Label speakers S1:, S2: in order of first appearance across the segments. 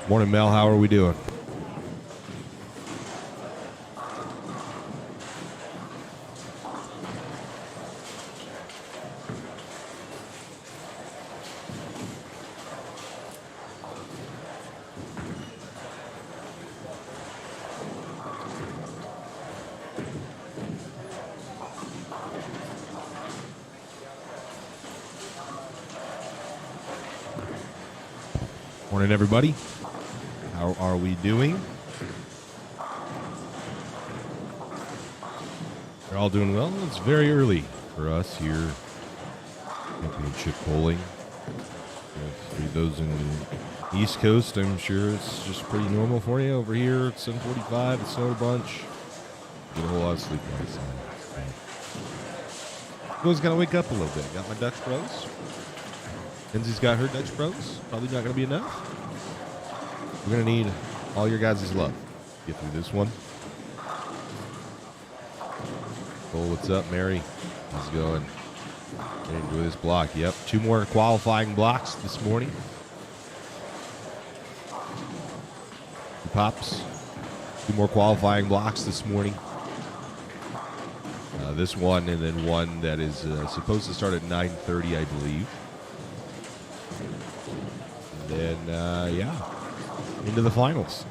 S1: Morning, Mel. How are we doing? Morning, everybody. How are we doing? You're all doing well? It's very early for us here. Championship bowling. For those in the East Coast, I'm sure it's just pretty normal for you. Over here, it's 7:45. It's snowed a bunch. Get a whole lot of sleep last night. Always got to wake up a little bit. Got my Dutch Bros. Kenzie's got her Dutch Bros. Probably not going to be enough. We're going to need all your guys' love to get through this one. Oh, what's up, Mary? How's it going? Enjoy this block. Yep, 2 more qualifying blocks this morning. Pops, 2 more qualifying blocks this morning. This one and then one that is supposed to start at 9:30, I believe. And then, yeah, into the finals.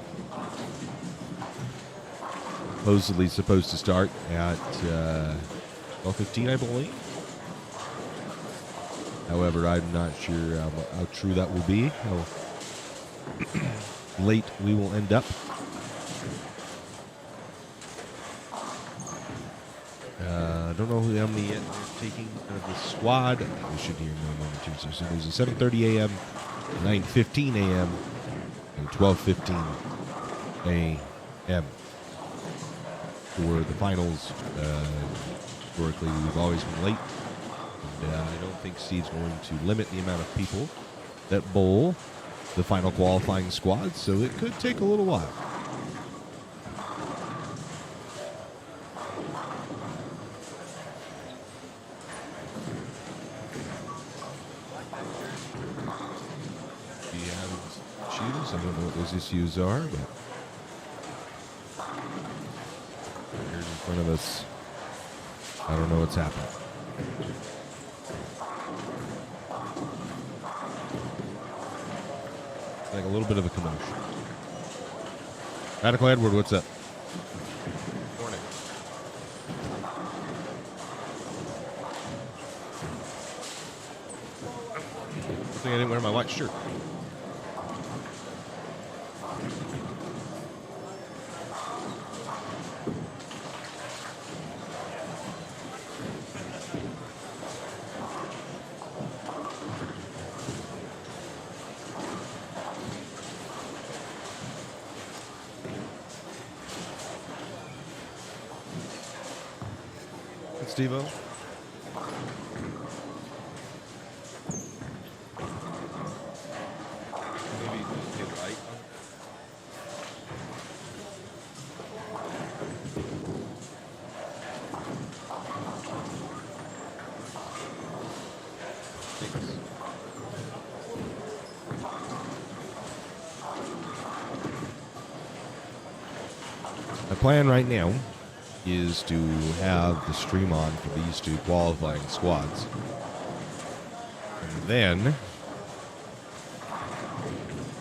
S1: Supposedly supposed to start at 12:15, I believe. However, I'm not sure how true that will be, how late we will end up. I don't know how many yet they're taking out of the squad. We should hear in a moment or two. So there's a 7:30 a.m., 9:15 a.m., and 12:15 a.m. for the finals. Historically, we've always been late. And I don't think Steve's going to limit the amount of people that bowl the final qualifying squad, so it could take a little while. I don't know what those issues are, but here's in front of us. I don't know what's happening. Like a little bit of a commotion. Radical Edward, what's up? Morning. I think I didn't wear my white shirt. Steve-O? Maybe get right. Thanks. My plan right now is to have the stream on for these 2 qualifying squads. And then,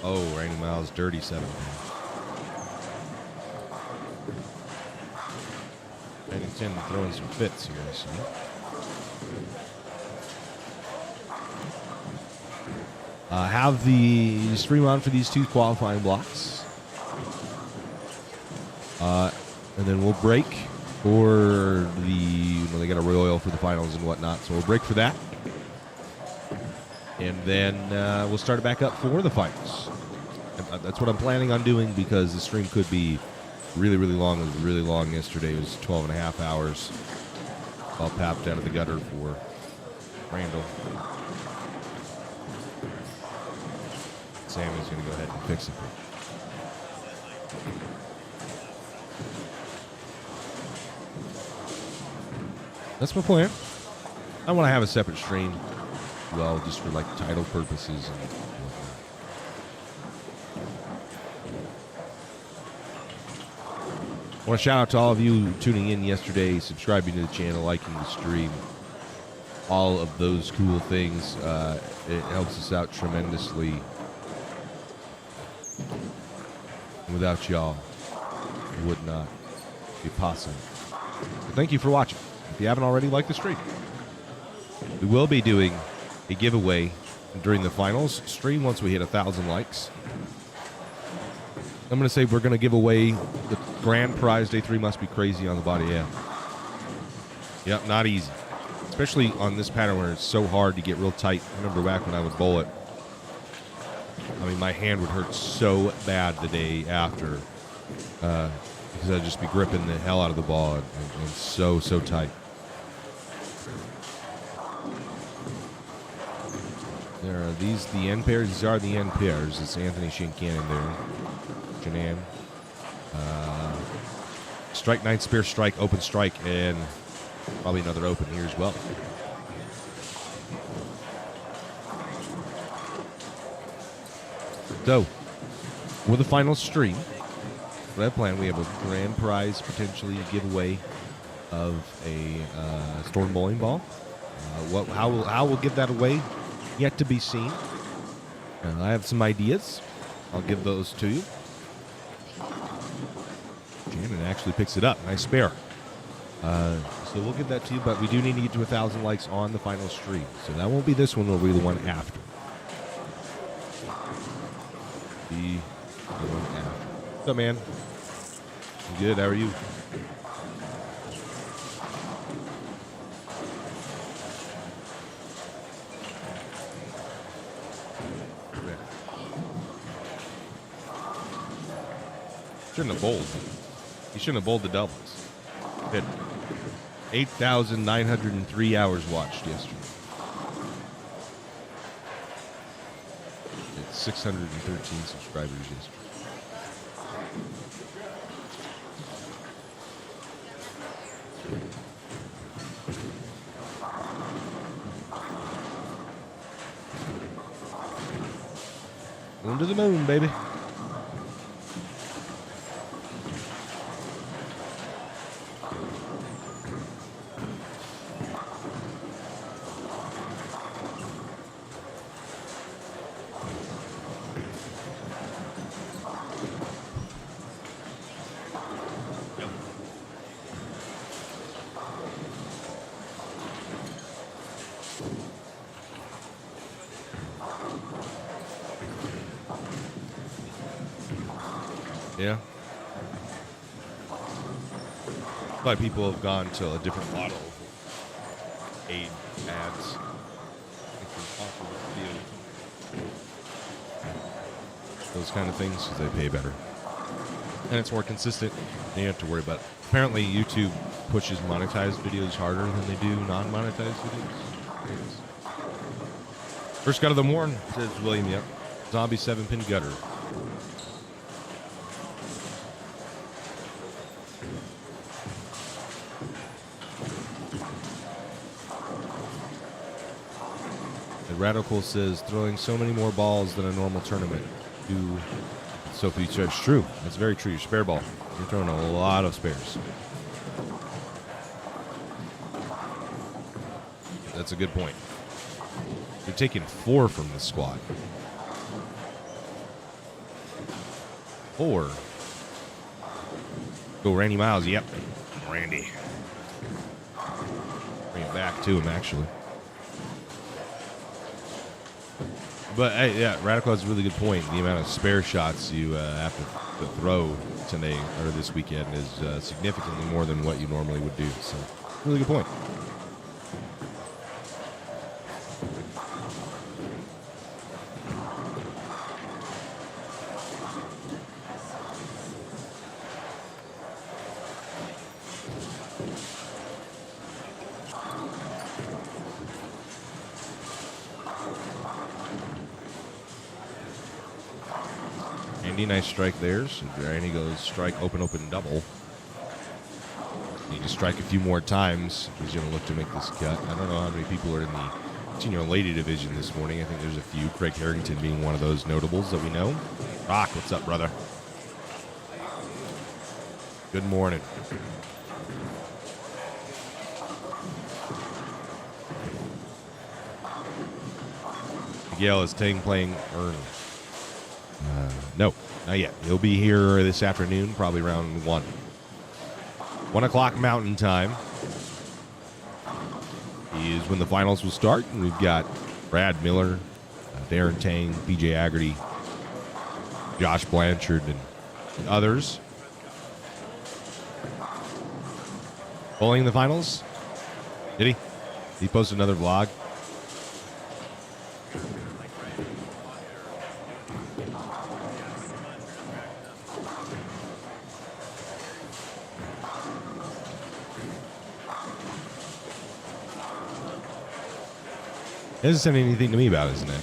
S1: oh, Randy Miles, dirty 7. Bennington throwing some fits here, I see. Have the stream on for these 2 qualifying blocks. And then we'll break for they got a royal for the finals and whatnot, so we'll break for that. And then we'll start it back up for the finals. That's what I'm planning on doing because the stream could be really, really long. It was really long yesterday. It was 12 and a half hours. All papped out of the gutter for Randall. Sammy's going to go ahead and fix it. That's my plan. I want to have a separate stream, well, just for like title purposes and whatnot. I want to shout out to all of you tuning in yesterday, subscribing to the channel, liking the stream, all of those cool things. It helps us out tremendously. Without y'all, it would not be possible. But thank you for watching. If you haven't already, like the stream. We will be doing a giveaway during the finals stream once we hit 1,000 likes. I'm going to say we're going to give away the grand prize. Day 3 must be crazy on the body. Yeah. Yep, not easy. Especially on this pattern where it's so hard to get real tight. I remember back when I would bowl it. I mean, my hand would hurt so bad the day after because I'd just be gripping the hell out of the ball and so tight. There are these the end pairs. These are the end pairs. It's Anthony Shinkannon there. Janan. Strike 9, spare strike, open strike, and probably another open here as well. So, with the final stream, what I have planned, we have a grand prize potentially giveaway of a Storm Bowling Ball. How we'll give that away, yet to be seen. I have some ideas. I'll give those to you. Janan actually picks it up. Nice spare. So we'll give that to you, but we do need to get to 1,000 likes on the final stream. So that won't be this one, it'll be the one after. The one after. What's up, man? I'm good. How are you? Shouldn't have bowled. He shouldn't have bowled the doubles. Hit 8,903 hours watched yesterday. It's 613 subscribers yesterday. Going to the moon, baby. Yeah. But people have gone to a different model. Aid ads. Those kind of things because they pay better. And it's more consistent. And you don't have to worry about it. Apparently YouTube pushes monetized videos harder than they do non-monetized videos. First cut of the morning, says William. Yep. Zombie 7-pin gutter. Radical says throwing so many more balls than a normal tournament. Sophie says true. That's very true. Your spare ball. You're throwing a lot of spares. That's a good point. You're taking 4 from the squad. 4. Go Randy Miles. Yep. Randy. Bring it back to him, actually. But, hey, yeah, Radical has a really good point. The amount of spare shots you have to throw today or this weekend is significantly more than what you normally would do. So, really good point. Nice strike there. So Randy goes strike, open, double. Need to strike a few more times. He's going to look to make this cut. I don't know how many people are in the senior lady division this morning. I think there's a few. Craig Harrington being one of those notables that we know. Rock, what's up, brother? Good morning. Miguel is playing early. No, not yet. He'll be here this afternoon, probably around 1. 1 o'clock Mountain Time is when the finals will start. And we've got Brad Miller, Darren Tang, PJ Aggerty, Josh Blanchard, and others. Bowling the finals? Did he? He posted another vlog. He hasn't said anything to me about it, isn't it?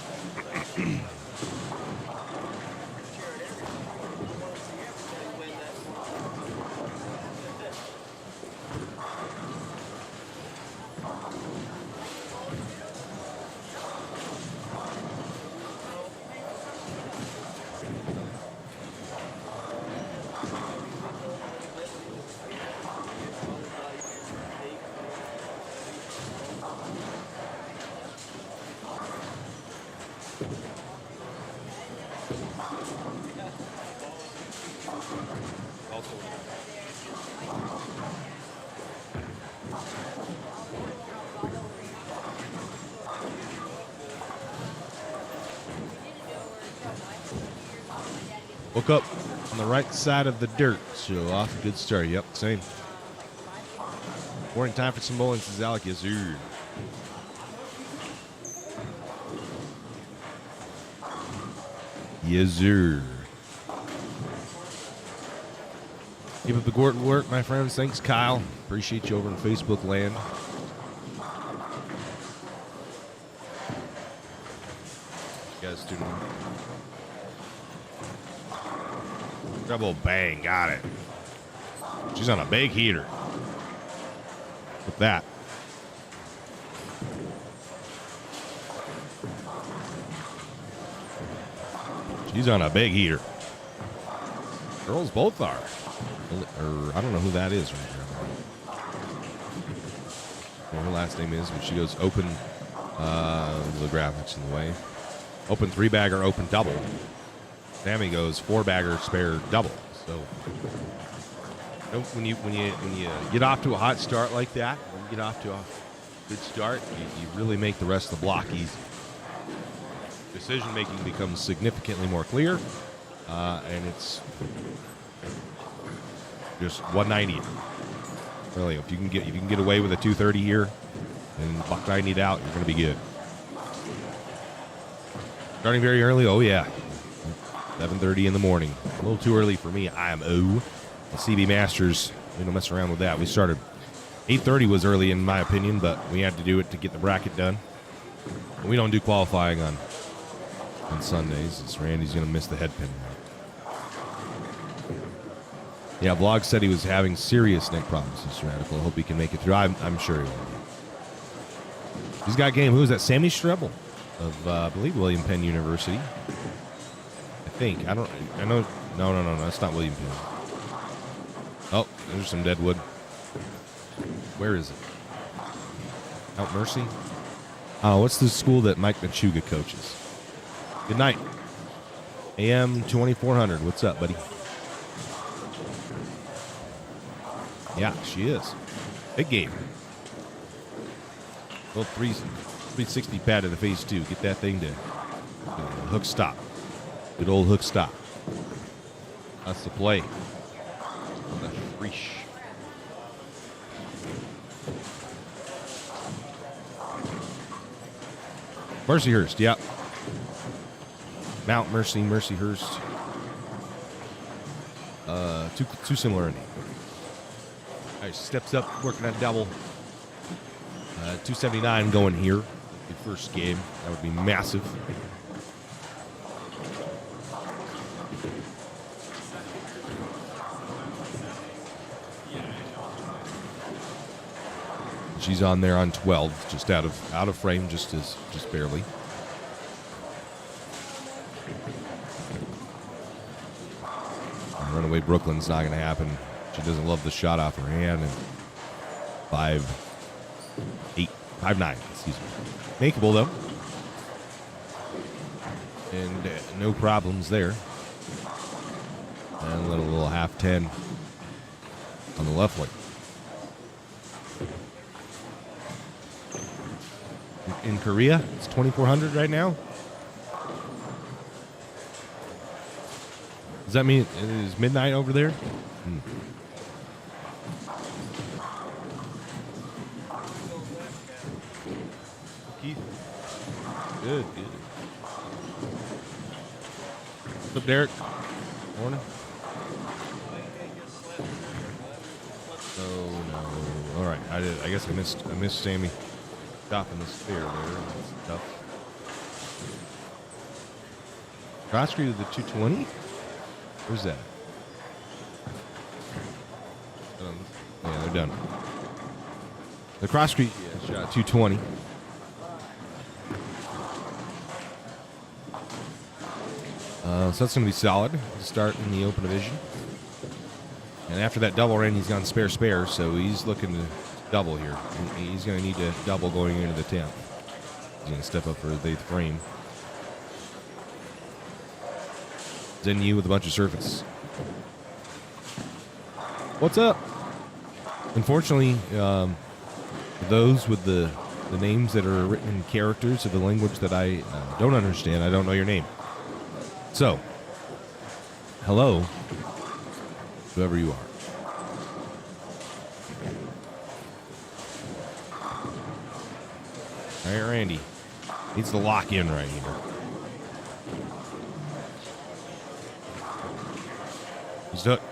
S1: Woke up on the right side of the dirt, so off a good start. Yep, same. Morning time for some bowling, says Alec. Yes, sir. Yes, sir. Keep up the good work, my friends. Thanks, Kyle. Appreciate you over in Facebook land. You guys doing? Double bang, got it. She's on a big heater. With that. She's on a big heater. Girls both are. Or I don't know who that is right there. What her last name is, but she goes open. The graphics in the way. Open 3-bagger, open double. Sammy goes 4-bagger, spare double. So when you get off to a hot start like that, when you get off to a good start, you really make the rest of the block easy. Decision making becomes significantly more clear, and it's just 190. Really, if you can get away with a 230 here and buck 90 it out, you're going to be good. Starting very early, oh yeah, 7:30 in the morning. A little too early for me. IMO. The CB Masters, we don't mess around with that. We started 8:30 was early in my opinion, but we had to do it to get the bracket done. And we don't do qualifying on Sundays. It's Randy's going to miss the head pin. Yeah, Vlog said he was having serious neck problems. This radical. I hope he can make it through. I'm sure he will. He's got game. Who is that? Sammy Strebel of, I believe, William Penn University. I think. I know. No. That's not William Penn. Oh, there's some dead wood. Where is it? Mount Mercy? Oh, what's the school that Mike Machuga coaches? Good night. AM 2400. What's up, buddy? Yeah, she is. Big game. Little 360 pad to the face, too. Get that thing to hook stop. Good old hook stop. That's the play. The freesh. Mercyhurst, yep. Mount Mercy, Mercyhurst. Too similar in name. All right, steps up, working on double. 279 going here. The first game. That would be massive. She's on there on 12, just out of frame, just barely. Runaway Brooklyn's not going to happen She doesn't love the shot off her hand. And 5'9", excuse me. Makeable, though. And no problems there. And a little half 10 on the left leg. In Korea, it's 2,400 right now. Does that mean it is midnight over there? Keith? Good. What's up, Derek? Morning. Oh no! All right, I guess I missed Sammy stopping the spear there. That's tough. Cross street of the 220. Where's that? Yeah, they're done. The cross street shot 220. So that's going to be solid to start in the open division. And after that double ran, he's gone spare, so he's looking to double here. He's going to need to double going into the 10th. He's going to step up for his 8th frame. Zen Yu with a bunch of surface. What's up? Unfortunately, those with the names that are written in characters of the language that I don't understand, I don't know your name. So, hello, whoever you are. All right, Randy. Needs to lock in right here. He's hooked.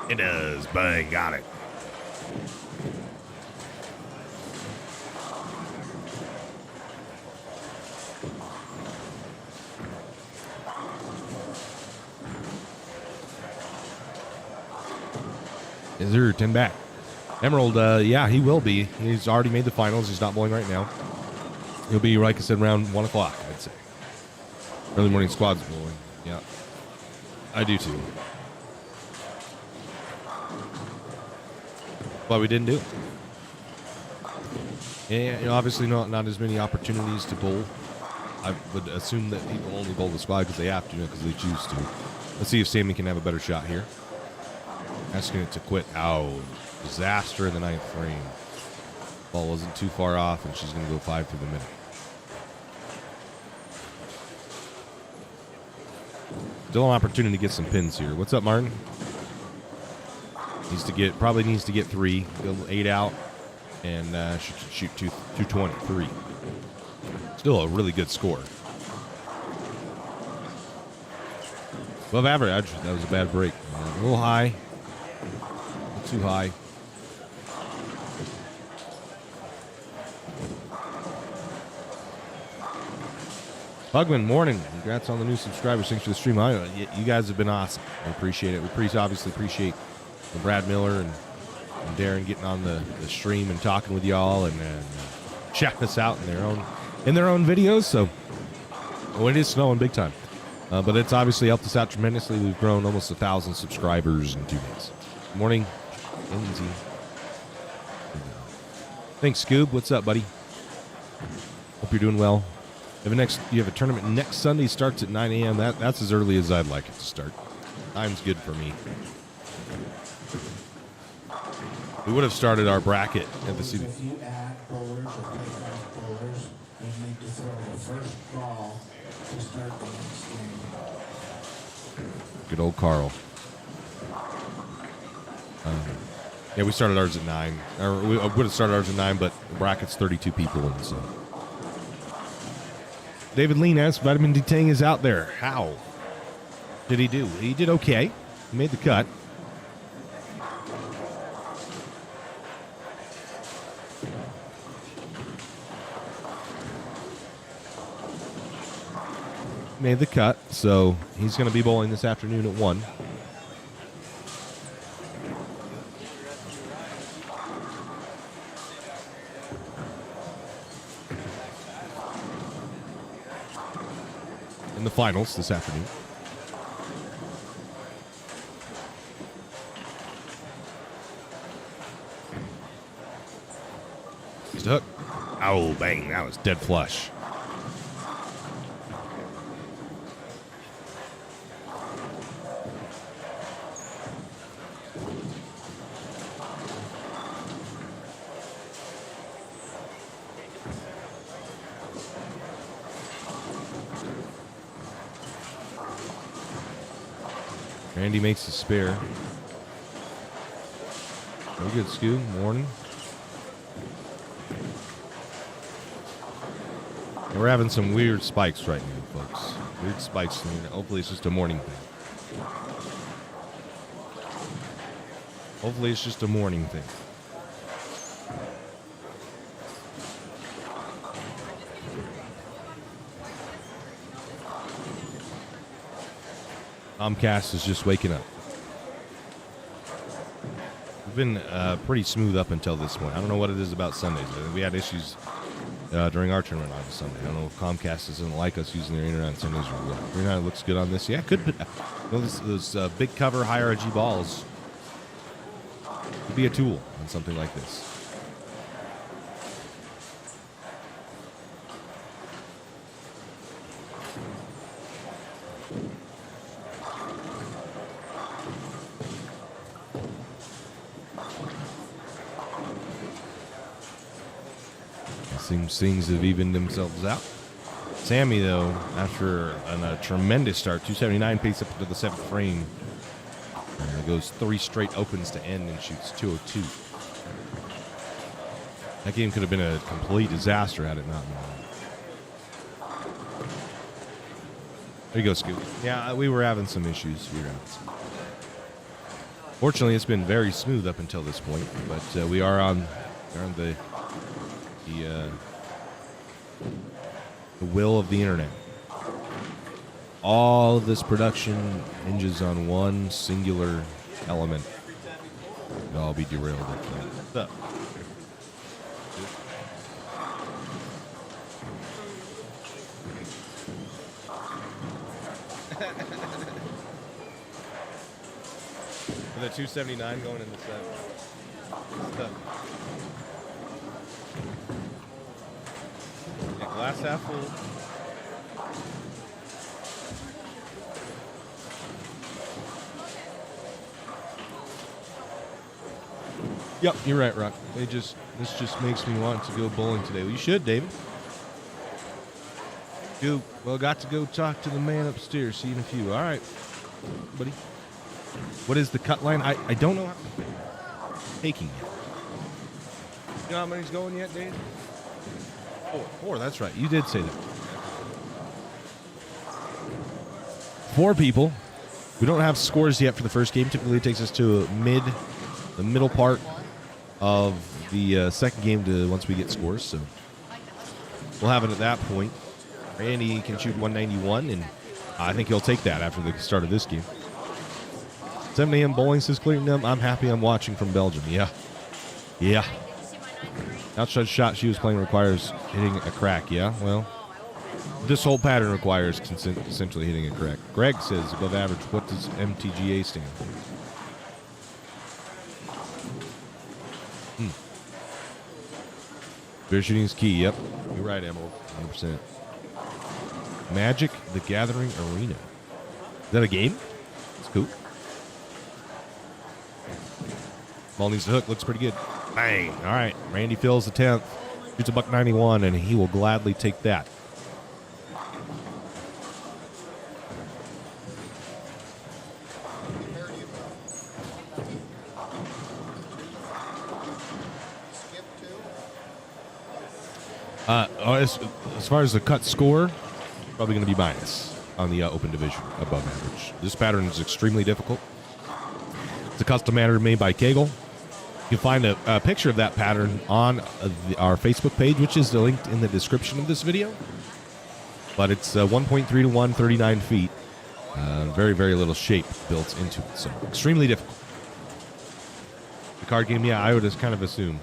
S1: It does. Bang, got it. Is there 10 back? Emerald, yeah, he will be. He's already made the finals. He's not bowling right now. He'll be, like I said, around 1 o'clock, I'd say. Early morning squad's bowling. Yeah. I do too. But we didn't do it. Yeah, you know, obviously not as many opportunities to bowl. I would assume that people only bowl the squad because they have to, because they choose to. Let's see if Sammy can have a better shot here. Asking it to quit. Ow. Disaster in the 9th frame. Ball wasn't too far off, and she's going to go 5 through the middle. Still an opportunity to get some pins here. What's up, Martin? Probably needs to get 3. Go 8 out, and shoot 223. Still a really good score. Above average. That was a bad break. A little high. Too high. Bugman, morning. Congrats on the new subscribers. Thanks for the stream. You guys have been awesome. I appreciate it. We obviously appreciate Brad Miller and Darren getting on the stream and talking with y'all and checking us out in their own videos. So, it is snowing big time. But it's obviously helped us out tremendously. We've grown almost 1,000 subscribers in 2 days. Morning. Lindsay. Thanks, Scoob. What's up, buddy? Hope you're doing well. You have a tournament next Sunday. Starts at 9 a.m. That's as early as I'd like it to start. Time's good for me. We would have started our bracket at the CB.
S2: If you add bowlers or take-off bowlers, you need to throw the first ball to start the next game.
S1: Good old Carl. Yeah, we started ours at 9. Or we would have started ours at 9, but the bracket's 32 people, and so. David Lean asks, Vitamin D Tang is out there. How did he do? He did okay. He made the cut. Made the cut, so he's going to be bowling this afternoon at 1. In the finals this afternoon. Morning's the hook. Oh, bang. That was dead flush. Randy makes the spare. Very good, Scoo. Morning. We're having some weird spikes right now, folks. Weird spikes. Hopefully it's just a morning thing. Hopefully it's just a morning thing. Comcast is just waking up. We've been pretty smooth up until this point. I don't know what it is about Sundays. We had issues during our tournament on Sunday. I don't know if Comcast doesn't like us using their internet on Sundays or what. Your internet looks good on this. Yeah, it could be. You know, those big cover high RG balls could be a tool on something like this. Things have evened themselves out. Sammy, though, after a tremendous start, 279 pace up into the 7th frame. Goes 3 straight opens to end and shoots 202. That game could have been a complete disaster had it not been. There you go, Scoop. Yeah, we were having some issues. Fortunately, it's been very smooth up until this point, but we are on the will of the internet. All of this production hinges on one singular element. It'll all be derailed. What's up? The 279 going in the set. What's up? Glass half full. Yep, you're right, Rock. This just makes me want to go bowling today. Well, you should, David. Got to go talk to the man upstairs. See you in a few. All right, buddy. What is the cut line? I don't know how taking it. You know how many's going yet, Dave? Four, that's right. You did say that. 4 people. We don't have scores yet for the first game. Typically, it takes us to the middle part of the second game to once we get scores. So we'll have it at that point. Randy can shoot 191, and I think he'll take that after the start of this game. 7 a.m. bowling says clearing them. I'm happy I'm watching from Belgium. Yeah. Outside shot she was playing requires hitting a crack. Yeah, well, this whole pattern requires essentially hitting a crack. Greg says above average. What does MTGA stand for? Fair shooting is key. Yep, you're right, Emerald. 100%. Magic: The Gathering Arena. Is that a game? It's cool. Ball needs to hook. Looks pretty good. Bang. All right. Randy fills the 10th. Shoots a $191, and he will gladly take that. As far as the cut score, probably going to be minus on the open division, above average. This pattern is extremely difficult. It's a custom pattern made by Kegel. You can find a picture of that pattern on our Facebook page, which is linked in the description of this video. But it's 1.3 to 1, 39 feet. Very, very little shape built into it, so extremely difficult. The card game, yeah, I would have kind of assumed.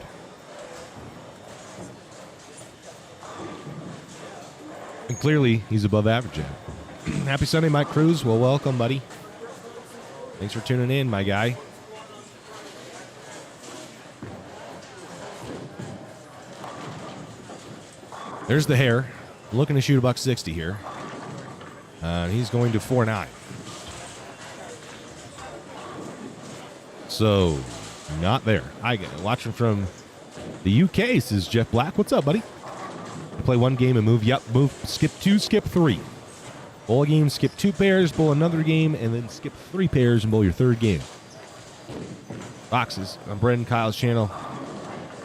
S1: And clearly, he's above average at it. Happy Sunday, Mike Cruz. Well, welcome, buddy. Thanks for tuning in, my guy. There's the hare. Looking to shoot $160 here. He's going to 4.9. So, not there. Watching from the UK, this is Jeff Black. What's up, buddy? Play one game and move. Yep, move. Skip 2, skip 3. Bowl a game, skip 2 pairs, bowl another game, and then skip 3 pairs and bowl your third game. Boxes. On Brent and Kyle's channel.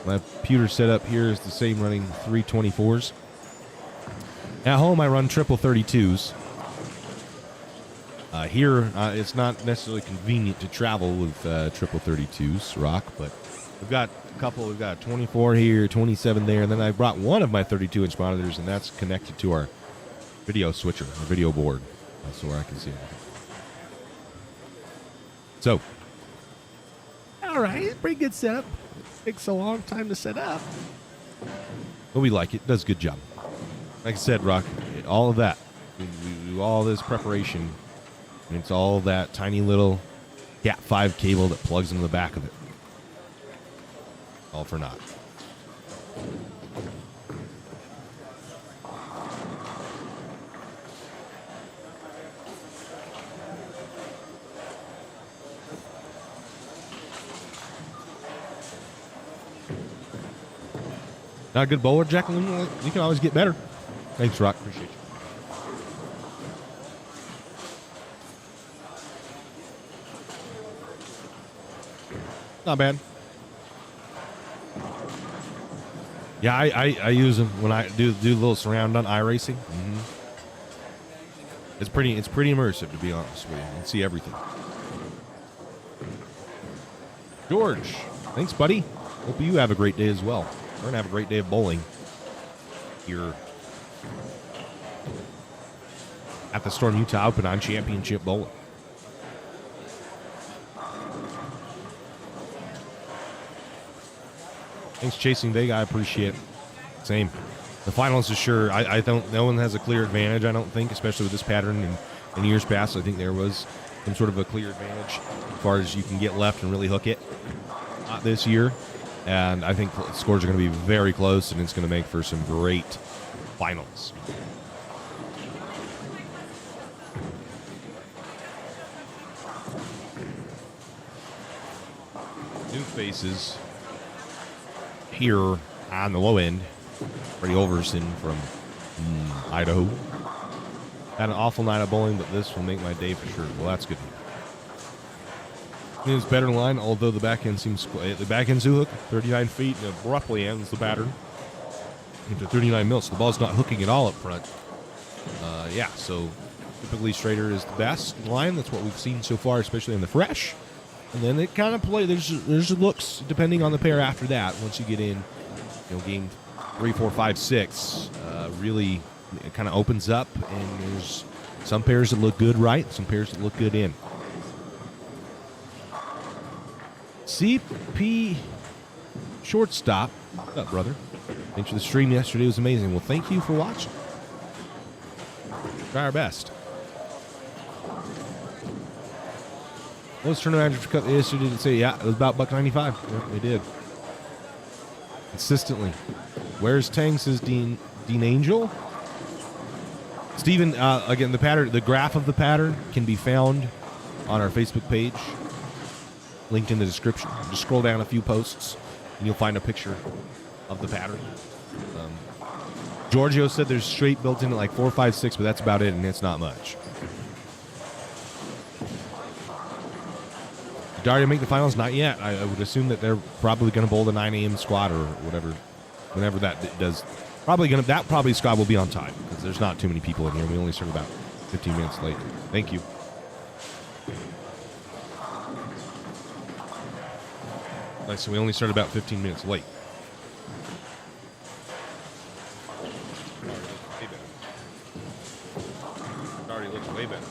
S1: My computer setup here is the same, running 324s. At home, I run triple 32s. Here, it's not necessarily convenient to travel with triple 32s, Rock, but we've got a couple. We've got 24 here, 27 there, and then I brought one of my 32-inch monitors, and that's connected to our video switcher, our video board, so where I can see everything. So, all right, pretty good setup. Takes a long time to set up, but we like it. Does a good job. Like I said, Rock, all of that, we do all this preparation. And it's all that tiny little Cat 5 cable that plugs into the back of it. All for naught. Not a good bowler, Jacqueline? You can always get better. Thanks, Rock. Appreciate you. Not bad. Yeah, I use them when I do a little surround on iRacing. Mm-hmm. It's pretty immersive, to be honest with you. You can see everything. George, thanks, buddy. Hope you have a great day as well. We're gonna have a great day of bowling here at the Storm Utah Open on Championship Bowling. Thanks, Chasing Vega. I appreciate it. Same. The finals is sure. I don't. No one has a clear advantage. I don't think, especially with this pattern in years past. I think there was some sort of a clear advantage as far as you can get left and really hook it. Not this year, and I think scores are going to be very close, and it's going to make for some great finals. New faces here on the low end. Freddie Overson from Idaho. Had an awful night of bowling, but this will make my day for sure. Well, that's good. It's better line, although the back end seems the back end's hook 39 feet and abruptly ends the pattern into 39 mils. So the ball's not hooking at all up front. Yeah, so typically straighter is the best line. That's what we've seen so far, especially in the fresh. And then it kind of there's looks depending on the pair after that. Once you get in, game 3, 4, 5, 6, really it kind of opens up, and there's some pairs that look good right, some pairs that look good in. CP Shortstop, what's up, brother? Thanks for the stream yesterday. It was amazing. Well, thank you for watching. Try our best. Let's turn around for cut yesterday and say, yeah, it was about $1.95. Yeah, we did. Consistently. Where's Tang, says Dean Angel? Steven, again, the pattern, the graph of the pattern can be found on our Facebook page. Linked in the description. Just scroll down a few posts and you'll find a picture of the pattern. Giorgio said there's straight built in at like 4, 5, 6, but that's about it, and it's not much. Did Dario make the finals? Not yet. I would assume that they're probably going to bowl the 9 a.m. squad or whatever, whenever that does. That probably squad will be on time because there's not too many people in here. We only started about 15 minutes late. Thank you. Like, so we only started about 15 minutes late. Already looks way better.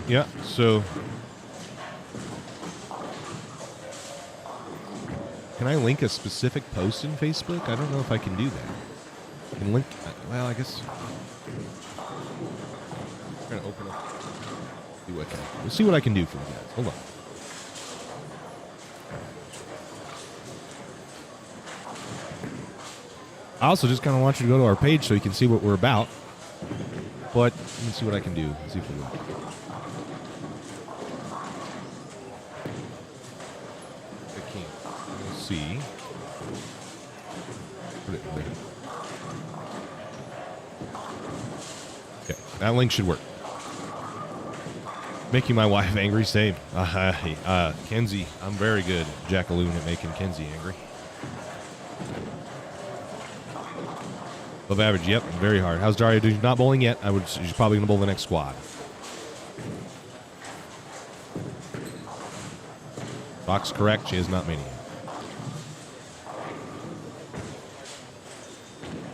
S1: Yeah, so can I link a specific post in Facebook? I don't know if I can do that. I can link, well, I guess I'm going to open up. We'll see what I can do for you guys. Hold on. I also just kind of want you to go to our page so you can see what we're about. But let me see what I can do. Let's see if it works. I can't. Let's see. Put it there. Okay, that link should work. Making my wife angry, same. Kenzie, I'm very good, Jackaloon, at making Kenzie angry. Above average, yep, very hard. How's Daria doing? Not bowling yet. She's probably going to bowl the next squad. Box correct, she has not many yet.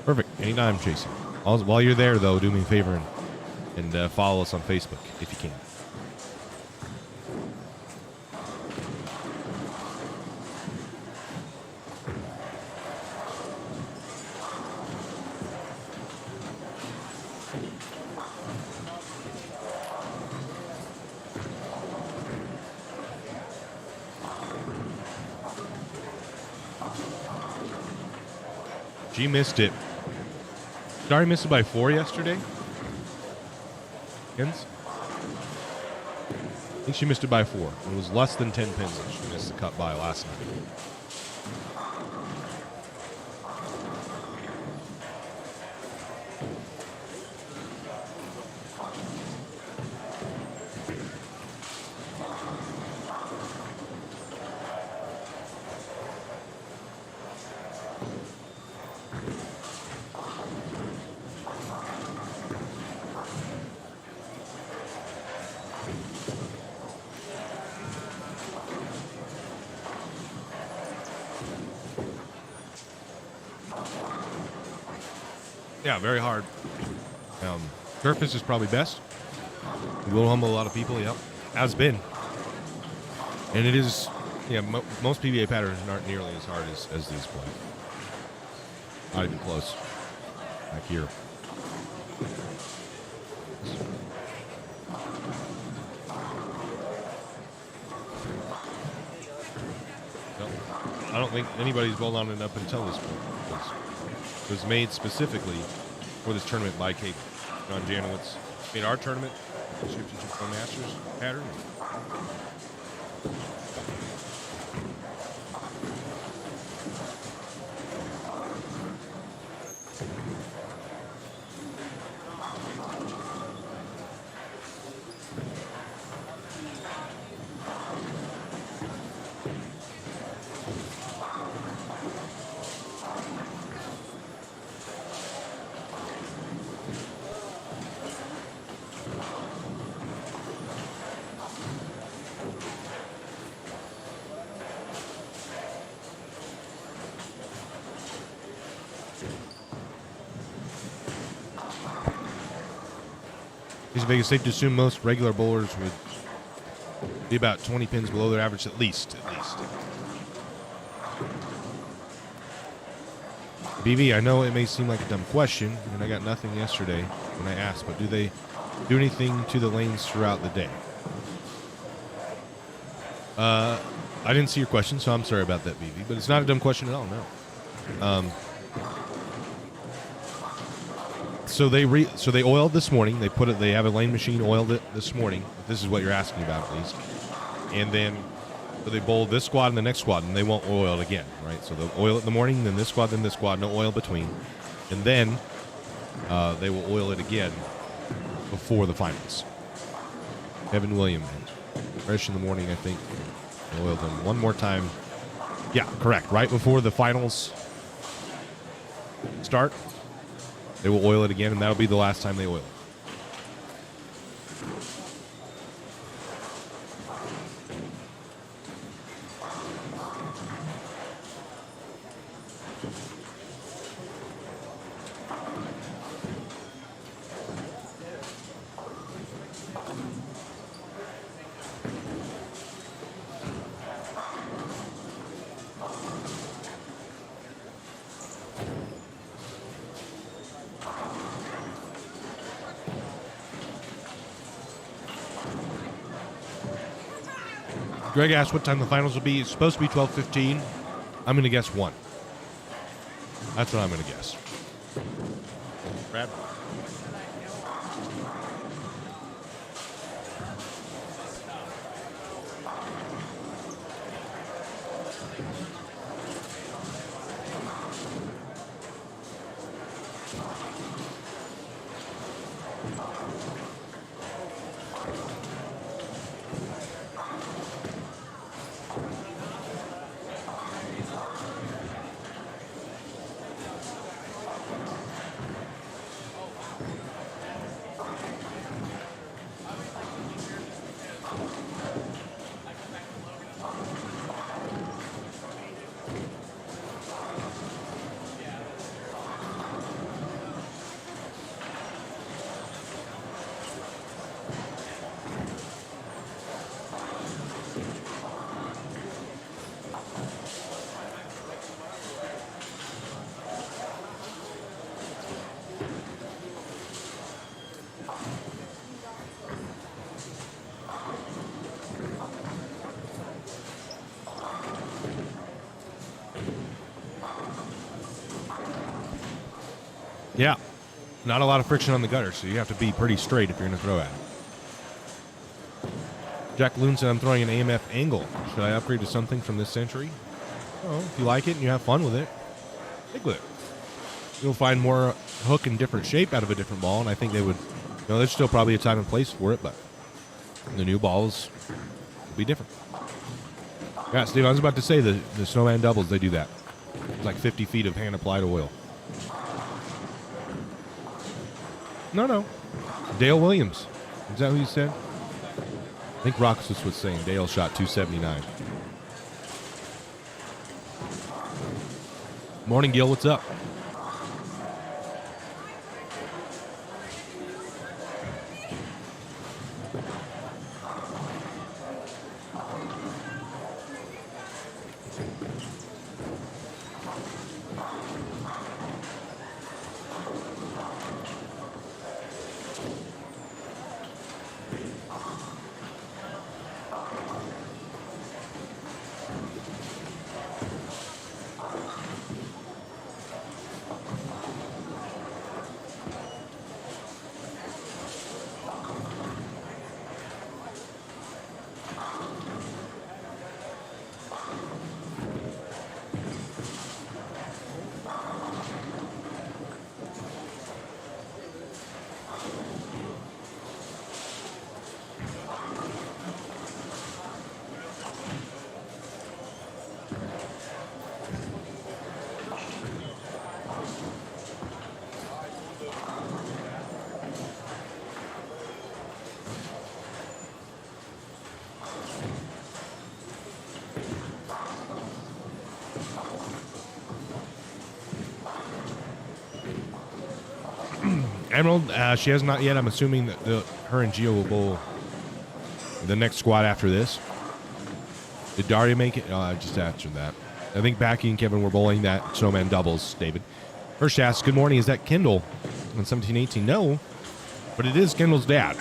S1: Perfect, anytime, Chasing. While you're there, though, do me a favor and follow us on Facebook, if you can. She missed it. Dari missed it by 4 yesterday. Pins? I think she missed it by 4. It was less than 10 pins that she missed the cut by last night. Yeah, very hard. Surface is probably best. It will humble a lot of people, yep. Has been. And it is, yeah, most PBA patterns aren't nearly as hard as these play. Not even close. Back here. No, I don't think anybody's bowled on it up until this point. It was made specifically for this tournament by Kate. John Janowitz made our tournament, the Championship Pro Masters pattern. I think it's safe to assume most regular bowlers would be about 20 pins below their average at least. BV, I know it may seem like a dumb question, and I got nothing yesterday when I asked, but do they do anything to the lanes throughout the day? I didn't see your question, so I'm sorry about that, BV, but it's not a dumb question at all, no. So they oiled this morning. They have a lane machine oiled it this morning. This is what you're asking about, at least. And then so they bowled this squad and the next squad, and they won't oil it again, right? So they'll oil it in the morning, then this squad, no oil between, and then they will oil it again before the finals. Evan Williams, fresh in the morning, I think. They oiled them one more time. Yeah, correct. Right before the finals start. They will oil it again, and that'll be the last time they oil it. Greg asked what time the finals will be. It's supposed to be 12:15. I'm going to guess 1. That's what I'm going to guess. Brad? Yeah. Not a lot of friction on the gutter, so you have to be pretty straight if you're going to throw at it. Jack Loon said, I'm throwing an AMF angle. Should I upgrade to something from this century? Oh, if you like it and you have fun with it, stick with it. You'll find more hook and different shape out of a different ball, and I think they would, there's still probably a time and place for it, but the new balls will be different. Yeah, Steve, I was about to say the Snowman doubles, they do that. It's like 50 feet of hand-applied oil. No. Dale Williams. Is that who you said? I think Roxas was saying Dale shot 279. Morning, Gil. What's up? Emerald, she has not yet. I'm assuming that her and Gio will bowl the next squad after this. Did Daria make it? Oh, I just answered that. I think Backy and Kevin were bowling that Snowman doubles, David. First asks, good morning, is that Kendall on 1718? No, but it is Kendall's dad.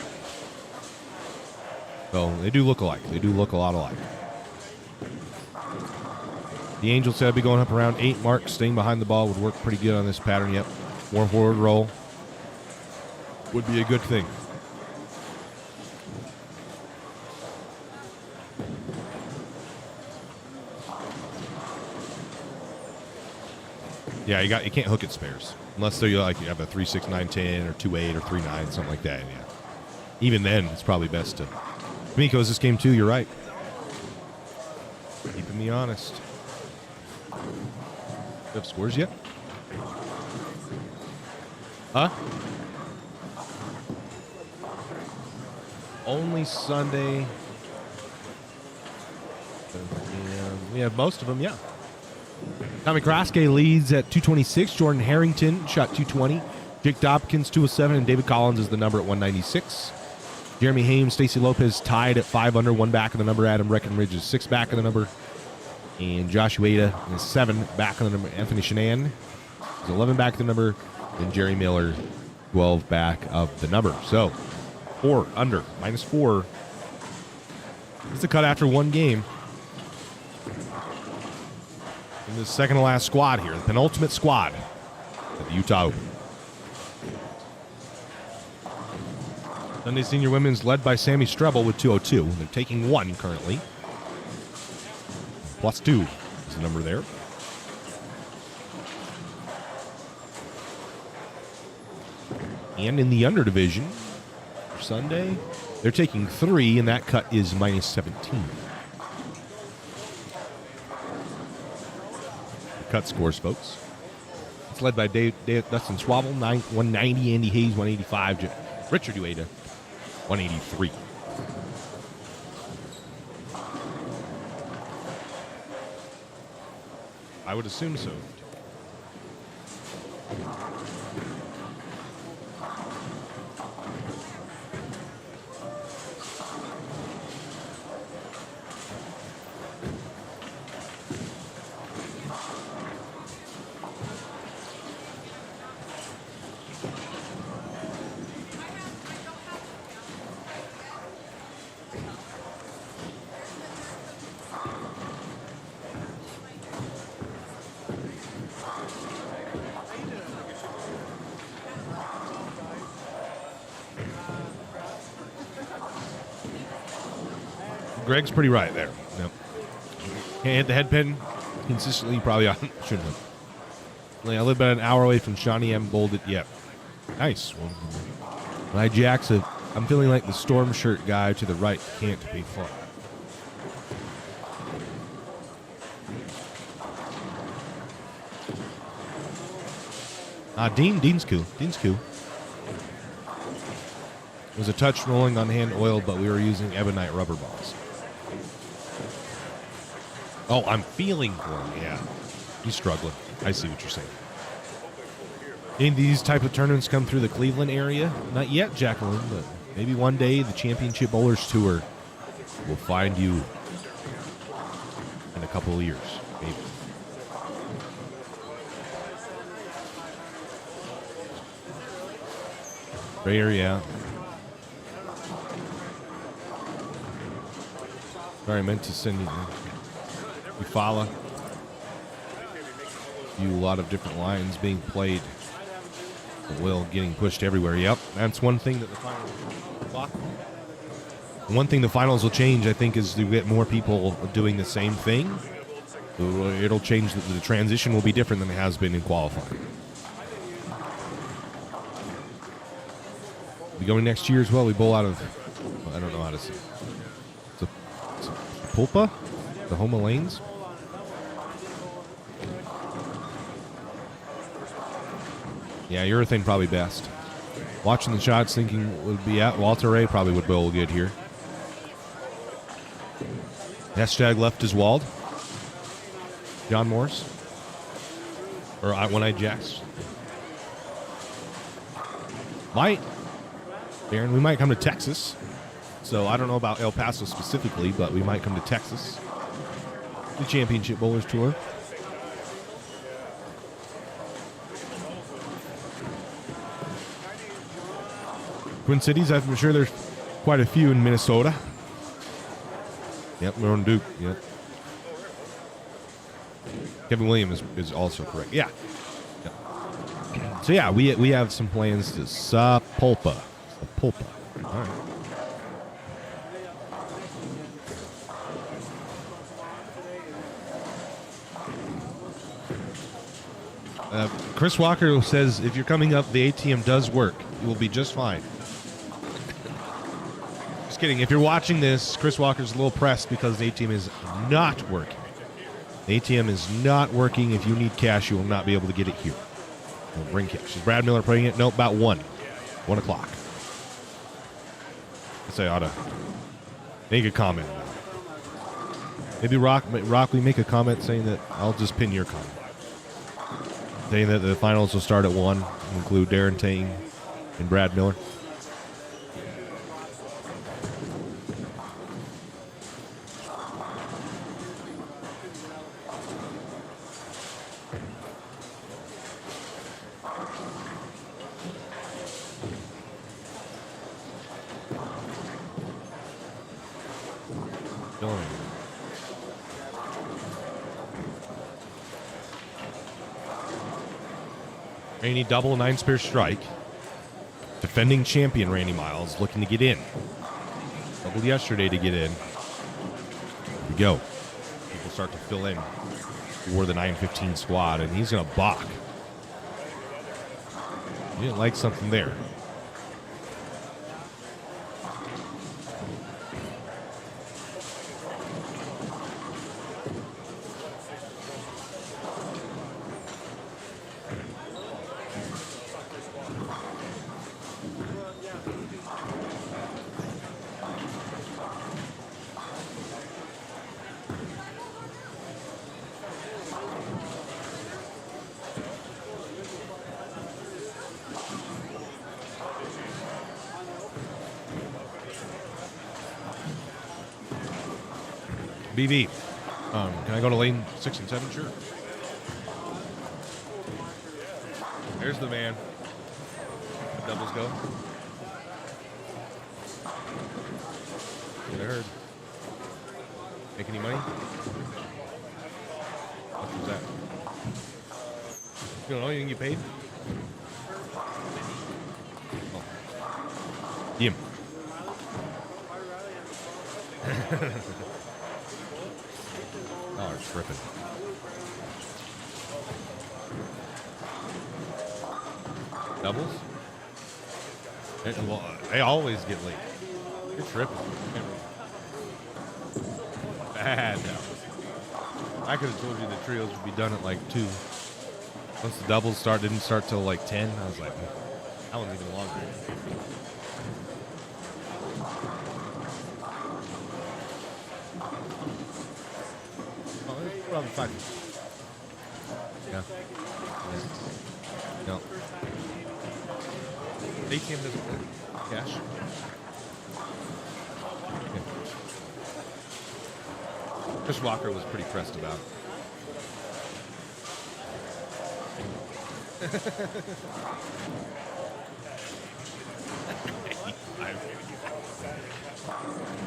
S1: So they do look alike. They do look a lot alike. The Angel said I'd be going up around 8 marks. Staying behind the ball would work pretty good on this pattern. Yep. More forward roll would be a good thing. Yeah, you can't hook it spares unless they're like you have a 3.6, 9.10 or 2.8 or 3.9, something like that. Yeah, even then it's probably best to. Miko's this game too. You're right. Keeping me honest. You have scores yet? Huh? Only Sunday. We have most of them, yeah. Tommy Kraske leads at 226. Jordan Harrington shot 220. Jake Dobkins 207, and David Collins is the number at 196. Jeremy Hames, Stacy Lopez tied at 5 under, 1 back of the number. Adam Breckenridge is 6 back of the number. And Josh Ueda is 7 back of the number. Anthony Shenan is 11 back of the number. And Jerry Miller 12 back of the number. So 4 under, -4. It's a cut after one game. the second to last squad here, the penultimate squad at the Utah Open. Sunday Senior Women's led by Sammy Strebel with 202. They're taking 1 currently. +2 is the number there. And in the under division for Sunday, they're taking 3, and that cut is -17. The cut scores, folks. It's led by Dustin Swabble, 190, Andy Hayes, 185, Richard Ueda, 183. I would assume so. Greg's pretty right there. Yep. Can't hit the head pin consistently. Probably shouldn't have. I live about an hour away from Shawnee M. Bowled it. Yep. Nice. My Jacks, I'm feeling like the storm shirt guy to the right can't be fun. Dean's cool. Dean's cool. It was a touch rolling on hand oil, but we were using ebonite rubber balls. Oh, I'm feeling for him. Yeah. He's struggling. I see what you're saying. Any of these type of tournaments come through the Cleveland area? Not yet, Jacqueline, but maybe one day the Championship Bowlers Tour will find you in a couple of years. Maybe. Gray area. Sorry, I meant to send you. You follow. A lot of different lines being played. The wheel getting pushed everywhere. Yep, that's one thing that the finals. One thing the finals will change, I think, is to get more people doing the same thing. It'll change. The transition will be different than it has been in qualifying. We going next year as well. We bowl out of. I don't know how to say. It's a Pulpa, the Homa Lanes. Yeah, urethane probably best. Watching the shots, thinking would be at Walter Ray probably would bowl good here. Hashtag left is walled. John Morris. Or One-Eyed Jacks. Aaron, we might come to Texas. So I don't know about El Paso specifically, but we might come to Texas. The Championship Bowlers Tour. Twin Cities, I'm sure there's quite a few in Minnesota. Yep, we're on Duke. Yep. Kevin Williams is also correct. Yeah. Yep. So yeah, we have some plans to Sapulpa. Sapulpa. All right. Chris Walker says if you're coming up, the ATM does work. You will be just fine. Just kidding. If you're watching this, Chris Walker's a little pressed because the ATM is not working. The ATM is not working. If you need cash, you will not be able to get it here. We'll bring cash. Is Brad Miller playing it? Nope, about 1 o'clock. I guess I ought to make a comment. Maybe Rock, we make a comment saying that I'll just pin your comment. Saying that the finals will start at 1, include Darren Tang and Brad Miller. Randy double 9-spear strike. Defending champion Randy Miles looking to get in. Doubled yesterday to get in. Here we go. People start to fill in for the 915 squad, and he's going to balk. He didn't like something there. BB, can I go to lane 6 and 7? Sure. There's the man. Doubles go. Get a herd. Make any money? How much was that? You don't know? You didn't get paid? Oh. Yim. Oh, it's tripping. Doubles? Well, I always get late. You're tripping. Bad doubles. I could have told you the trios would be done at like 2. Once the doubles didn't start till like 10, I was like, that one's even longer. Probably 5. Yeah. No. ATM doesn't work. Cash. Okay. Chris Walker was pretty pressed about it.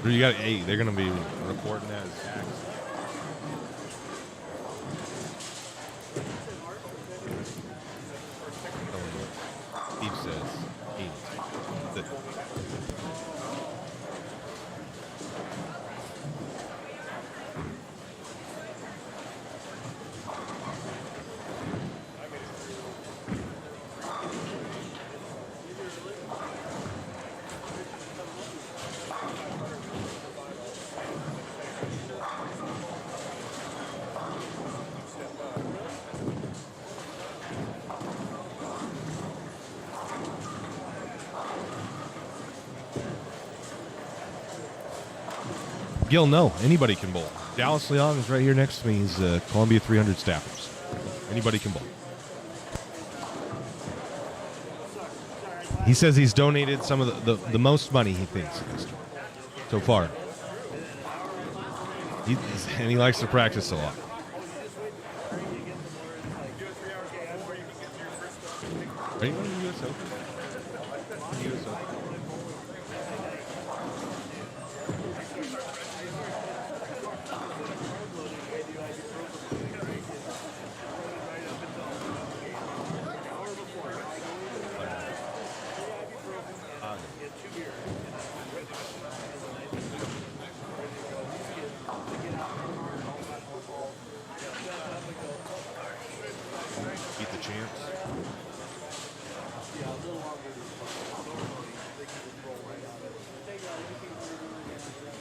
S1: You got, hey, they're gonna be reporting that as tax. Steve says 8. Gil, no. Anybody can bowl. Dallas Leon is right here next to me. He's Columbia 300 staffers. Anybody can bowl. He says he's donated some of the most money he thinks so far. And he likes to practice a lot. Are you going to the U.S. Open? US Open. Beat the champs.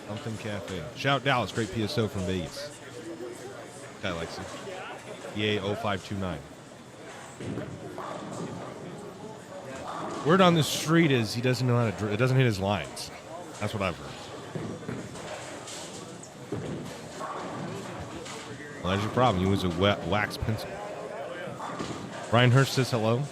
S1: Something Cafe. Shout Dallas, great PSO from Vegas. Guy likes it. EA 0529. Word on the street is he doesn't know how to. It doesn't hit his lines. That's what I've heard. Well, that's your problem. You use a wax pencil. Brian Hurst says hello.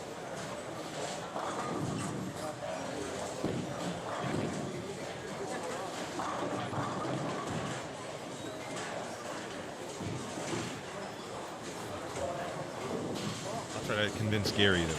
S1: I'll try to convince Gary that.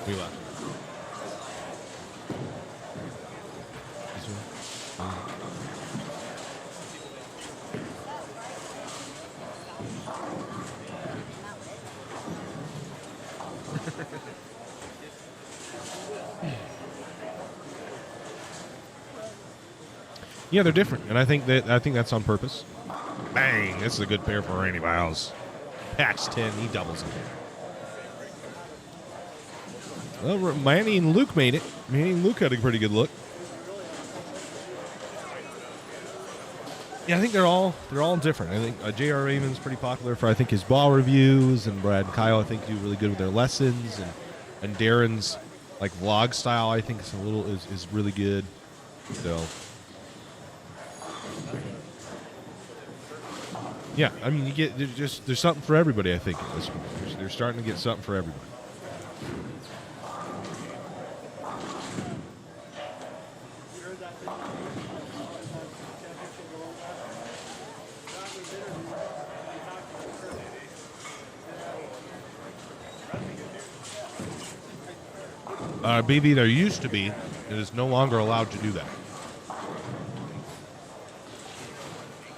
S1: We left. This one? Yeah, they're different, and I think that's on purpose. Bang! This is a good pair for Randy Biles. Packs 10, he doubles it. Well, Manny and Luke made it. Manny and Luke had a pretty good look. Yeah, I think they're all different. I think J.R. Raymond's pretty popular for, I think, his ball reviews, and Brad and Kyle, I think, do really good with their lessons, and Darren's like vlog style, I think, is really good. So. Yeah, I mean, you get there's something for everybody. I think at this point, they're starting to get something for everybody. BB, there used to be. It is no longer allowed to do that.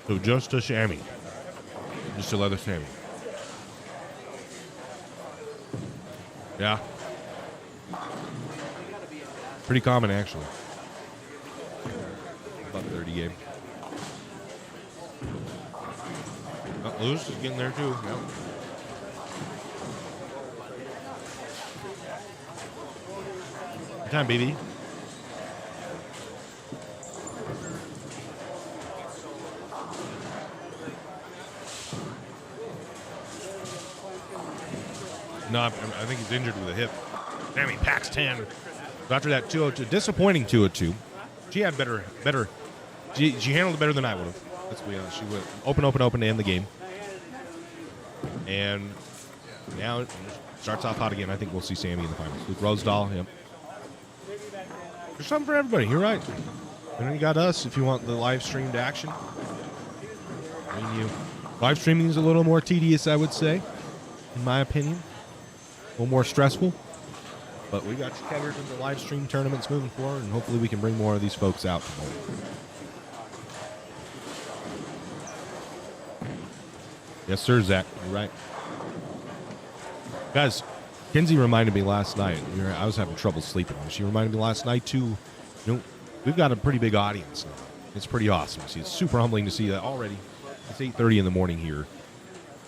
S1: So just a chamois. Just a leather chamois. Yeah. Pretty common, actually. About 30 game. Oh, Lewis is getting there, too. Yep. Good time, baby. No, I think he's injured with a hip. Damn, he packs 10. After that 202, disappointing 202. She had better. She handled it better than I would have. Let's be honest. She went open to end the game. And now it starts off hot again. I think we'll see Sammy in the finals. Luke Rosedal, yep. There's something for everybody. You're right. And then you got us if you want the live streamed action. Live streaming is a little more tedious, I would say, in my opinion. A little more stressful. But we got you covered in the live stream tournaments moving forward, and hopefully we can bring more of these folks out. Yes, sir, Zach. You're right. Guys, Kenzie reminded me last night. I was having trouble sleeping. She reminded me last night, too. We've got a pretty big audience now. It's pretty awesome to see. It's super humbling to see that already. It's 8:30 in the morning here.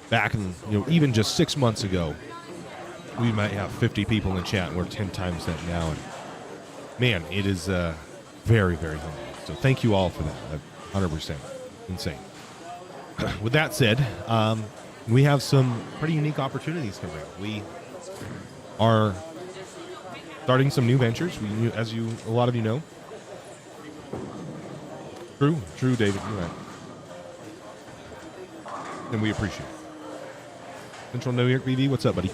S1: Back in, even just 6 months ago, we might have 50 people in the chat, and we're 10 times that now. And man, it is very, very humbling. So thank you all for that. 100% insane. With that said, we have some pretty unique opportunities coming up. We are starting some new ventures, as a lot of you know. True, David, you're right. And we appreciate it. Central New York BV, what's up, buddy?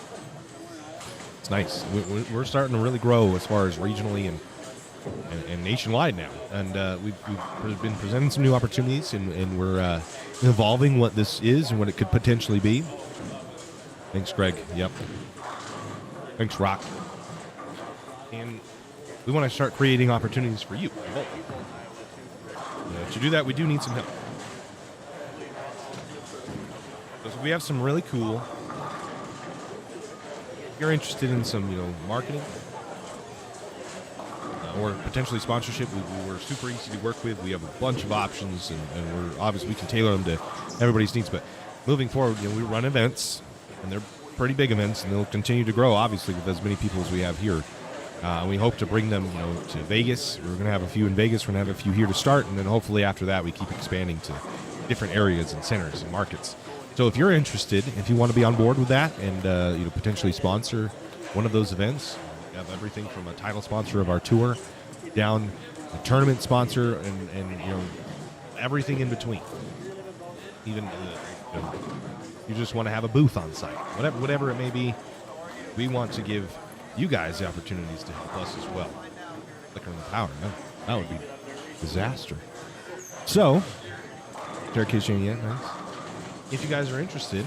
S1: It's nice. We're starting to really grow as far as regionally and nationwide now. And we've been presenting some new opportunities, and we're evolving what this is and what it could potentially be. Thanks, Greg. Yep. Thanks, Rock. And we want to start creating opportunities for you. To do that, we do need some help. So we have some really cool. If you're interested in some, marketing or potentially sponsorship, we're super easy to work with. We have a bunch of options, and we're obviously we can tailor them to everybody's needs. But moving forward, we run events, and they're pretty big events, and they'll continue to grow, obviously, with as many people as we have here. And we hope to bring them, to Vegas. We're going to have a few in Vegas. We're going to have a few here to start, and then hopefully after that we keep expanding to different areas and centers and markets. So if you're interested, if you want to be on board with that and potentially sponsor one of those events, we have everything from a title sponsor of our tour down a tournament sponsor and everything in between. Even you just want to have a booth on site, whatever it may be. We want to give you guys the opportunities to help us as well. Flickering the power, that would be disaster. So, staircase chain, yeah, nice. If you guys are interested,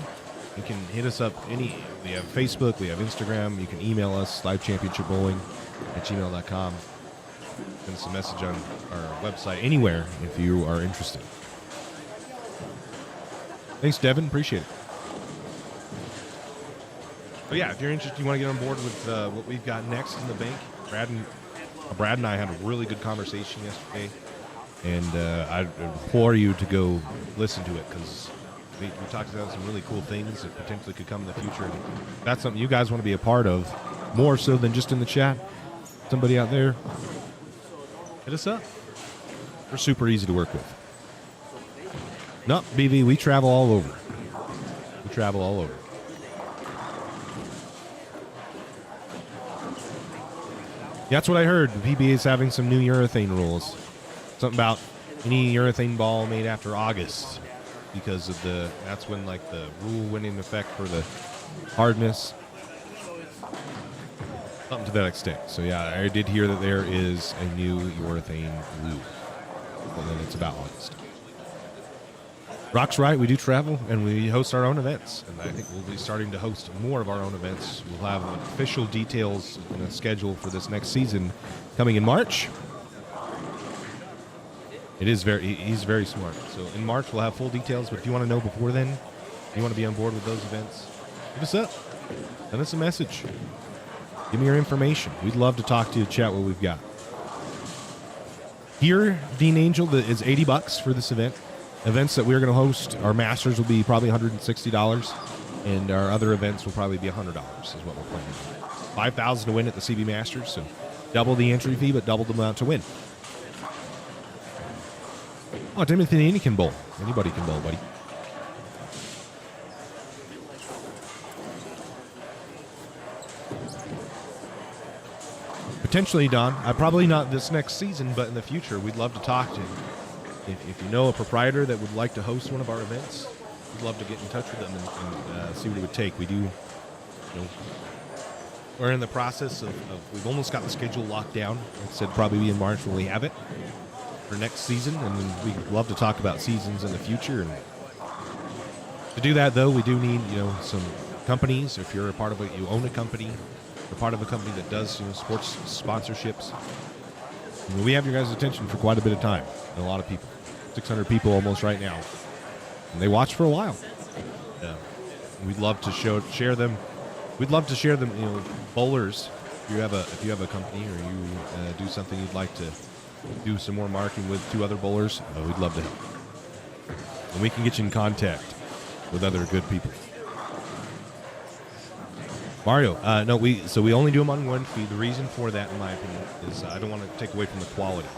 S1: You can hit us up we have Facebook, we have Instagram. You can email us, livechampionshipbowling@gmail.com. Send us a message on our website, anywhere, if you are interested. Thanks, Devin. Appreciate it. But yeah, if you're interested, you want to get on board with what we've got next in the bank, Brad and I had a really good conversation yesterday, and I implore you to go listen to it, because we talked about some really cool things that potentially could come in the future. And that's something you guys want to be a part of, more so than just in the chat. Somebody out there, hit us up. We're super easy to work with. No, BV, we travel all over. We travel all over. That's what I heard. The PBA is having some new urethane rules. Something about any urethane ball made after August, because of that's when like the rule went into effect for the hardness. Something to that extent. So yeah, I did hear that there is a new urethane rule. And then it's about August. Rock's right. We do travel and we host our own events, and I think we'll be starting to host more of our own events. We'll have official details and a schedule for this next season coming in March. He's very smart. So in March we'll have full details. But if you want to know before then, if you want to be on board with those events, hit us up. Send us a message. Give me your information. We'd love to talk to you, chat what we've got. Here, Dean Angel, is $80 for this event. Events that we're going to host, our Masters will be probably $160, and our other events will probably be $100 is what we're planning. $5,000 to win at the CB Masters, so double the entry fee, but double the amount to win. Oh, Timothy can bowl. Anybody can bowl, buddy. Potentially, Don. Probably not this next season, but in the future, we'd love to talk to you. If you know a proprietor that would like to host one of our events, we'd love to get in touch with them and see what it would take. We do, we're in the process of we've almost got the schedule locked down. Like I said, probably be in March when we have it for next season, and then we'd love to talk about seasons in the future. And to do that, though, we do need some companies. If you're a part of it, you own a company, you're part of a company that does sports sponsorships. We have your guys' attention for quite a bit of time, and a lot of people. 600 people almost right now, and they watch for a while. We'd love to share them. We'd love to share them. Bowlers. If you have a company or you do something you'd like to do some more marketing with 2 other bowlers, we'd love to help. And we can get you in contact with other good people. Mario, no, we only do them on one feed. The reason for that, in my opinion, is I don't want to take away from the quality.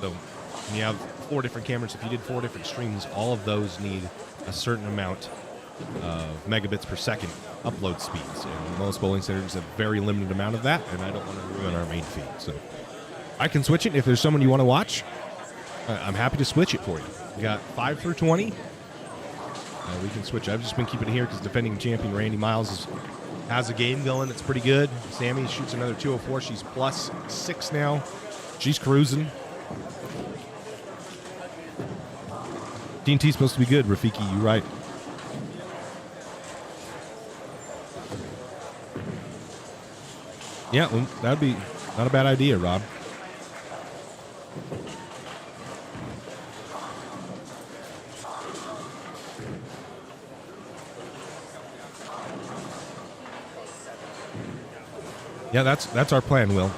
S1: So when you have 4 different cameras, if you did 4 different streams, all of those need a certain amount of megabits per second upload speeds. And most bowling centers have a very limited amount of that, and I don't want to ruin our main feed. So I can switch it. If there's someone you want to watch, I'm happy to switch it for you. We got 5 through 20. We can switch. I've just been keeping it here because defending champion Randy Miles has a game going that's pretty good. Sammy shoots another 204. She's +6 now. She's cruising. TNT's supposed to be good, Rafiki. You're right. Yeah, well, that'd be not a bad idea, Rob. Yeah, that's our plan, Will.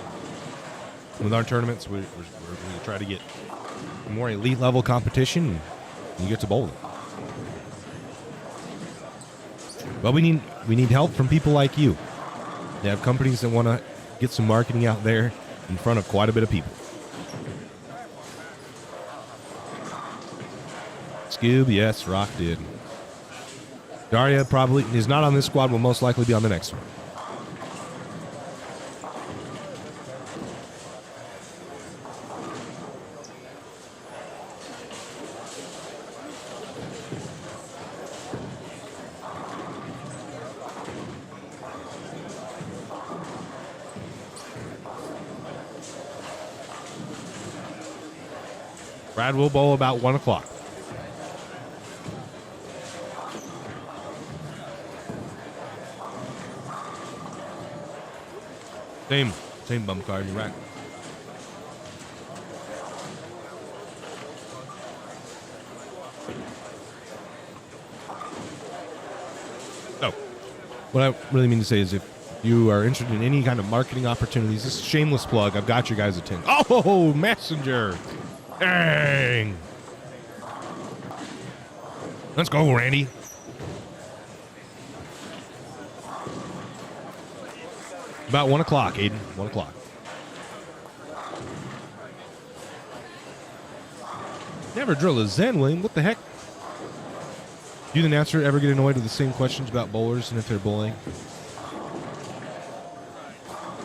S1: With our tournaments, we're going to try to get more elite level competition. And you get to bowling. But we need help from people like you. They have companies that want to get some marketing out there in front of quite a bit of people. Scoob, yes, Rock did. Daria probably is not on this squad. Will most likely be on the next one. Brad will bowl about 1 o'clock. Same bum card. You're right. No. What I really mean to say is if you are interested in any kind of marketing opportunities, this is a shameless plug. I've got your guys' attention. Oh, Messenger. Dang. Let's go, Randy. About 1 o'clock, Aiden. 1 o'clock. Never drill a Zen, William. What the heck? Do you, the announcer, ever get annoyed with the same questions about bowlers and if they're bowling?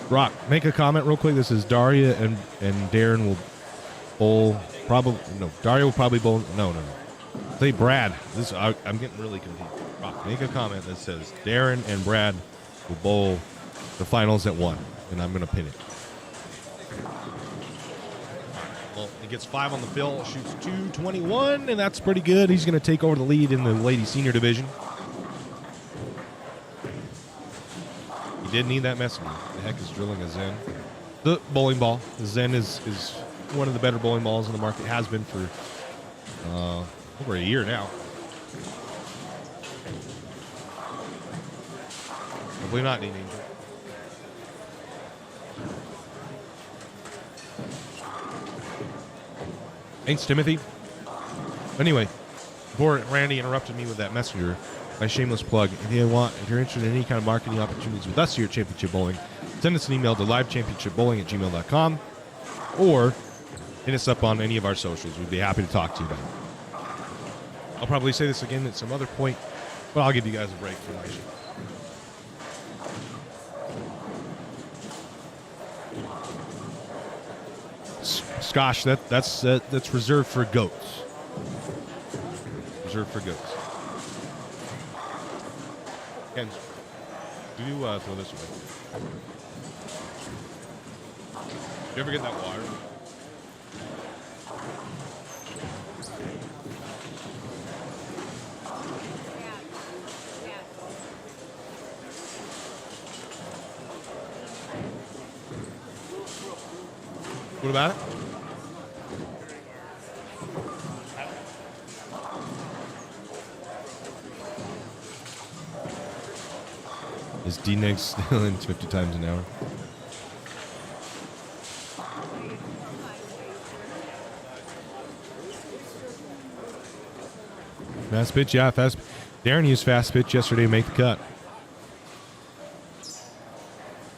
S1: Rock, make a comment real quick. This is Daria and Darren will bowl. Probably no. Daria will probably bowl. No. Say Brad. I'm getting really confused. Rock, make a comment that says Darren and Brad will bowl the finals at 1, and I'm going to pin it. Well, he gets 5 on the fill, shoots 221, and that's pretty good. He's going to take over the lead in the ladies senior division. He did need that messenger. The heck is drilling a Zen? The bowling ball. The Zen is one of the better bowling balls in the market. Has been for over a year now. Hopefully not, Angel. Thanks, Timothy. Anyway, before Randy interrupted me with that messenger, my shameless plug, if you're interested in any kind of marketing opportunities with us here at Championship Bowling, send us an email to livechampionshipbowling@gmail.com or hit us up on any of our socials. We'd be happy to talk to you about it. I'll probably say this again at some other point, but I'll give you guys a break for my show. Gosh, that's reserved for goats. Reserved for goats. Ken, do you throw this away? You ever get that water? What about it? Is D-Neg still in 50 times an hour? Fast pitch, yeah, fast. Darren used fast pitch yesterday to make the cut.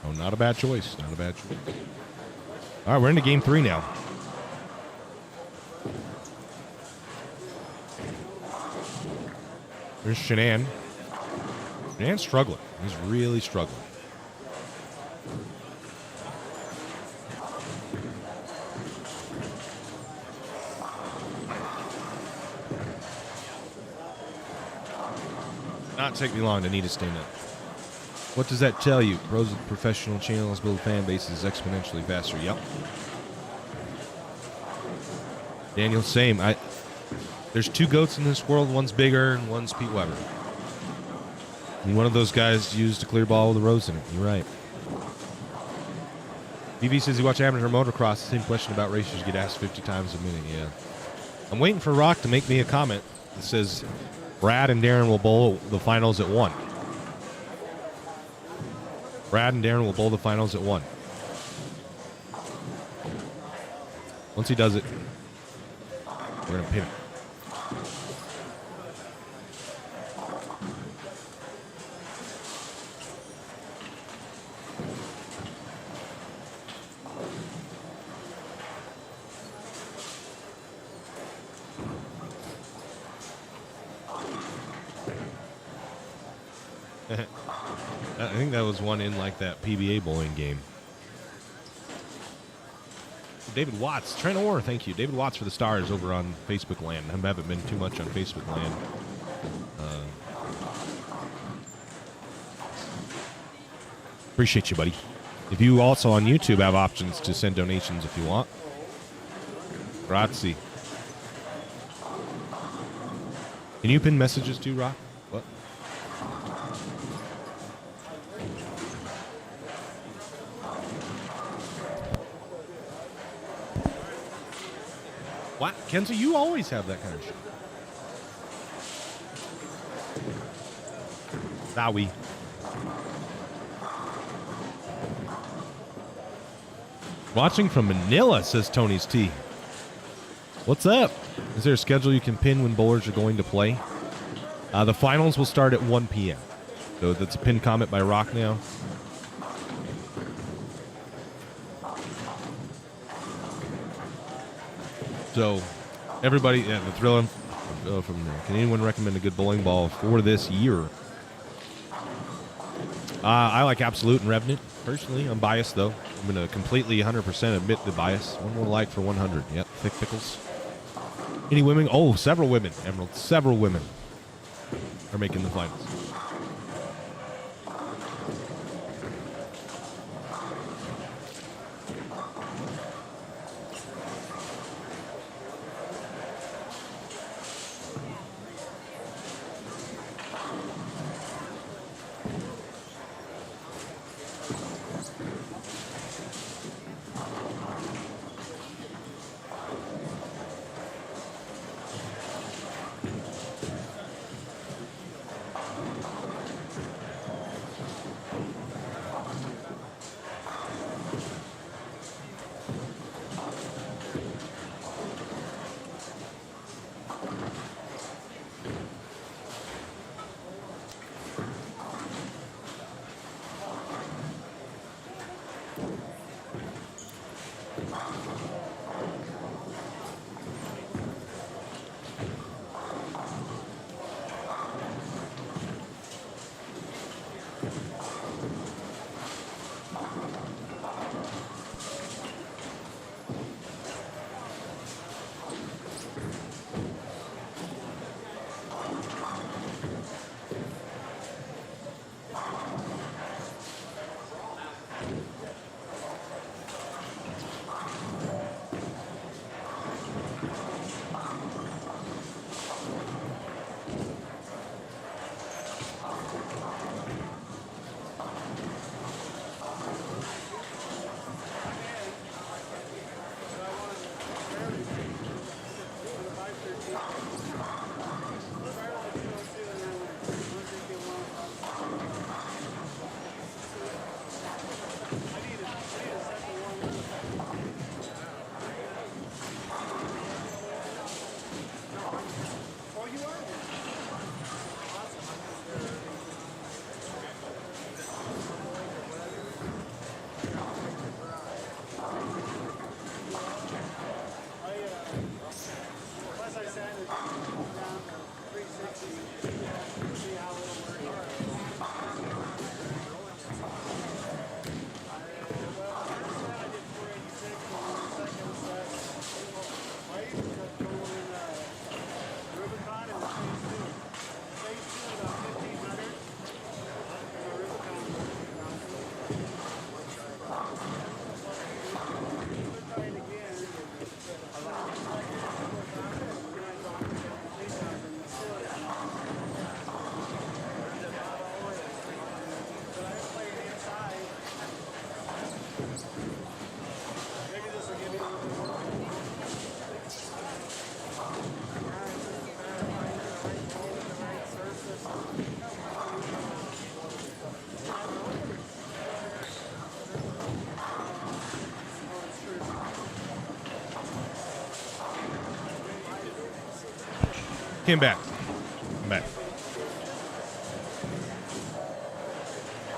S1: Oh, not a bad choice. Not a bad choice. All right, we're into game 3 now. There's Shanann. Shanann's struggling. He's really struggling. Not take me long to need to stand up. What does that tell you? Pros with professional channels build fan bases exponentially faster. Yep. Daniel, same. There's 2 goats in this world. One's bigger and one's Pete Weber. And one of those guys used a clear ball with a rose in it. You're right. BB says he watched amateur motocross. The same question about racers get asked 50 times a minute. Yeah. I'm waiting for Rock to make me a comment that says Brad and Darren will bowl the finals at 1. Brad and Darren will bowl the finals at 1. Once he does it, we're going to pin it. I think that was one in like that PBA bowling game. David Watts, Trent Orr, thank you. David Watts for the stars over on Facebook land. I haven't been too much on Facebook land. Appreciate you, buddy. If you also on YouTube have options to send donations if you want. Grazie. Can you pin messages too, Rock? What? What? Kenzie, you always have that kind of shit. Zowie. Watching from Manila, says Tony's T. What's up? Is there a schedule you can pin when bowlers are going to play? The finals will start at 1 p.m. So that's a pinned comment by Rock now. So, everybody, yeah, the thrill from there. Can anyone recommend a good bowling ball for this year? I like Absolute and Revenant. Personally, I'm biased, though. I'm going to completely 100% admit the bias. One more like for 100. Yep, Thick Pickles. Any women? Oh, several women, Emerald. Several women are making the finals. Came back. I'm back.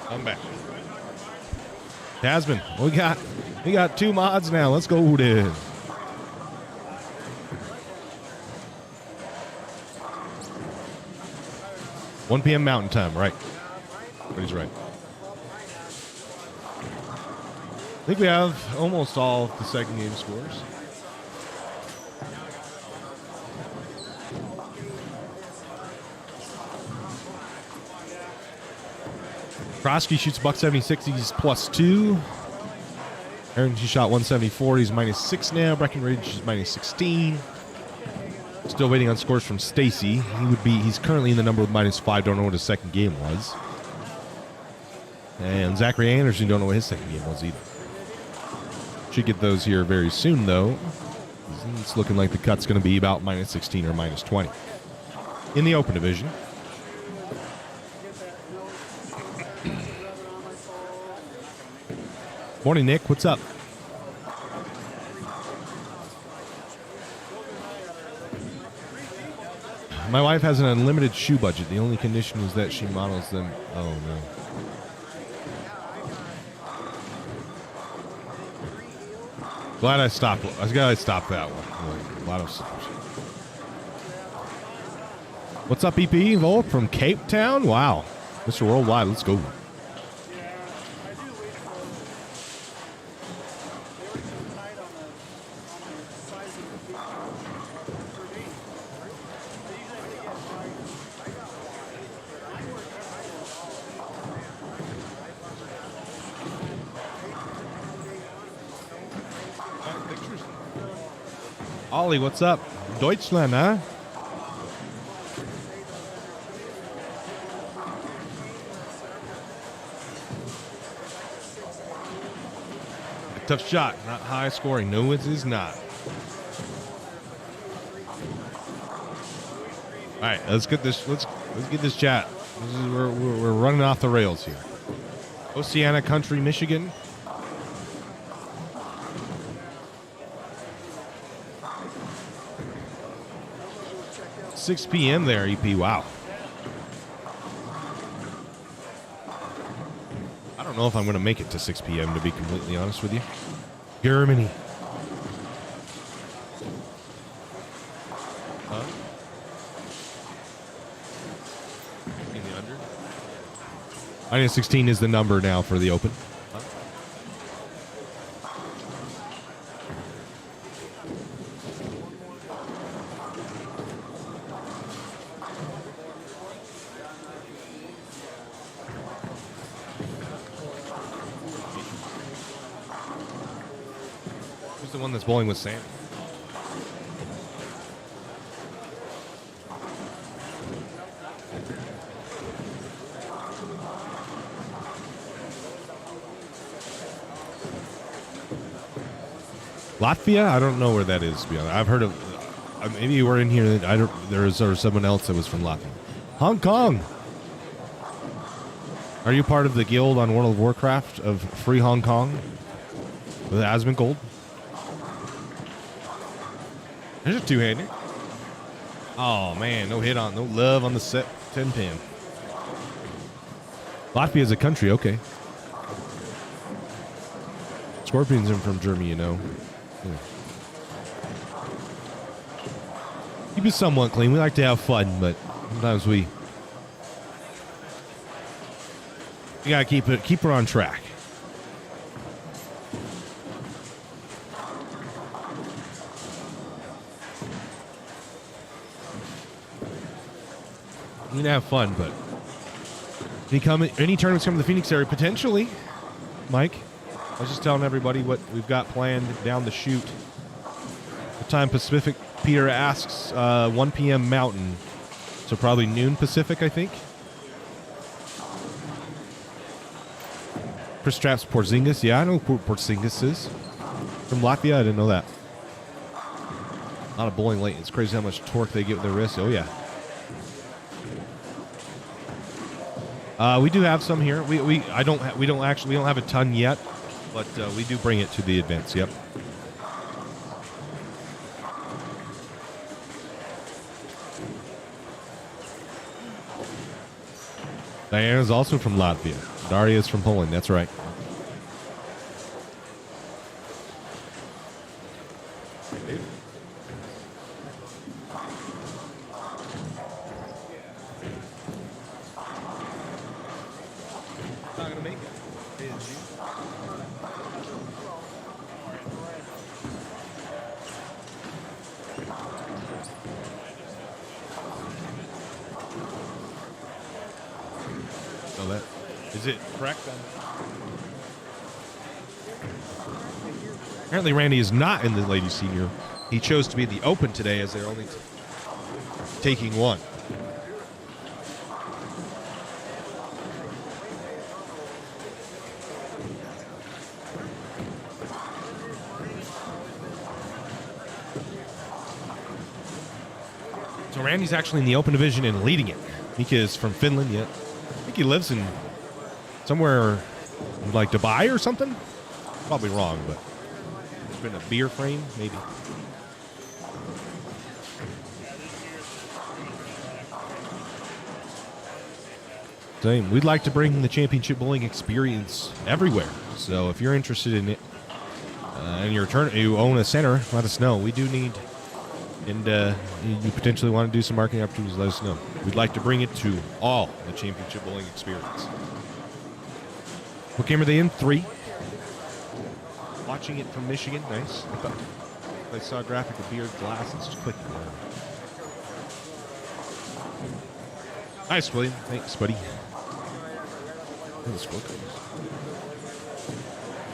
S1: I'm back. Tasman, we got 2 mods now. Let's go, dude. 1 p.m. Mountain Time, right? But he's right. I think we have almost all of the second game scores. Krosky shoots $176. He's +2. Aaron, he shot 174. He's -6 now. Breckenridge is -16. Still waiting on scores from Stacy. He's currently in the number with -5. Don't know what his second game was. And Zachary Anderson don't know what his second game was either. Should get those here very soon, though. It's looking like the cut's going to be about minus 16 or minus 20 in the open division. Morning, Nick. What's up? My wife has an unlimited shoe budget. The only condition is that she models them. Oh, no. Glad I stopped. I was glad I stopped that one. A lot of stuff. What's up, EP Volk from Cape Town? Wow. Mr. Worldwide, let's go. Ollie, what's up? Deutschland, huh? A tough shot, not high scoring. No, it is not. All right, let's get this. Let's get this chat. We're running off the rails here. Oceana Country, Michigan. 6 p.m. there, EP. Wow. I don't know if I'm going to make it to 6 p.m., to be completely honest with you. Germany. Huh? In the under? Minus 16 is the number now for the open. Huh? Who's the one that's bowling with Sam? Latvia? I don't know where that is, to be honest. I've heard of. Maybe you were in here. I don't. There's someone else that was from Latvia. Hong Kong. Are you part of the guild on World of Warcraft of Free Hong Kong with Asmongold? There's a two-hander. Oh man, no hit on, no love on the set 10-pin. Latvia is a country, okay. Scorpions are from Germany, you know. Yeah. Keep it somewhat clean. We like to have fun, but sometimes we gotta keep her on track. We can have fun, but any tournaments come to the Phoenix area potentially, Mike. I was just telling everybody what we've got planned down the chute. What time Pacific? Peter asks 1 p.m. Mountain, so probably noon Pacific, I think. Chris Traps Porzingis. Yeah, I know who Porzingis is. From Latvia, I didn't know that. A lot of bowling late. It's crazy how much torque they get with their wrists. Oh, yeah. We do have some here. We don't have a ton yet, but we do bring it to the events. Yep. Diana's also from Latvia. Daria is from Poland. That's right. Not gonna make it. So that is it. Correct. Apparently, Randy is not in the ladies' senior. He chose to be in the open today, as they're only taking one. So Randy's actually in the open division and leading it. Mika is from Finland yet. I think he lives in somewhere like Dubai or something. Probably wrong, but it's been a beer frame, maybe. Same. We'd like to bring the championship bowling experience everywhere. So if you're interested in it and you own a center, let us know. We do need, and you potentially want to do some marketing opportunities, let us know. We'd like to bring it to all the championship bowling experience. What game are they in? 3. Watching it from Michigan. Nice. I saw a graphic of beard glasses. Just clicking on it. Nice, William. Thanks, buddy.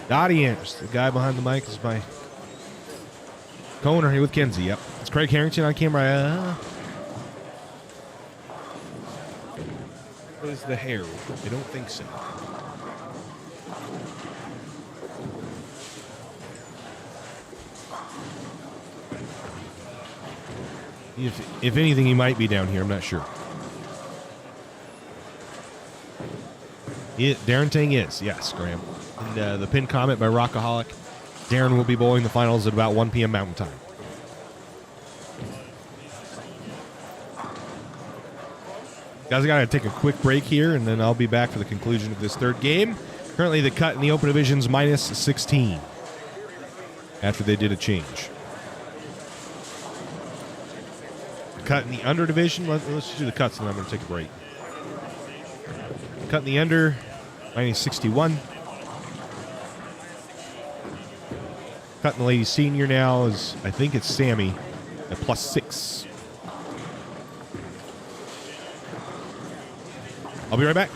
S1: Dottie Anders, the guy behind the mic, is my co-owner here with Kenzie. Yep. It's Craig Harrington on camera. What is the hair? I don't think so. If anything, he might be down here. I'm not sure. Darren Tang is. Yes, Graham. And the pinned comment by Rockaholic. Darren will be bowling the finals at about 1 p.m. Mountain Time. Guys, I got to take a quick break here, and then I'll be back for the conclusion of this third game. Currently, the cut in the open division's minus 16 after they did a change. The cut in the under division, let's just do the cuts, and then I'm going to take a break. Cut in the under, minus 61. Cut in the ladies senior now is, I think it's Sammy at plus 6. I'll be right back.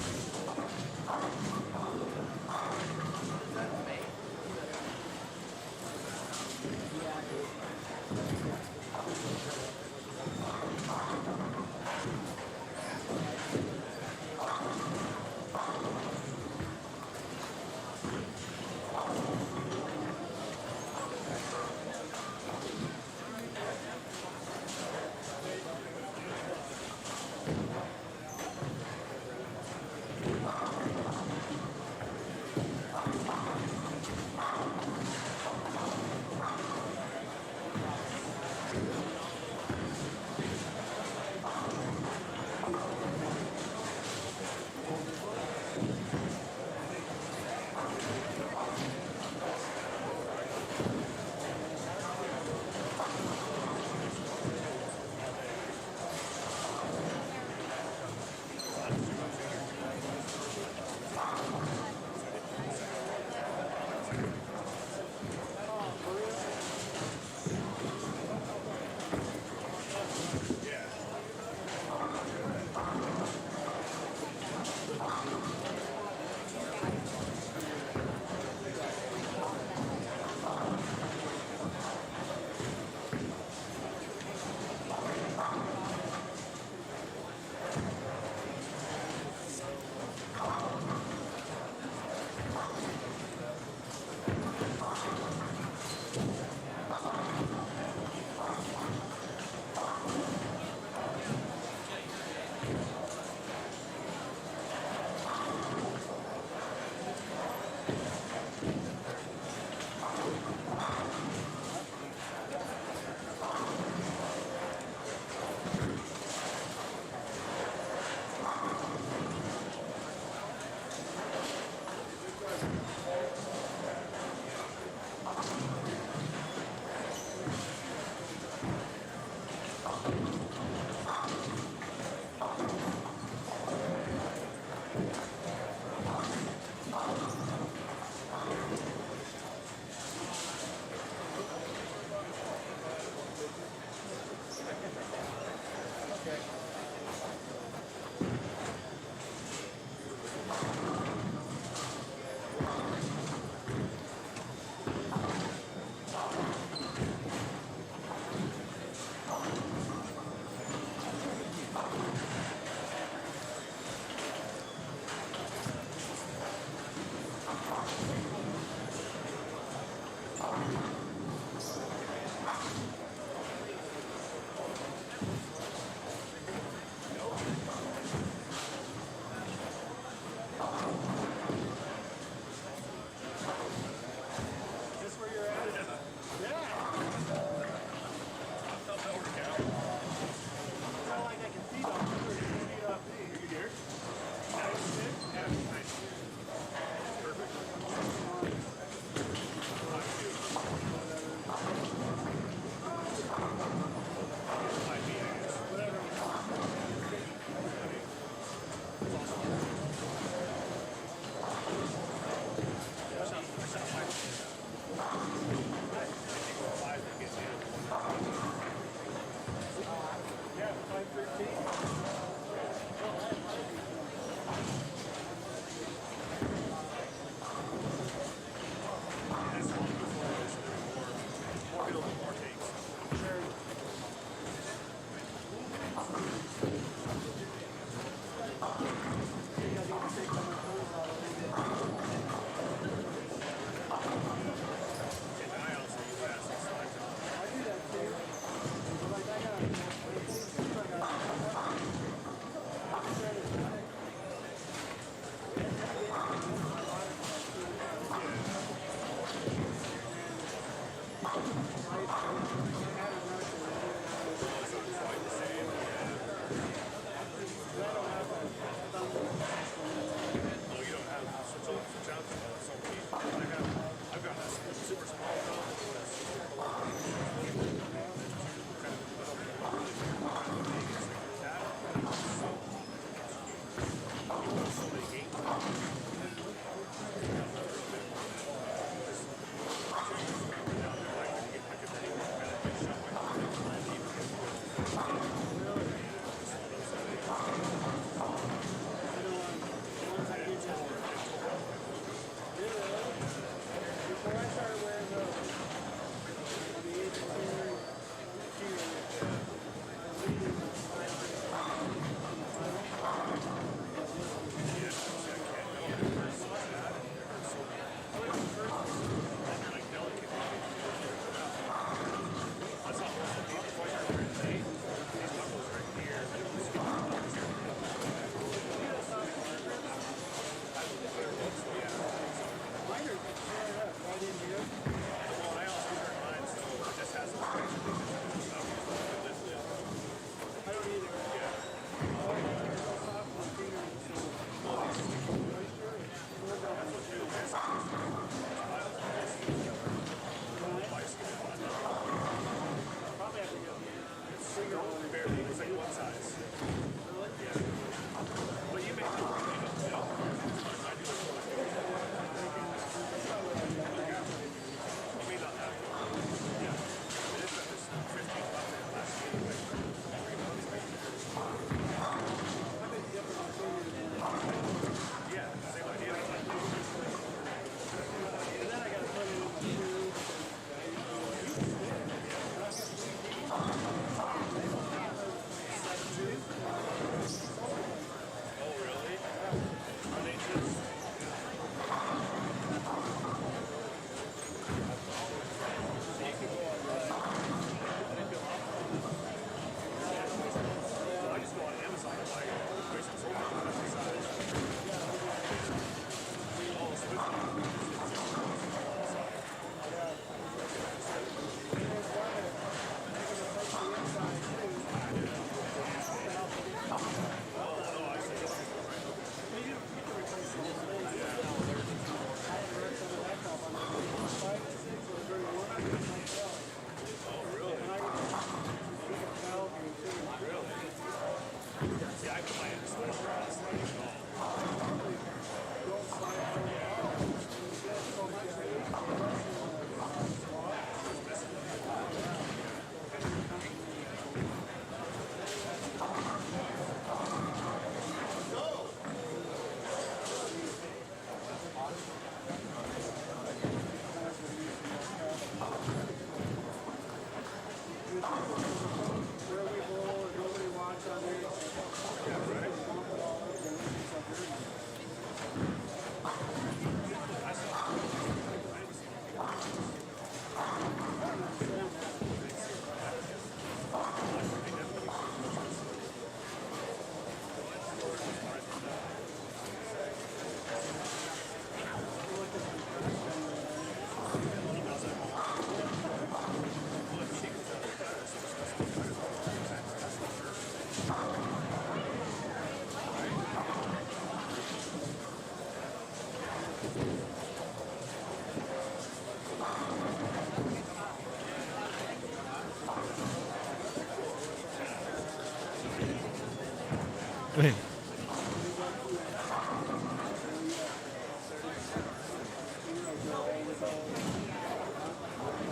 S1: Wait.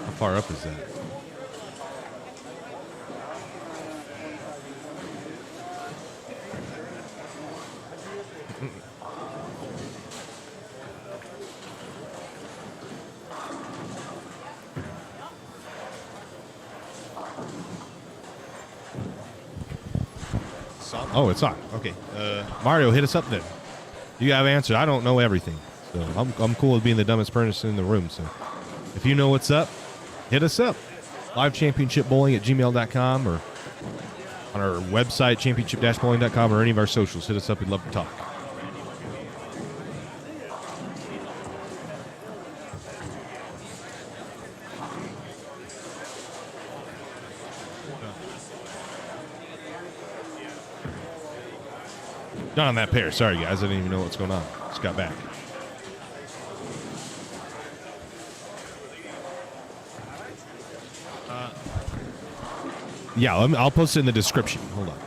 S1: How far up is that? Oh, it's on. Okay. Mario, hit us up then. You have answered. I don't know everything. So I'm cool with being the dumbest person in the room. So if you know what's up, hit us up. livechampionshipbowling@gmail.com or on our website, championship-bowling.com, or any of our socials. Hit us up. We'd love to talk. Not on that pair. Sorry, guys. I didn't even know what's going on. Just got back. Yeah, I'll post it in the description. Hold on.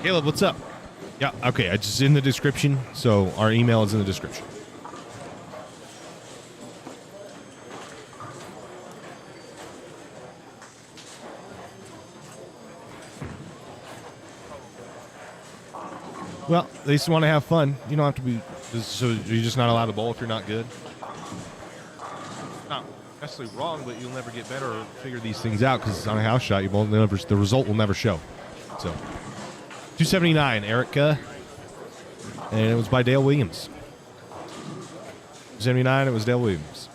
S1: Caleb, what's up? Yeah, okay, I just in the description, so our email is in the description. Well, they just want to have fun. You don't have to be, so you're just not allowed to bowl if you're not good. Not necessarily wrong, but you'll never get better or figure these things out because it's on a house shot. You won't never, the result will never show. So, 279, Erica, and it was by Dale Williams. 279, it was Dale Williams.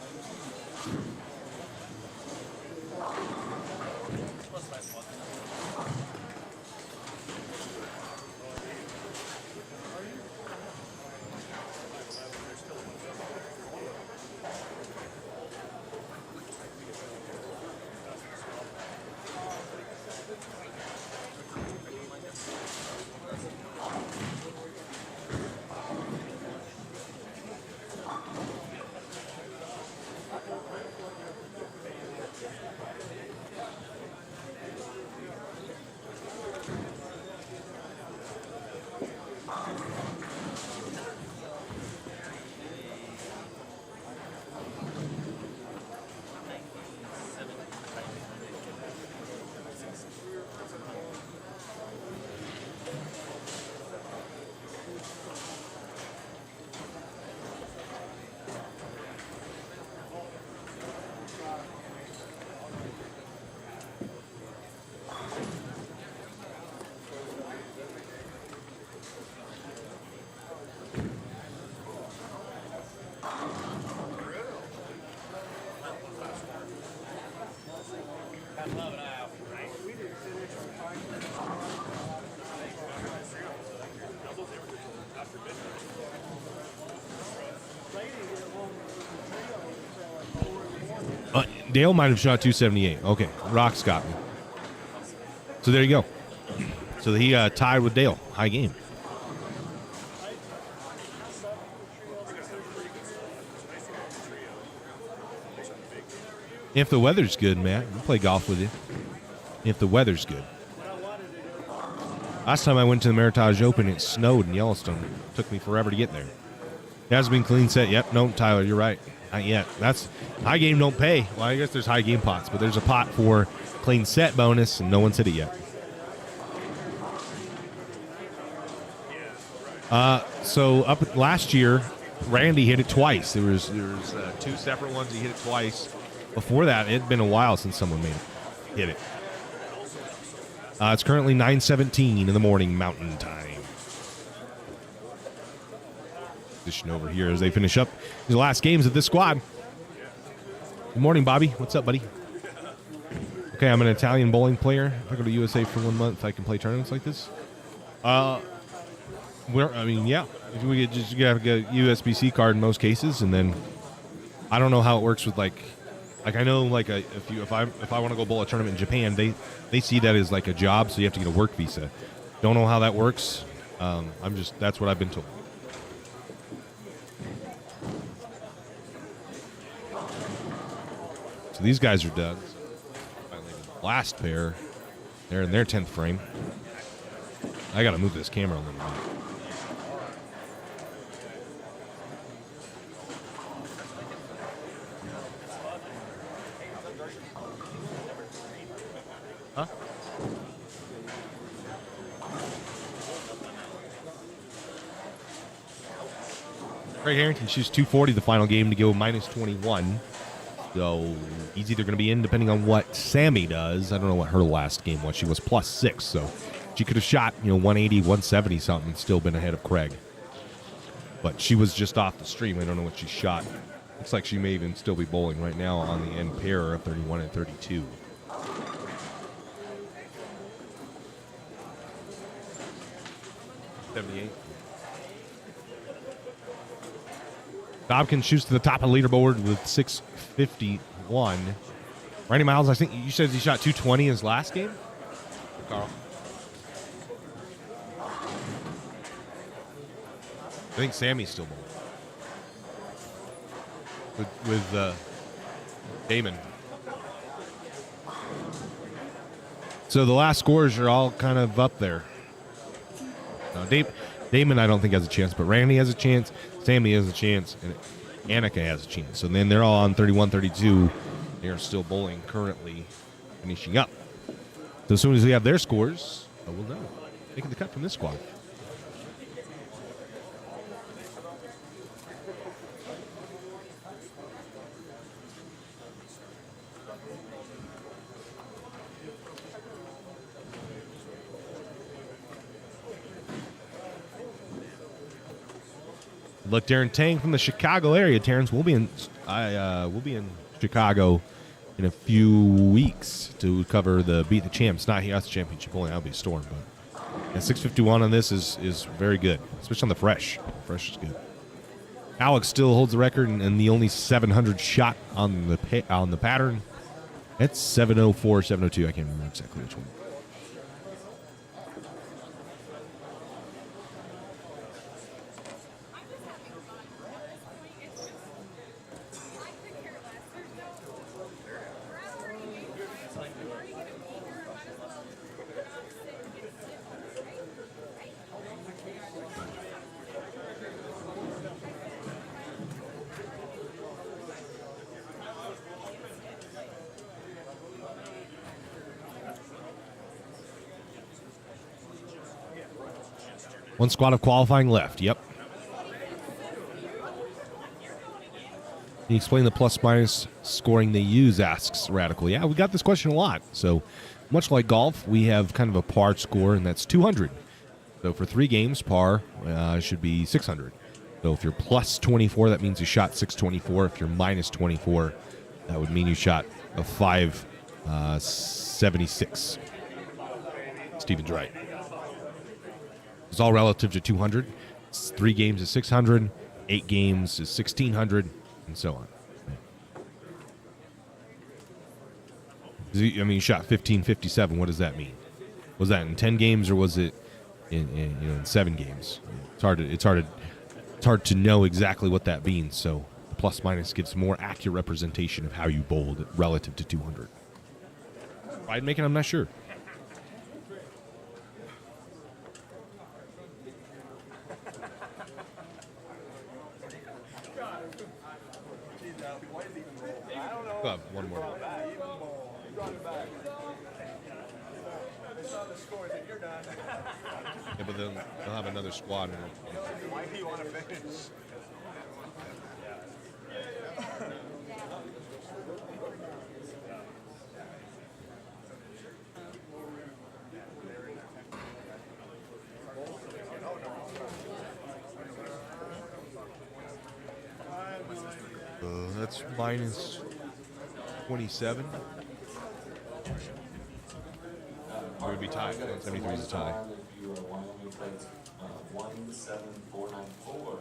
S1: Dale might have shot 278. Okay, Rock's got me. So there you go. So he tied with Dale. High game. If the weather's good, Matt, we'll play golf with you. If the weather's good. Last time I went to the Meritage Open, it snowed in Yellowstone. It took me forever to get there. It has been clean set. Yep, no, Tyler, you're right. Not yet. That's high game don't pay. Well, I guess there's high game pots, but there's a pot for clean set bonus, and no one's hit it yet. So up last year, Randy hit it twice. There was two separate ones. He hit it twice. Before that, it had been a while since someone hit it. It's currently 9:17 in the morning Mountain Time. Position over here as they finish up the last games of this squad. Good morning, Bobby. What's up, buddy? Okay, I'm an Italian bowling player. If I go to USA for 1 month, I can play tournaments like this. Yeah. We just have a USBC card in most cases, and then I don't know how it works with like I know like if I want to go bowl a tournament in Japan, they see that as like a job, so you have to get a work visa. Don't know how that works. That's what I've been told. So these guys are done. Finally, the last pair, they're in their 10th frame. I got to move this camera a little bit. Huh? Craig Harrington shoots 240 the final game to go minus 21. So he's either going to be in depending on what Sammy does. I don't know what her last game was. She was plus 6, so she could have shot 180, 170 something and still been ahead of Craig. But she was just off the stream. I don't know what she shot. Looks like she may even still be bowling right now on the end pair of 31 and 32. Dobkins shoots to the top of the leaderboard with 651. Randy Miles, I think you said he shot 220 his last game? Carl? I think Sammy's still bowling. With Damon. So the last scores are all kind of up there. Damon, I don't think has a chance, but Randy has a chance, Sammy has a chance, and Annika has a chance. So then they're all on 31, 32. They're still bowling currently, finishing up. So as soon as we have their scores, we'll know. Making the cut from this squad. Look, Darren Tang from the Chicago area. Terrence, we'll be in Chicago in a few weeks to cover the Beat the Champs. Not here, that's the championship only. That'll be a storm, but 651 on this is very good, especially on the fresh. Fresh is good. Alex still holds the record and the only 700 shot on the pattern. It's 704, 702. I can't remember exactly which one. One squad of qualifying left. Yep. Can you explain the plus-minus scoring they use, asks Radical. Yeah, we got this question a lot. So much like golf, we have kind of a par score, and that's 200. So for 3 games, par should be 600. So if you're plus 24, that means you shot 624. If you're minus 24, that would mean you shot a 576. Stephen's right. It's all relative to 200. 3 games is 600. 8 games is 1,600, and so on. I mean, you shot 1557. What does that mean? Was that in 10 games or was it in 7 games? It's hard to know exactly what that means. So the plus minus gives more accurate representation of how you bowled relative to 200. I'd make it. I'm not sure. One more. Yeah, but then they'll have another squad.
S3: Why do you want to finish?
S1: That's minus 27. It would be tied. 173 is a tie.
S4: You are Wyoming plates 17494.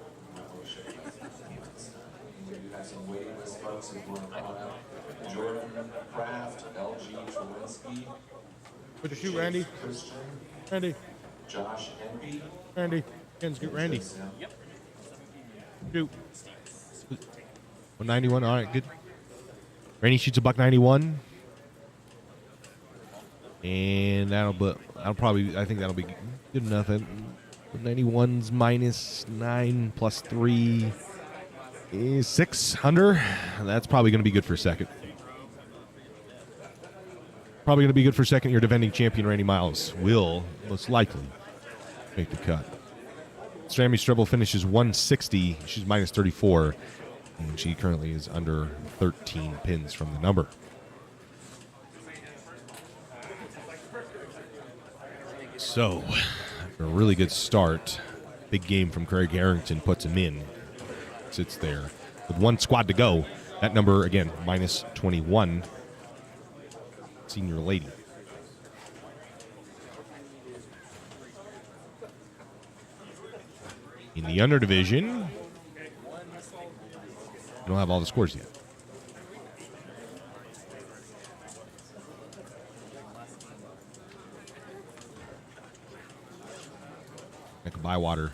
S4: We do have some waiting list folks who want to come on out. Jordan Kraft, LG Trelinsky.
S1: Put your shoot, Randy.
S4: Christian.
S1: Randy.
S4: Josh Enby.
S1: Randy. Ken's good. Randy.
S4: Yep.
S1: Shoot. 191. All right, good. Randy shoots a $191. And I think that'll be good enough. 91's minus 9 plus 3 is 600. That's probably going to be good for a second. Probably going to be good for second-year defending champion Randy Miles. Will most likely make the cut. Sammy Strebel finishes 160. She's minus 34. And she currently is under 13 pins from the number. So, after a really good start, big game from Craig Harrington puts him in. Sits there with one squad to go. That number, again, minus 21. Senior lady. In the under division, we don't have all the scores yet. Like Bywater,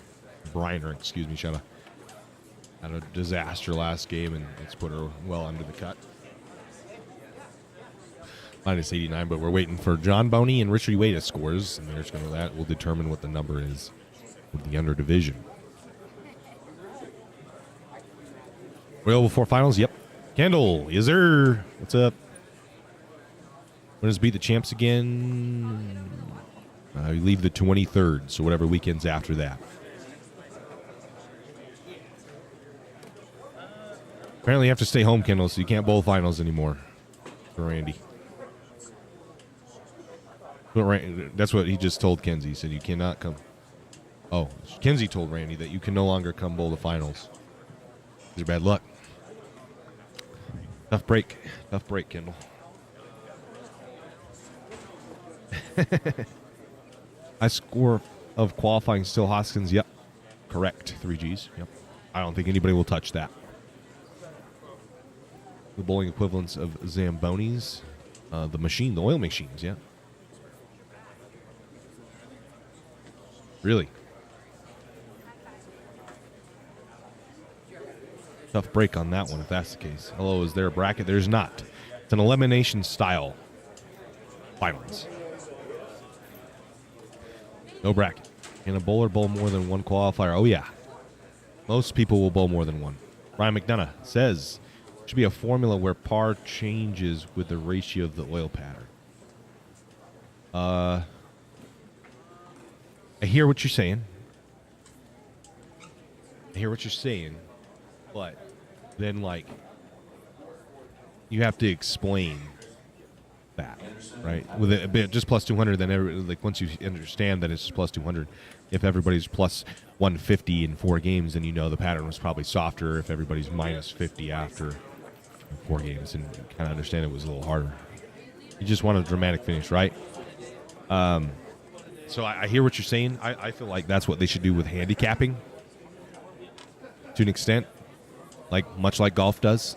S1: Briner, excuse me, Shana, had a disaster last game, and it's put her well under the cut. Minus 89, but we're waiting for John Boney and Richard Ueda scores, and there's going to that will determine what the number is with the under division. Available for finals? Yep. Kendall, is there? What's up? When does beat the champs again? I leave the 23rd, so whatever weekends after that. Apparently you have to stay home, Kendall, so you can't bowl finals anymore for Randy. That's what he just told Kenzie. He said you cannot come. Oh, Kenzie told Randy that you can no longer come bowl the finals. Your bad luck. Tough break, Kendall. High score of qualifying still Hoskins. Yep, correct. 3 Gs. Yep. I don't think anybody will touch that. The bowling equivalents of Zambonis, the machine, the oil machines. Yeah. Really. Tough break on that one, if that's the case. Hello, is there a bracket? There's not. It's an elimination style finals. No bracket. Can a bowler bowl more than one qualifier? Oh, yeah. Most people will bowl more than one. Ryan McDonough says there should be a formula where par changes with the ratio of the oil pattern. I hear what you're saying. But then, like, you have to explain that, right? With a bit just plus 200, then like once you understand that it's plus 200, if everybody's plus 150 in 4 games, then you know the pattern was probably softer. If everybody's minus 50 after 4 games, and you kind of understand it was a little harder. You just want a dramatic finish, right? So I hear what you're saying. I feel like that's what they should do with handicapping to an extent. Like, much like golf does.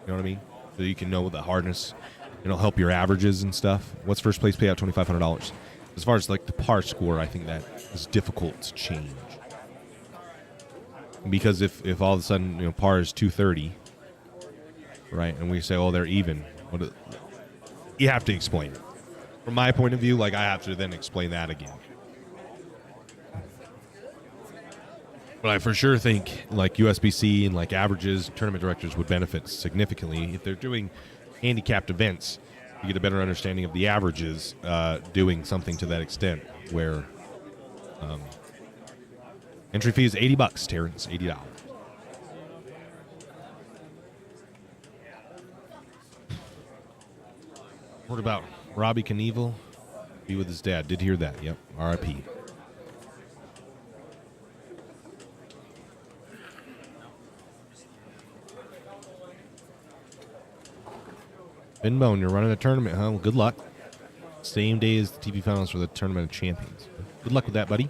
S1: You know what I mean? So you can know the hardness. It'll help your averages and stuff. What's first place payout? $2,500. As far as, like, the par score, I think that is difficult to change. Because if all of a sudden, par is 230, right, and we say, oh, they're even, you have to explain it. From my point of view, like, I have to then explain that again. But I for sure think, like, USBC and, like, averages, tournament directors would benefit significantly. If they're doing handicapped events, you get a better understanding of the averages, doing something to that extent where entry fee is $80, Terrence, $80. What about Robbie Knievel? Be with his dad. Did hear that. Yep. R.I.P. Ben Bone, you're running a tournament, huh? Well, good luck. Same day as the TV finals for the Tournament of Champions. Good luck with that, buddy.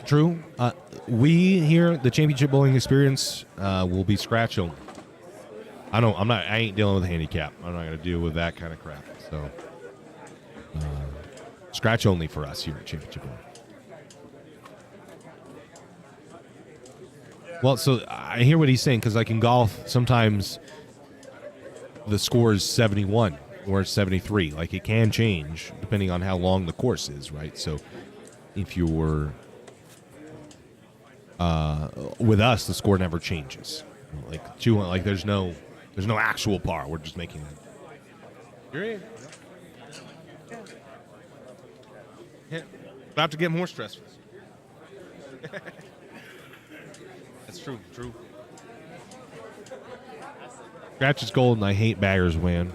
S1: True. We here, the Championship Bowling Experience, will be scratch only. I ain't dealing with a handicap. I'm not going to deal with that kind of crap. So, scratch only for us here at Championship Bowling. Well, so I hear what he's saying, because like in golf, sometimes the score is 71 or 73. Like, it can change depending on how long the course is, right? So if you were with us, the score never changes. Like there's no actual par. We're just making it. You're in. Yeah. About to get more stressful. That's true. True. Scratch is gold, and I hate baggers, man.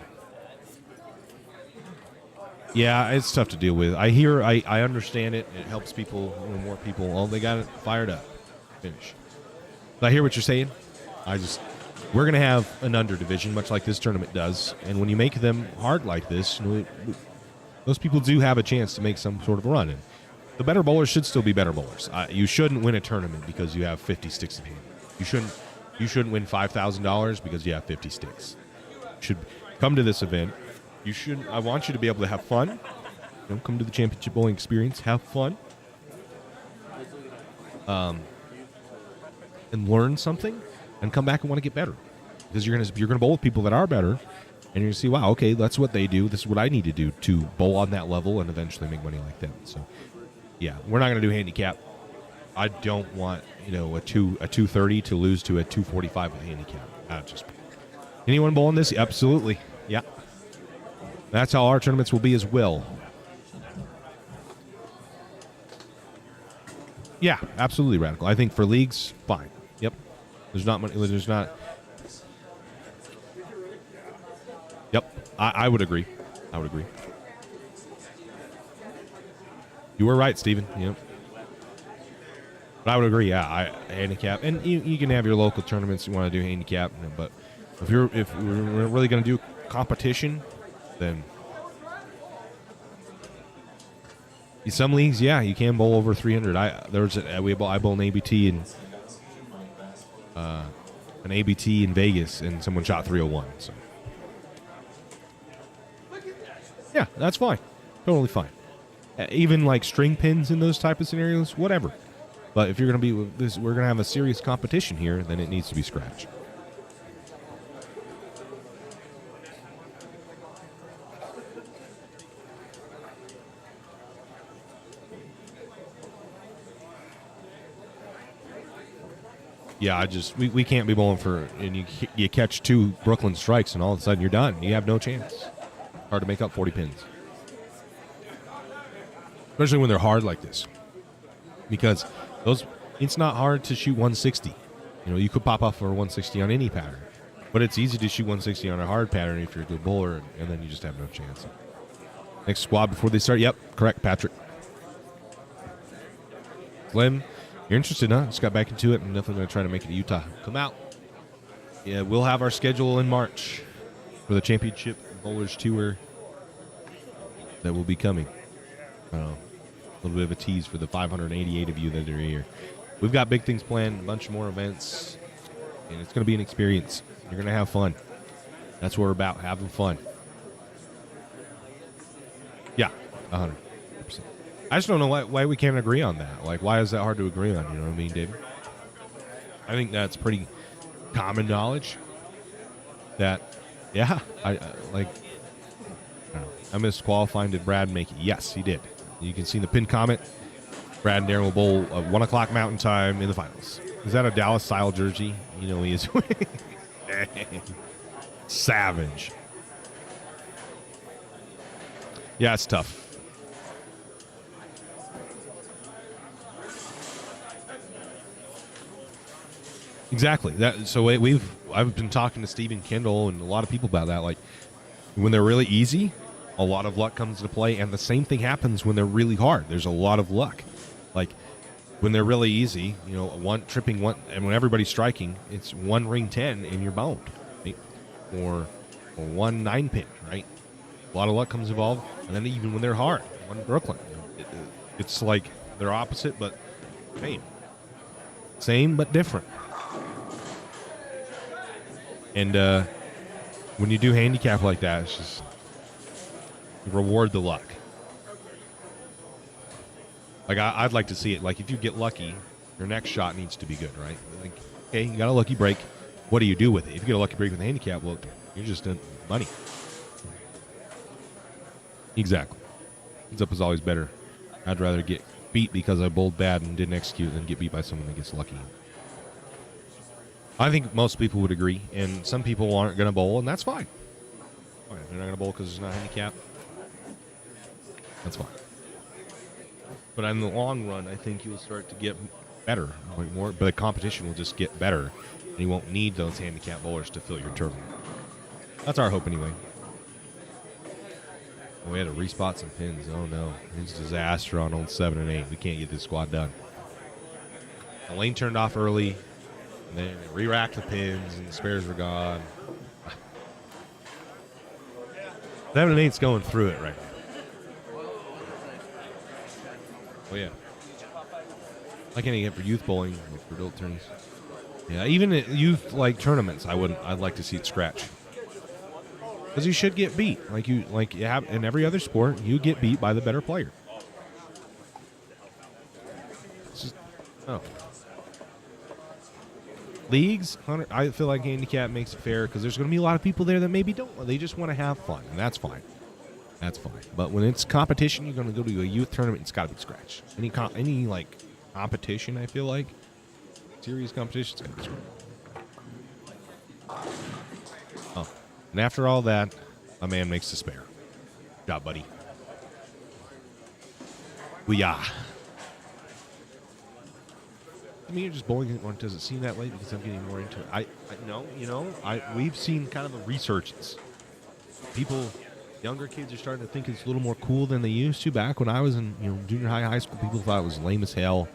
S1: Yeah, it's tough to deal with. I understand it. It helps people, more people. Oh, they got it fired up. Finish. But I hear what you're saying. We're going to have an under division, much like this tournament does. And when you make them hard like this, those people do have a chance to make some sort of a run. And the better bowlers should still be better bowlers. You shouldn't win a tournament because you have 50 sticks in hand. You shouldn't win $5,000 because you have 50 sticks. You should come to this event. I want you to be able to have fun. Come to the championship bowling experience, have fun, and learn something, and come back and want to get better. Because you're gonna bowl with people that are better, and you're gonna see, wow, okay, that's what they do. This is what I need to do to bowl on that level and eventually make money like them. So, yeah, we're not gonna do handicap. I don't want a 230 to lose to a 245 with handicap. Anyone bowling this? Absolutely, yeah. That's how our tournaments will be as well. Yeah, absolutely, Radical. I think for leagues, fine. Yep. There's not money. There's not. Yep. I would agree. I would agree. You were right, Steven. Yep. But I would agree. Yeah, handicap, and you can have your local tournaments. You want to do handicap, but if we're really going to do competition, then some leagues, yeah, you can bowl over 300. I bowl an ABT in Vegas, and someone shot 301. So yeah, that's fine, totally fine. Even like string pins in those type of scenarios, whatever. But if you're going to be with this, we're going to have a serious competition here, then it needs to be scratch. Yeah, we can't be bowling for, and you catch 2 Brooklyn strikes, and all of a sudden you're done. You have no chance. Hard to make up 40 pins. Especially when they're hard like this. Because it's not hard to shoot 160. You could pop off for 160 on any pattern. But it's easy to shoot 160 on a hard pattern if you're a good bowler, and then you just have no chance. Next squad before they start. Yep, correct, Patrick. Slim. You're interested, huh? Just got back into it. I'm definitely going to try to make it to Utah. Come out. Yeah, we'll have our schedule in March for the Championship Bowlers Tour that will be coming. A little bit of a tease for the 588 of you that are here. We've got big things planned, a bunch more events, and it's going to be an experience. You're going to have fun. That's what we're about, having fun. Yeah, 100%. I just don't know why we can't agree on that. Like, why is that hard to agree on? You know what I mean, David? I think that's pretty common knowledge. That, yeah, I missed qualifying. Did Brad make it? Yes, he did. You can see in the pinned comment. Brad and Darren will bowl at 1 o'clock Mountain Time in the finals. Is that a Dallas-style jersey? He is. Savage. Yeah, it's tough. Exactly. I've been talking to Stephen Kendall and a lot of people about that. Like, when they're really easy, a lot of luck comes into play, and the same thing happens when they're really hard. There's a lot of luck. Like, when they're really easy, one, and when everybody's striking, it's 1 ring 10 and you're boned, right? Or 1 9-pin, right? A lot of luck comes involved, and then even when they're hard, 1 Brooklyn, it's like they're opposite but same but different. And when you do handicap like that, it's just reward the luck. Like, I'd like to see it. Like, if you get lucky, your next shot needs to be good, right? Like, okay, you got a lucky break. What do you do with it? If you get a lucky break with a handicap, well, you're just in money. Exactly. Heads up is always better. I'd rather get beat because I bowled bad and didn't execute, and then get beat by someone that gets lucky. I think most people would agree, and some people aren't going to bowl, and that's fine. Fine. They're not going to bowl because there's not a handicap. That's fine. But in the long run, I think you'll start to get better, like more. But the competition will just get better, and you won't need those handicap bowlers to fill your tournament. That's our hope, anyway. We had to respot some pins. Oh no, it's a disaster on old 7 and 8. We can't get this squad done. The lane turned off early, and then re-racked the pins, and the spares were gone. 7 and 8's going through it right now. Oh yeah. I can't even get for youth bowling, like for adult tournaments. Yeah, even at youth like tournaments, I'd like to see it scratch. Because you should get beat, like you have in every other sport. You get beat by the better player. It's just, oh. Leagues, I feel like handicap makes it fair because there's going to be a lot of people there that maybe don't. They just want to have fun, and that's fine. That's fine. But when it's competition, you're going to go to a youth tournament. It's got to be scratch. Any like competition, I feel like serious competition, it's got to be scratch. Oh. And after all that, a man makes the spare. Good job, buddy. Booyah. I mean, you're just bowling. Does it seem that late because I'm getting more into it? We've seen kind of a resurgence. People, younger kids are starting to think it's a little more cool than they used to. Back when I was in junior high school, people thought it was lame as hell.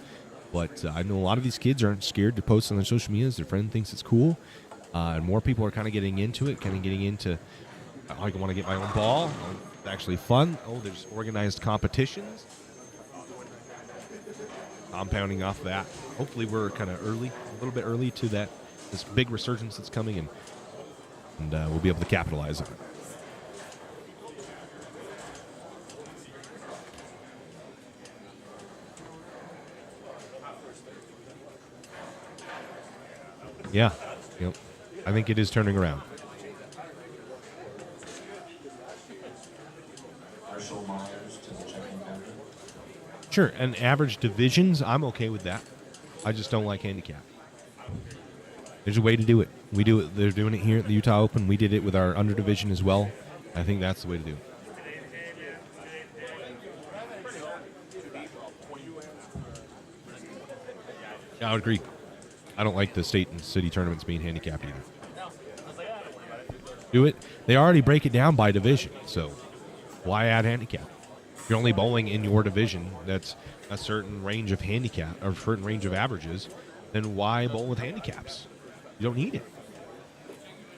S1: But I know a lot of these kids aren't scared to post on their social medias. Their friend thinks it's cool. And more people are kind of getting into it, I want to get my own ball. It's actually fun. Oh, there's organized competitions. Compounding off that. Hopefully we're kind of a little bit early to this big resurgence that's coming, and we'll be able to capitalize on it. Yeah. Yep. I think it is turning around.
S4: Marshall Myers to the checking counter.
S1: Sure, and average divisions, I'm okay with that. I just don't like handicap. There's a way to do it. We do it. They're doing it here at the Utah Open. We did it with our under division as well. I think that's the way to do it. Yeah, I would agree. I don't like the state and city tournaments being handicapped either. Do it. They already break it down by division, so why add handicap? You're only bowling in your division that's a certain range of handicap or a certain range of averages, then why bowl with handicaps? You don't need it.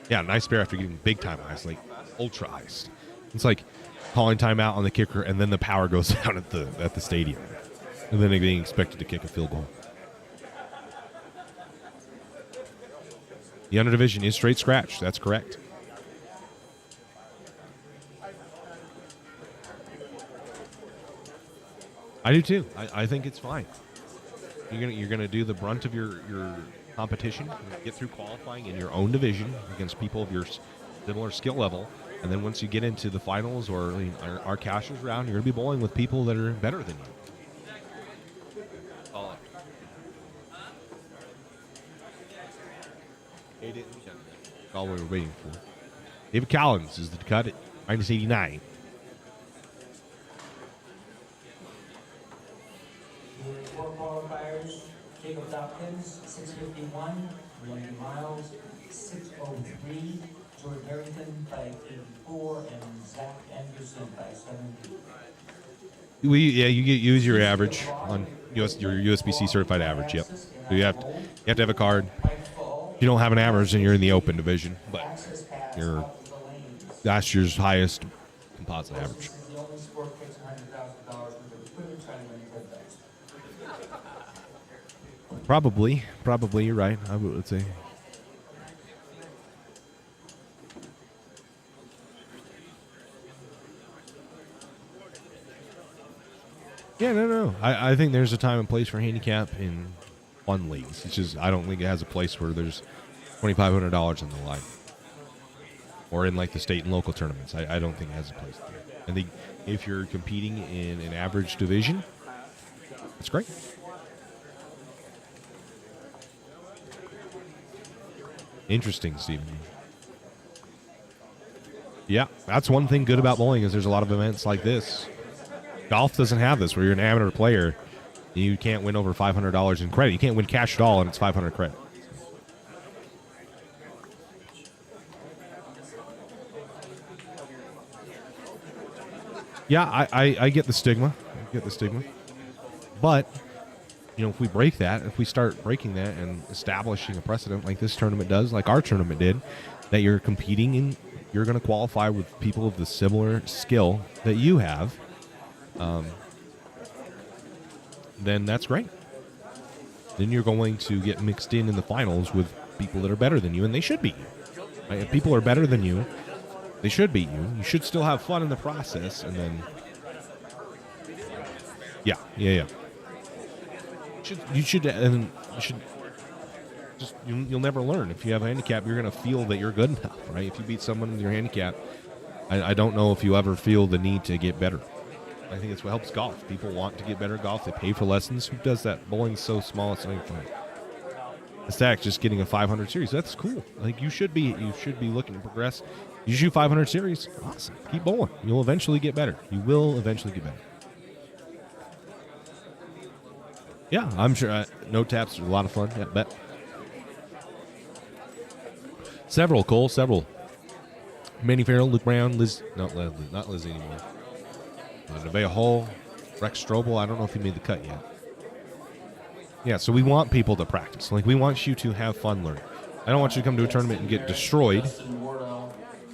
S1: Yeah, nice spare after getting big time ice, like ultra iced. It's like calling timeout on the kicker and then the power goes out at the stadium, and then they're being expected to kick a field goal. The under division is straight scratch. That's correct. I do too. I think it's fine. You're gonna do the brunt of your competition, get through qualifying in your own division against people of your similar skill level, and then once you get into the finals or our cashers round, you're gonna be bowling with people that are better than you. All we were waiting for. David Collins is the cut at -89.
S5: Four qualifiers: Jacob Dopkins, 651, Randy Miles, 603, George Harrington, 584, and Zach Anderson, 570.
S1: You use your average on your USBC certified average. Yep. So you have to have a card. If you don't have an average, then you're in the open division, but you're last year's highest composite average. Probably you're right. I would say. Yeah, no. I think there's a time and place for handicap in fun leagues. It's just I don't think it has a place where there's $2,500 on the line, or in like the state and local tournaments. I don't think it has a place there. I think if you're competing in an average division, That's great. Interesting, Stephen. Yeah, that's one thing good about bowling is there's a lot of events like this. Golf doesn't have this, where you're an amateur player, you can't win over $500 in credit. You can't win cash at all, and it's 500 credit. Yeah, I get the stigma. But, you know, if we break that, if we start breaking that and establishing a precedent like this tournament does, like our tournament did, that you're competing in, you're going to qualify with people of the similar skill that you have, then that's great. Then you're going to get mixed in the finals with people that are better than you, and they should beat you. Right? If people are better than you, they should beat you. You should still have fun in the process, and then, yeah. You should just you'll never learn. If you have a handicap, you're going to feel that you're good enough, right? If you beat someone with your handicap, I don't know if you ever feel the need to get better. I think it's what helps golf. People want to get better at golf. They pay for lessons. Who does that? Bowling's so small, it's not even fun. The stack just getting a 500 series. That's cool. Like you should be looking to progress. You shoot 500 series. Awesome. Keep bowling. You'll eventually get better. You will eventually get better. Yeah, I'm sure. No taps are a lot of fun. Yeah, bet. Several, Cole. Several. Manny Farrell, Luke Brown, Liz. Not Lizzie anymore. Nevaeh Hall, Rex Strobel. I don't know if he made the cut yet. Yeah, so we want people to practice. Like we want you to have fun learning. I don't want you to come to a tournament and get destroyed.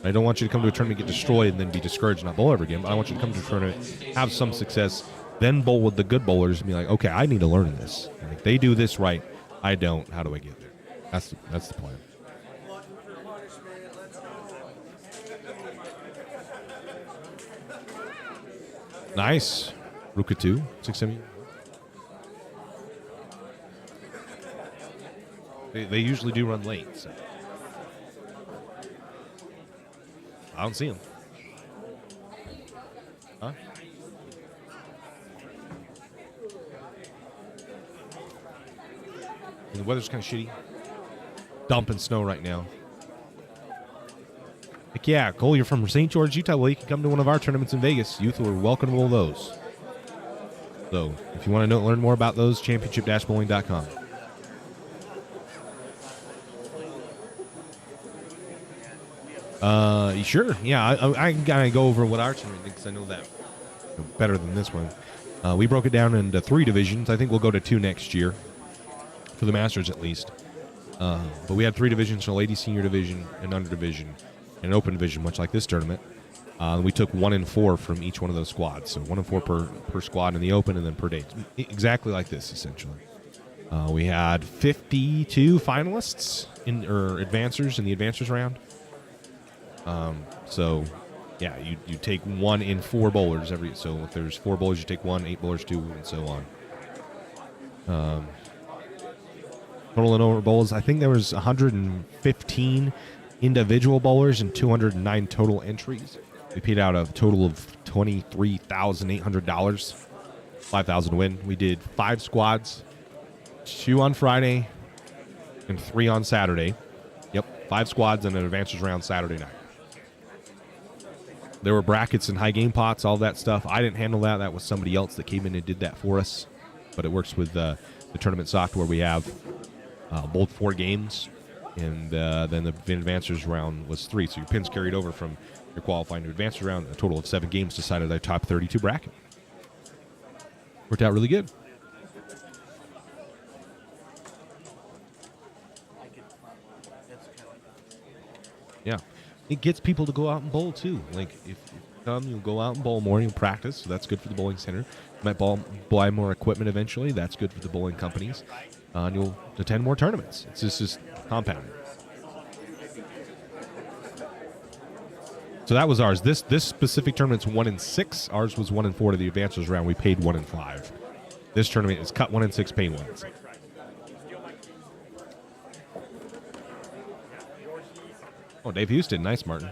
S1: I don't want you to come to a tournament and get destroyed and then be discouraged and not bowl ever again. But I want you to come to a tournament, have some success, then bowl with the good bowlers and be like, okay, I need to learn this. Like they do this right. I don't. How do I get there? That's the plan. Nice. Ruka 2, 670. They usually do run late. So. I don't see them. Huh? And the weather's kind of shitty. Dumping snow right now. Heck yeah, Cole, you're from St. George, Utah. Well, you can come to one of our tournaments in Vegas. Youth are welcome to all those. So, if you want to learn more about those, championship-bowling.com. Sure. Yeah, I can kind of go over what our tournament thinks. I know that better than this one. We broke it down into 3 divisions. I think we'll go to 2 next year, for the Masters at least. But we had 3 divisions: a ladies senior division, an under division, and an open division, much like this tournament. We took 1 and 4 from each one of those squads. So 1 and 4 per squad in the open and then per day. Exactly like this, essentially. We had 52 finalists or advancers in the advancers round. So, yeah, you take 1 in 4 bowlers every. So if there's 4 bowlers, you take 1, 8 bowlers 2, and so on. Total and over bowlers, I think there was 115 individual bowlers and 209 total entries. We paid out a total of $23,800, $5,000 to win. We did 5 squads, 2 on Friday and 3 on Saturday. Yep, 5 squads and an advancers round Saturday night. There were brackets and high game pots, all that stuff. I didn't handle that. That was somebody else that came in and did that for us. But it works with the tournament software. We have both 4 games, and then the advancers round was 3. So your pins carried over from your qualifying to advancers round. A total of 7 games decided our top 32 bracket. Worked out really good. Yeah. It gets people to go out and bowl, too. Like, if you come, you'll go out and bowl more, you'll practice, so that's good for the bowling center. You might buy more equipment eventually. That's good for the bowling companies. And you'll attend more tournaments. It's just compounding. So that was ours. This specific tournament's 1 and 6. Ours was 1 and 4 to the advancers round. We paid 1 and 5. This tournament is cut 1 and 6, paid 1 and 6. Oh, Dave Houston. Nice, Martin.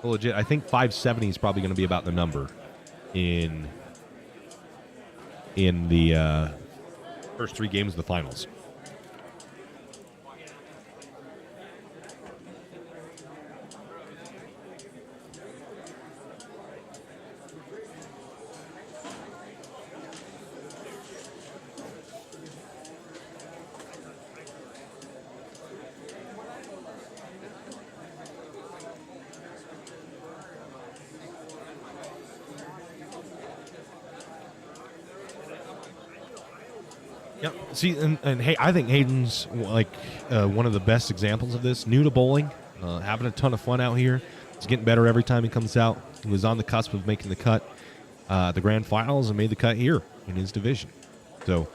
S1: legit. I think 570 is probably going to be about the number in the first 3 games of the finals. Yep. See, and hey, I think Hayden's like one of the best examples of this. New to bowling, having a ton of fun out here. He's getting better every time he comes out. He was on the cusp of making the cut at the grand finals and made the cut here in his division. So,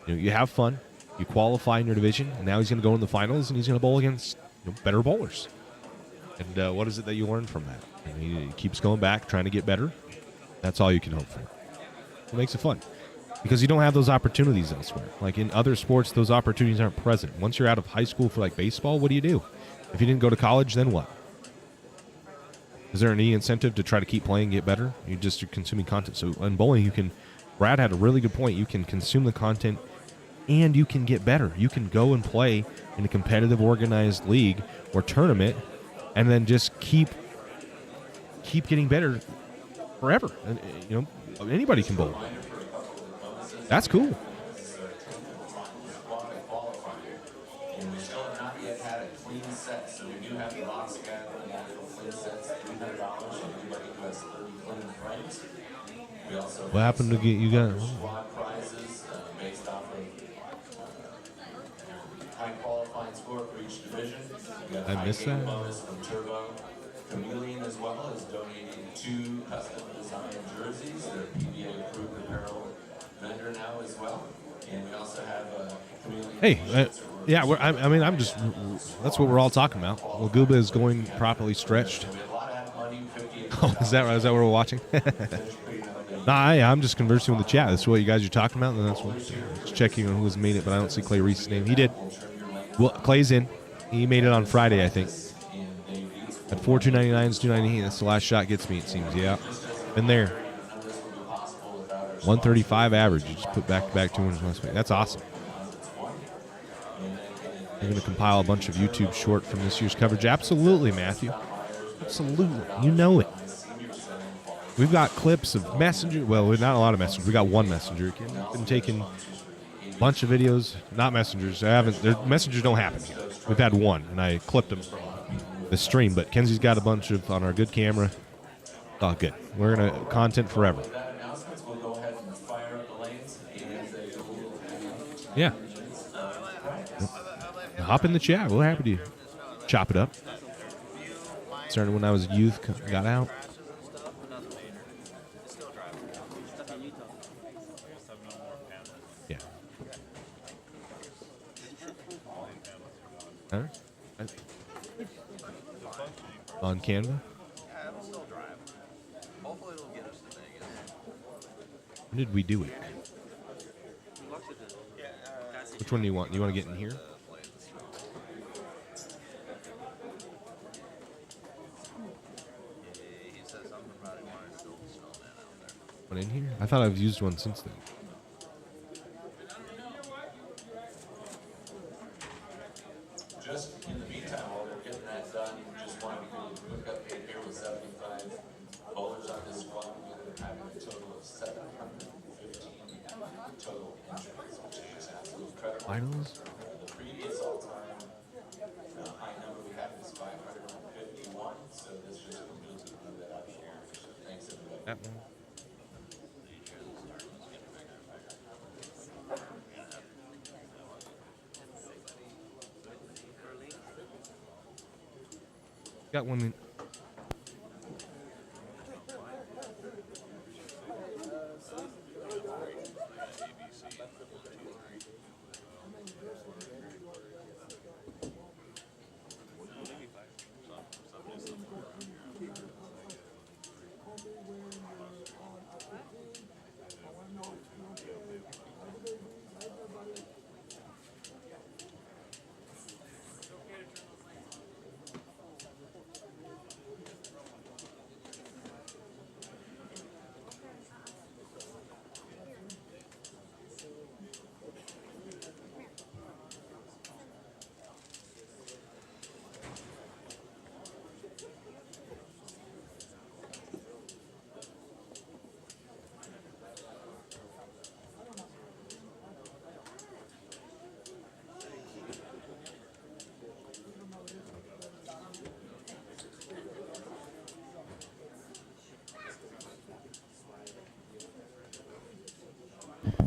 S1: you have fun. You qualify in your division, and now he's going to go in the finals, and he's going to bowl against better bowlers. And what is it that you learn from that? And he keeps going back, trying to get better. That's all you can hope for. It makes it fun. Because you don't have those opportunities elsewhere. Like in other sports, those opportunities aren't present. Once you're out of high school for like baseball, what do you do? If you didn't go to college, then what? Is there any incentive to try to keep playing, get better? You're consuming content. So in bowling, Brad had a really good point. You can consume the content and you can get better. You can go and play in a competitive organized league or tournament and then just keep getting better forever. And anybody can bowl. That's cool.
S4: And we still have not yet had a clean set, so we do have the box gathering and little clean sets, $300 for anybody who has 30 clean frames. We also
S1: What happened to get you got?
S4: squad prizes based off of high qualifying score for each division. We got
S1: I
S4: high
S1: missed
S4: game
S1: that.
S4: bonus from Turbo. Chameleon as well is donating 2 custom designed jerseys. They're PBA approved apparel vendor now as well. And we also have Chameleon.
S1: Hey, yeah, that's what we're all talking about. Laguba is going properly stretched.
S4: We had a lot of money, 58.
S1: Oh, is that right? Is that what we're watching? Nah, I'm just conversing with the chat. That's what you guys are talking about, and that's what just checking on who has made it. But I don't see Clay Reese's name. He did. Well, Clay's in. He made it on Friday, I think. At 4,299 is 298. That's the last shot gets me. It seems. Yeah, been there. 135 average. You just put back-to-back 200 last week. That's awesome. You're going to compile a bunch of YouTube short from this year's coverage. Absolutely, Matthew. Absolutely. You know it. We've got clips of Messenger. Well, not a lot of Messenger. We got one Messenger. We've been taking a bunch of videos. Not Messengers. Messengers don't happen here. We've had one, and I clipped them from the stream. But Kenzie's got a bunch of on our good camera. Oh, good. We're going to content forever. Yeah. Hop in the chat. We're happy to chop it up. Started when I was a youth, got out. Yeah. All right. On Canva? When did we do it? Which one do you want? Do you want to get in here? One in here? I thought I've used one since then.
S4: Just in the meantime, while they're getting that done, just wanted to do a quick update here with 75 bowlers on this squad. We're having a total of 715 total entries, which is absolutely incredible.
S1: Finals?
S4: The previous all-time high number we had was 551, so this just completely blew that out here. Thanks, everybody.
S1: That one. Got one in.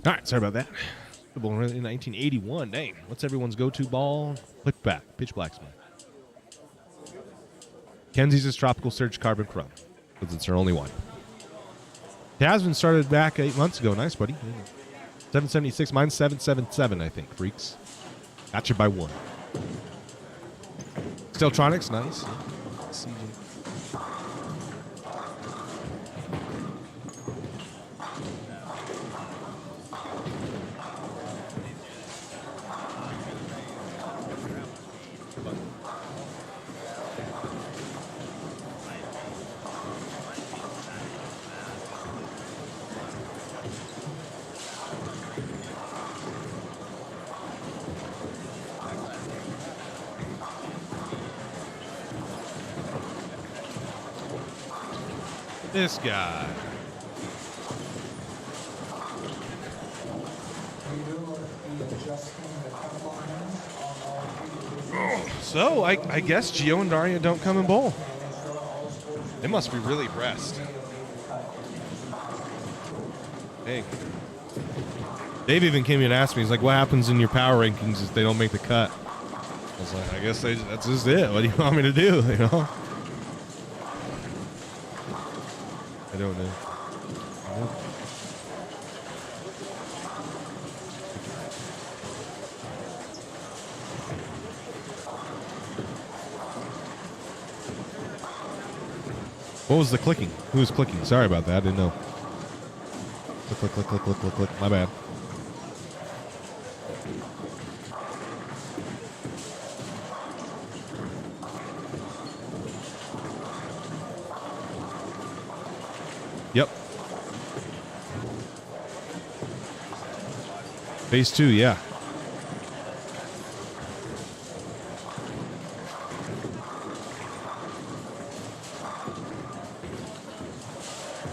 S1: All right, sorry about that. Football in 1981. Dang, what's everyone's go-to ball? Pitch black smile. Kenzie's is Tropical Surge Carbon Chrome, because it's our only one. Tasman started back 8 months ago. Nice, buddy. 776. Mine's 777, I think. Freaks. Gotcha by 1. Steltronics, nice. CJ. This guy.
S5: We will be adjusting the cut lines on all 3 divisions.
S1: So, I guess Gio and Daria don't come in bowl.
S5: And ensure all sports
S1: They must be really pressed.
S5: will be cut.
S1: Hey. Dave even came in and asked me, he's like, what happens in your power rankings if they don't make the cut? I was like, I guess that's just it. What do you want me to do, you know? I don't know. What was the clicking? Who was clicking? Sorry about that. I didn't know. Click, click, click, click, click, click, click. My bad. Yep. Phase 2, yeah.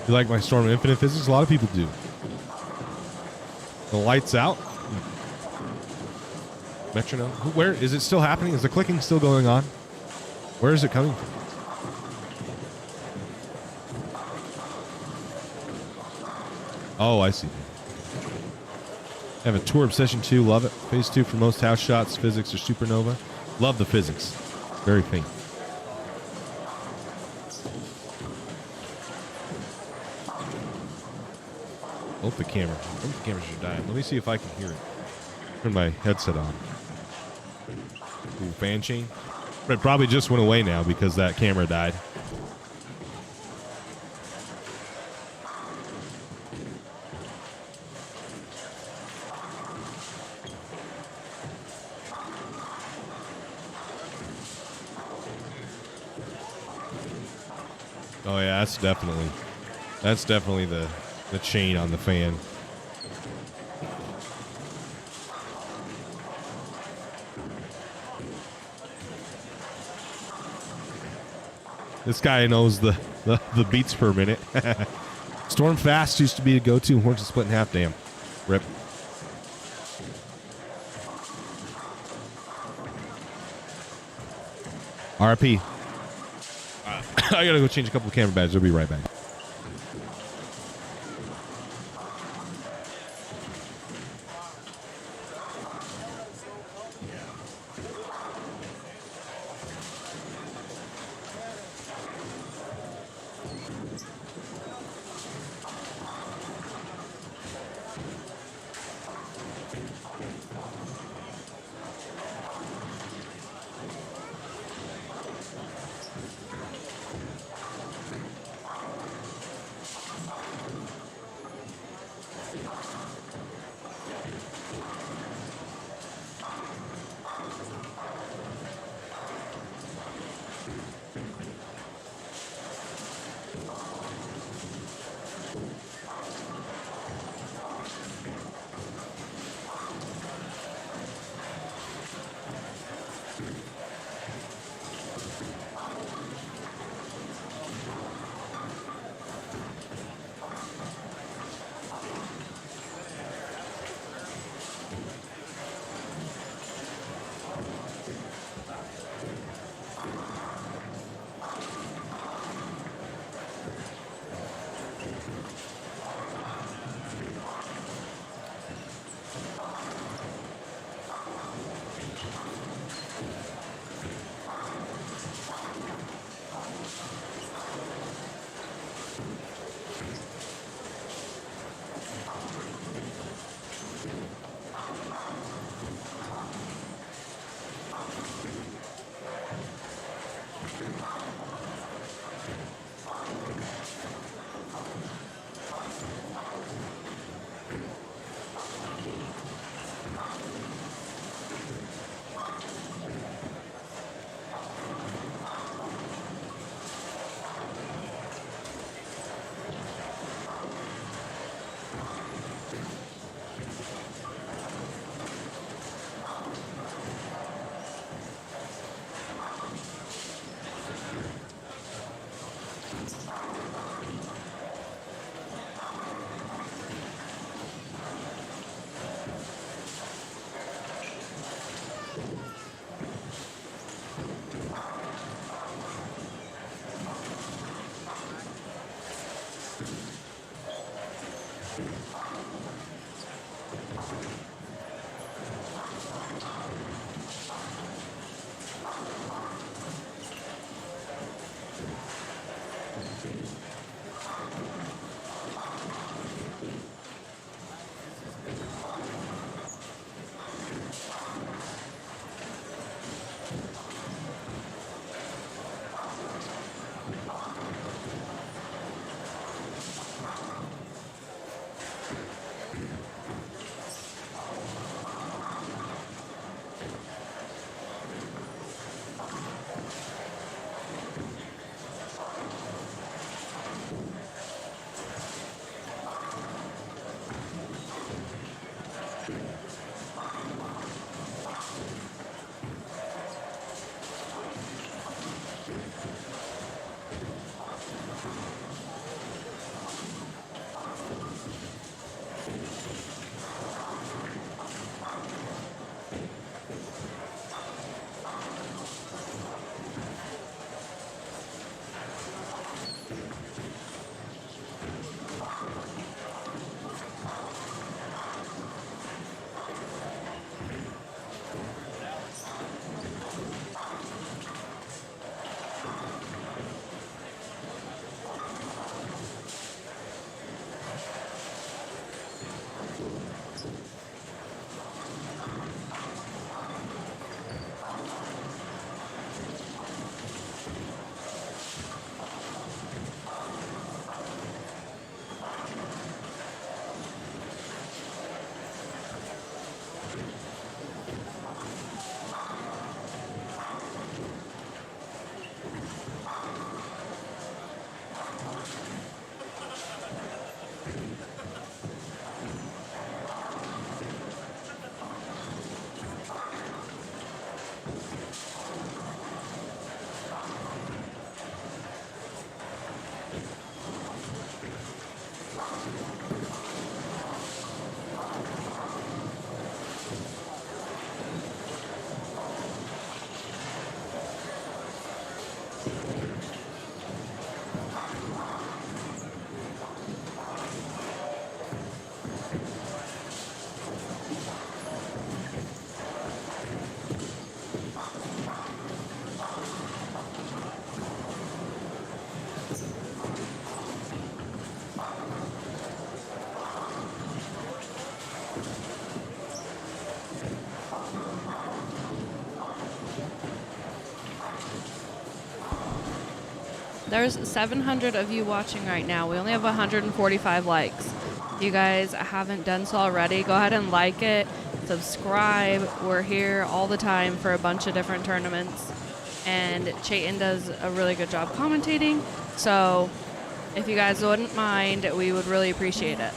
S1: You like my Storm Infinite physics? A lot of people do. The lights out. Metronome. Where is it still happening? Is the clicking still going on? Where is it coming from? Oh, I see. I have a Tour Obsession 2. Love it. Phase 2 for most house shots. Physics or supernova. Love the physics. Very faint. Hope the camera. Hope the camera should die. Let me see if I can hear it. Turn my headset on. Ooh, fan chain. But it probably just went away now because that camera died. Oh yeah, that's definitely the chain on the fan. This guy knows the beats per minute. Storm Fast used to be a go-to. Horns split in half. Damn. Rip. RP. I gotta go change a couple of camera badges. I'll be right back.
S6: There's 700 of you watching right now. We only have 145 likes. If you guys haven't done so already, go ahead and like it, subscribe. We're here all the time for a bunch of different tournaments. And Chayton does a really good job commentating. So if you guys wouldn't mind, we would really appreciate it.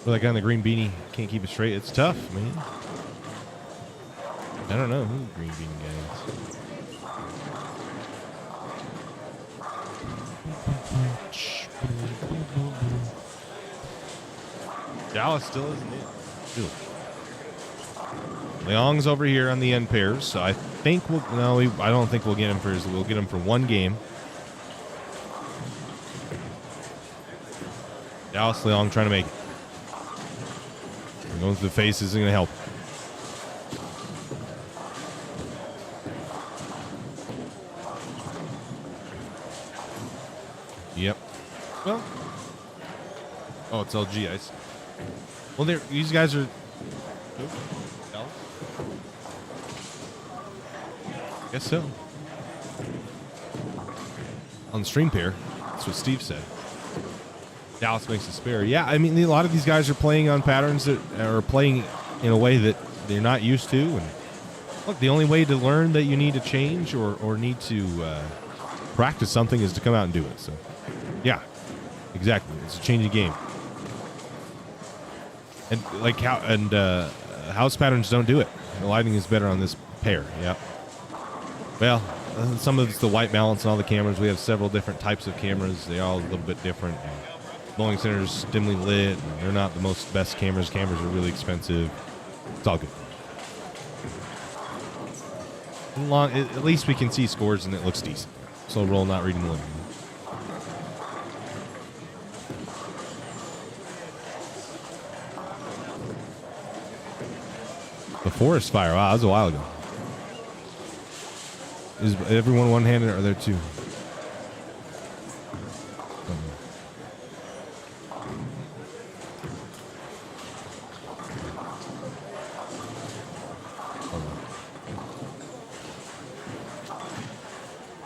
S1: For that guy in the green beanie can't keep it straight. It's tough, man. I don't know who the green beanie guy is. Dallas still isn't it. Still. Leong's over here on the end pairs, so I think we'll. No, I don't think we'll get him for his. We'll get him for one game. Dallas Leong trying to make it. Going to the face isn't going to help. Yep. Well. Oh, it's LG. I see. Well, these guys are. Dallas? Guess so. On the stream pair. That's what Steve said. Dallas makes a spare. Yeah, I mean, a lot of these guys are playing on patterns that are playing in a way that they're not used to. And look, the only way to learn that you need to change or need to practice something is to come out and do it. So, yeah, exactly. It's a changing game. And like house patterns don't do it. The lighting is better on this pair. Yeah. Well, some of it's the white balance on all the cameras. We have several different types of cameras. They all a little bit different. And bowling center's dimly lit. And they're not the most best cameras. Cameras are really expensive. It's all good. At least we can see scores and it looks decent. Slow roll, not reading the limit. The forest fire. Wow, that was a while ago. Is everyone one-handed or are there two?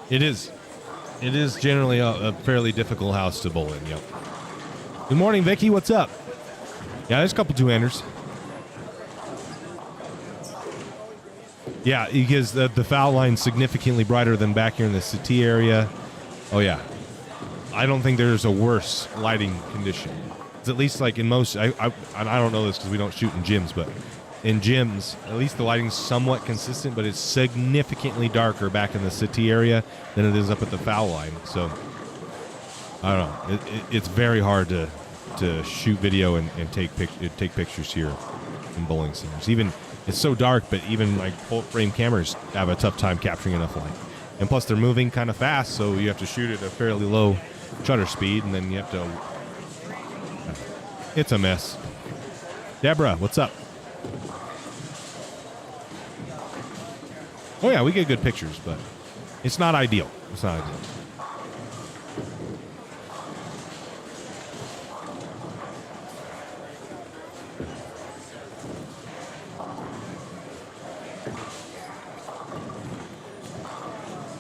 S1: It is. It is generally a fairly difficult house to bowl in, yep. Good morning, Vicky. What's up? Yeah, there's a couple two-handers. Yeah, because the foul line's significantly brighter than back here in the city area. Oh, yeah. I don't think there's a worse lighting condition. It's at least like in most, I don't know this because we don't shoot in gyms, but in gyms, at least the lighting's somewhat consistent, but it's significantly darker back in the city area than it is up at the foul line. So, I don't know. It's very hard to shoot video and take pictures here in bowling centers. Even it's so dark, but even like full frame cameras have a tough time capturing enough light. And plus, they're moving kind of fast, so you have to shoot at a fairly low shutter speed, and then you have to. It's a mess. Deborah, what's up? Oh yeah, we get good pictures, but it's not ideal. It's not ideal.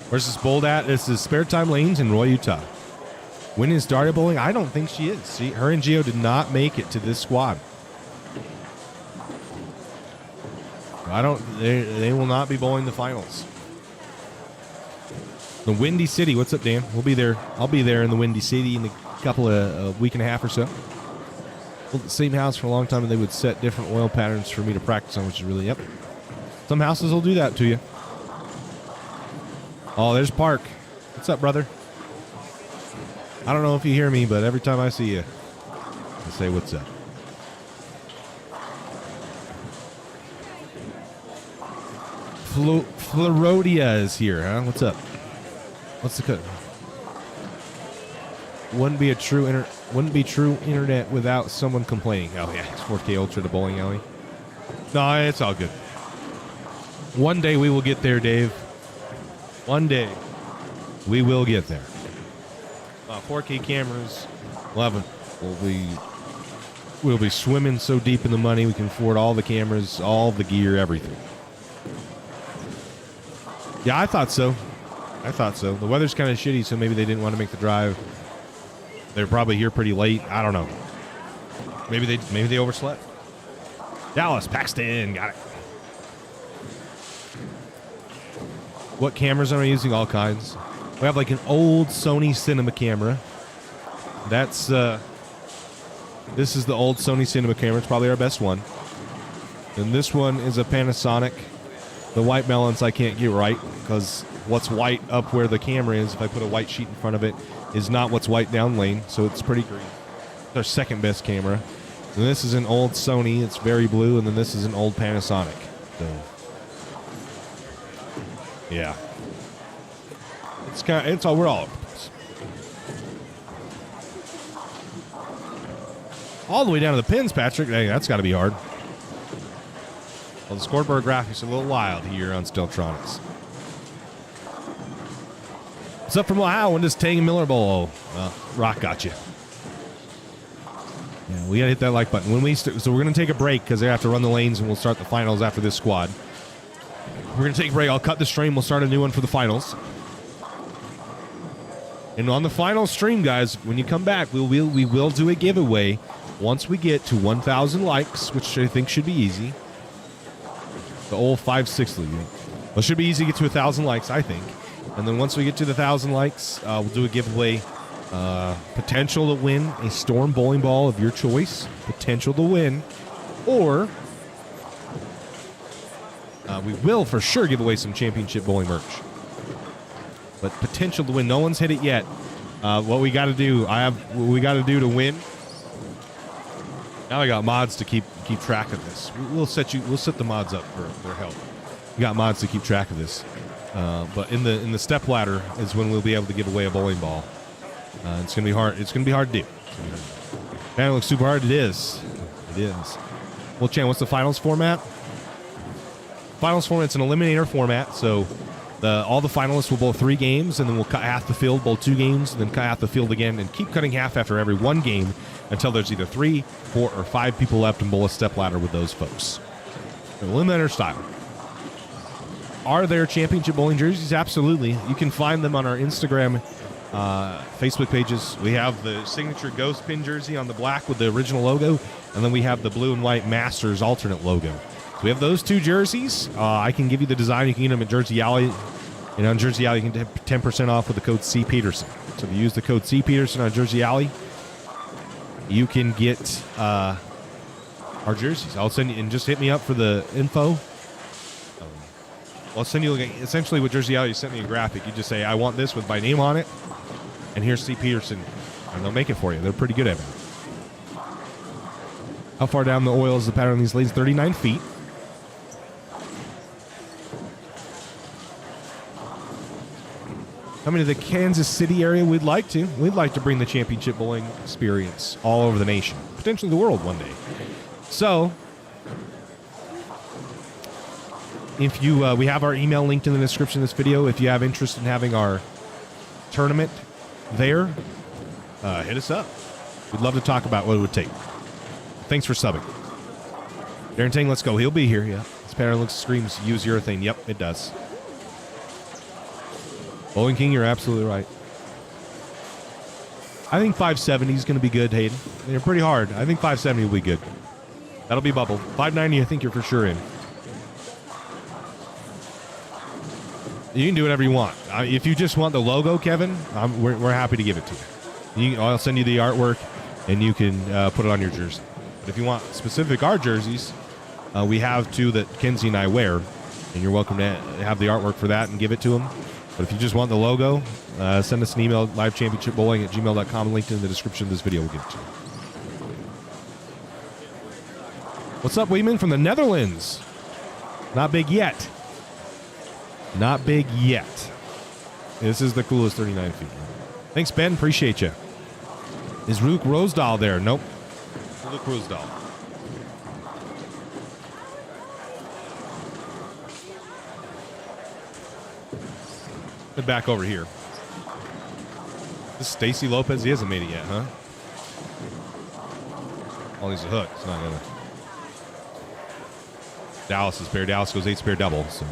S1: Where's this bowled at? This is Spare Time Lanes in Roy, Utah. When is Daria bowling? I don't think she is. Her and Gio did not make it to this squad. They will not be bowling the finals. The Windy City. What's up, Dan? We'll be there. I'll be there in the Windy City in a couple of a week and a half or so. Well, the same house for a long time, and they would set different oil patterns for me to practice on, which is really, yep. Some houses will do that to you. Oh, there's Park. What's up, brother? I don't know if you hear me, but every time I see you, I say what's up. Florodia is here, huh? What's up? What's the cut? Wouldn't be true internet without someone complaining. Oh yeah, it's 4K Ultra to bowling alley. No, it's all good. One day we will get there, Dave. One day we will get there. 4K cameras. We'll be swimming so deep in the money we can afford all the cameras, all the gear, everything. Yeah, I thought so. The weather's kind of shitty, so maybe they didn't want to make the drive. They're probably here pretty late. I don't know. Maybe they overslept. Dallas, Paxton, got it. What cameras am I using? All kinds. We have like an old Sony Cinema camera. That's this is the old Sony Cinema camera. It's probably our best one. And this one is a Panasonic. The white balance I can't get right because what's white up where the camera is, if I put a white sheet in front of it, is not what's white down lane, so it's pretty green. It's our second best camera. And this is an old Sony, it's very blue, and then this is an old Panasonic. So, yeah. We're all over the place. All the way down to the pins, Patrick. Hey, that's got to be hard. Well, the scoreboard graphics are a little wild here on Steltronics. What's up from Ohio? When does Tang and Miller bowl? Oh, well, Rock got you. Yeah, we got to hit that like button. So we're going to take a break because they have to run the lanes and we'll start the finals after this squad. We're going to take a break. I'll cut the stream. We'll start a new one for the finals. And on the final stream, guys, when you come back, we will do a giveaway once we get to 1,000 likes, which I think should be easy. The old 5-6 league. Well, it should be easy to get to 1,000 likes, I think. And then once we get to the 1,000 likes, we'll do a giveaway. Potential to win a Storm bowling ball of your choice. Potential to win. Or we will for sure give away some championship bowling merch. but potential to win. No one's hit it yet. What we got to do, what we got to do to win. Now I got mods to keep track of this. We'll set the mods up for their help. We got mods to keep track of this. But in the step ladder is when we'll be able to give away a bowling ball. It's gonna be hard. It's gonna be hard to do. Man, it looks super hard. It is. It is. Well, Chan, what's the finals format? Finals format's an eliminator format, so all the finalists will bowl 3 games, and then we'll cut half the field, bowl 2 games, and then cut half the field again, and keep cutting half after every 1 game until there's either 3, 4, or 5 people left and bowl a step ladder with those folks. Eliminator style. Are there championship bowling jerseys? Absolutely. You can find them on our Instagram, Facebook pages. We have the signature ghost pin jersey on the black with the original logo, and then we have the blue and white Masters alternate logo. So we have those 2 jerseys. I can give you the design. You can get them at Jersey Alley. And on Jersey Alley, you can get 10% off with the code C Peterson. So if you use the code C Peterson on Jersey Alley, you can get our jerseys. I'll send you, and just hit me up for the info. I'll send you essentially with Jersey Alley. You sent me a graphic. You just say, I want this with my name on it, and here's C Peterson, and they'll make it for you. They're pretty good at it. How far down the oil is the pattern on these lanes? 39 feet. Coming to the Kansas City area, we'd like to. We'd like to bring the championship bowling experience all over the nation, potentially the world one day. So, if you, we have our email linked in the description of this video. If you have interest in having our tournament there, hit us up. We'd love to talk about what it would take. Thanks for subbing. Darren Ting, let's go. He'll be here, yeah. This pattern screams use urethane. Yep, it does. Bowling King, you're absolutely right. I think 570 is going to be good, Hayden. They're pretty hard. I think 570 will be good. That'll be bubble. 590, I think you're for sure in. You can do whatever you want. If you just want the logo, Kevin, we're happy to give it to you. I'll send you the artwork, and you can put it on your jersey. But if you want specific art jerseys, we have 2 that Kenzie and I wear, and you're welcome to have the artwork for that and give it to them. But if you just want the logo, send us an email, livechampionshipbowling@gmail.com, linked in the description of this video. We'll give it to you. What's up, Weeman from the Netherlands? Not big yet. Not big yet. This is the coolest 39 feet. Thanks, Ben. Appreciate you. Is Luke Rosedal there? Nope. Luke Rosedal. Head back over here. This is Stacy Lopez. He hasn't made it yet, huh? Oh, he's a hook. It's not gonna. Dallas is pair. Dallas goes 8 pair double. So.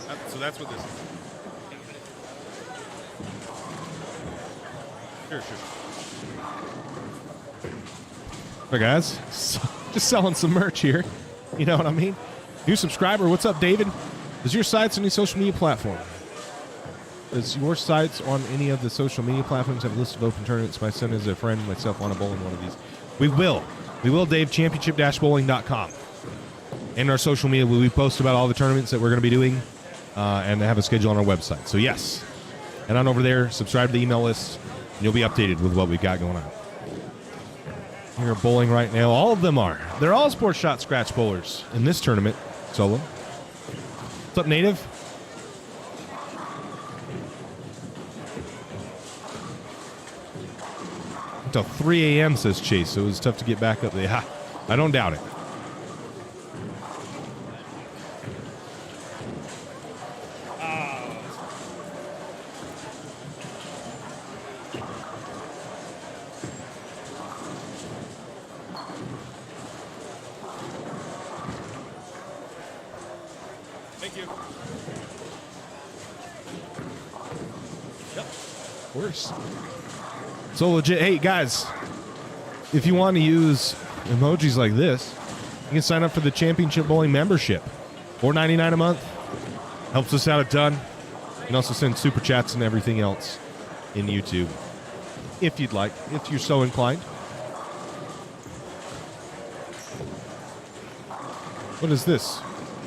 S1: So that's what this is. Sure. Hey guys, just selling some merch here. You know what I mean? New subscriber. What's up, David? Is your sites on any social media platform? Is your sites on any of the social media platforms have a list of open tournaments? My son is a friend. Myself want to bowl in one of these. We will, Dave. Championship-bowling.com. And our social media, we post about all the tournaments that we're going to be doing, and have a schedule on our website. So yes, head on over there, subscribe to the email list, and you'll be updated with what we've got going on. You're bowling right now. All of them are. They're all Sports Shot Scratch bowlers in this tournament. Solo. What's up, Native? Until 3 a.m. says Chase, so it was tough to get back up there. Ha, I don't doubt it. Thank you. Yep. Of course. So legit. Hey guys, if you want to use emojis like this, you can sign up for the Championship Bowling membership. $4.99 a month. Helps us out a ton. You can also send super chats and everything else in YouTube, if you'd like, if you're so inclined. What is this?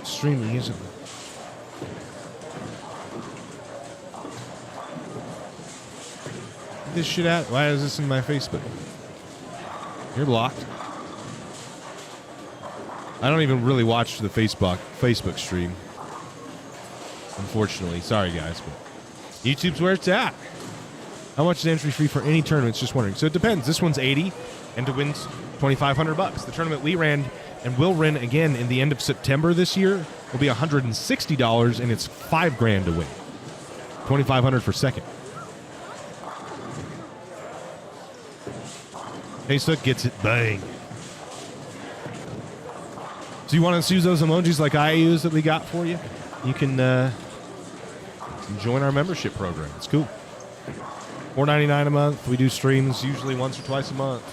S1: Streaming, isn't it? This shit out? Why is this in my Facebook? You're blocked. I don't even really watch the Facebook stream. Unfortunately. Sorry guys, but YouTube's where it's at. How much is entry fee for any tournaments? Just wondering. So it depends. This one's $80, and to win's $2,500. The tournament we ran and will run again in the end of September this year will be $160, and it's $5,000 to win. $2,500 for second. Facebook gets it. Bang. So you want to use those emojis like I use that we got for you? You can join our membership program. It's cool. $4.99 a month. We do streams usually once or twice a month.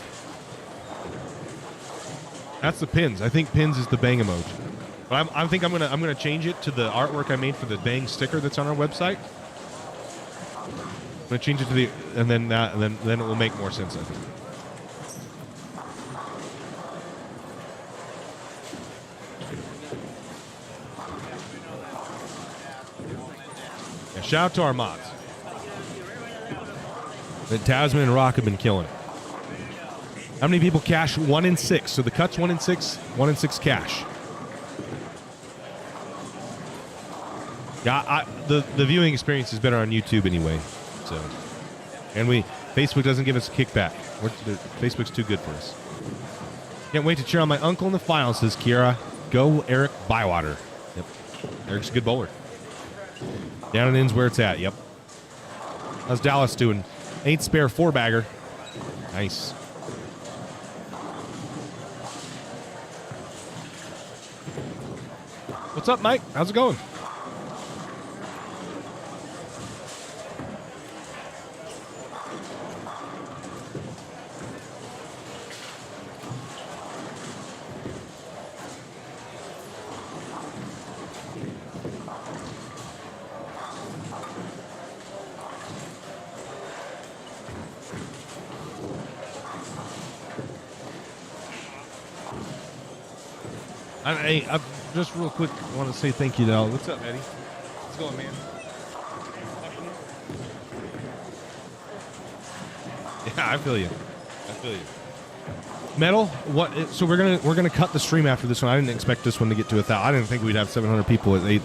S1: That's the pins. I think pins is the bang emoji. But I think I'm gonna change it to the artwork I made for the bang sticker that's on our website. I'm gonna change it to the and then it will make more sense, I think. Yeah, shout out to our mods. The Tasman and Rock have been killing it. How many people cash? 1 in 6. So the cut's 1 in 6. 1 in 6 cash. Yeah, the viewing experience is better on YouTube anyway. So, and Facebook doesn't give us a kickback. Facebook's too good for us. Can't wait to cheer on my uncle in the final, says Kiara. Go Eric Bywater. Yep, Eric's a good bowler. Down and in's where it's at. Yep. How's Dallas doing? 8 spare 4-bagger. Nice. What's up, Mike? How's it going? I just real quick want to say thank you to all. What's up, Eddie? What's going, man? Yeah, I feel you. Metal. What? So we're gonna cut the stream after this one. I didn't expect this one to get to 1,000. I didn't think we'd have 700 people at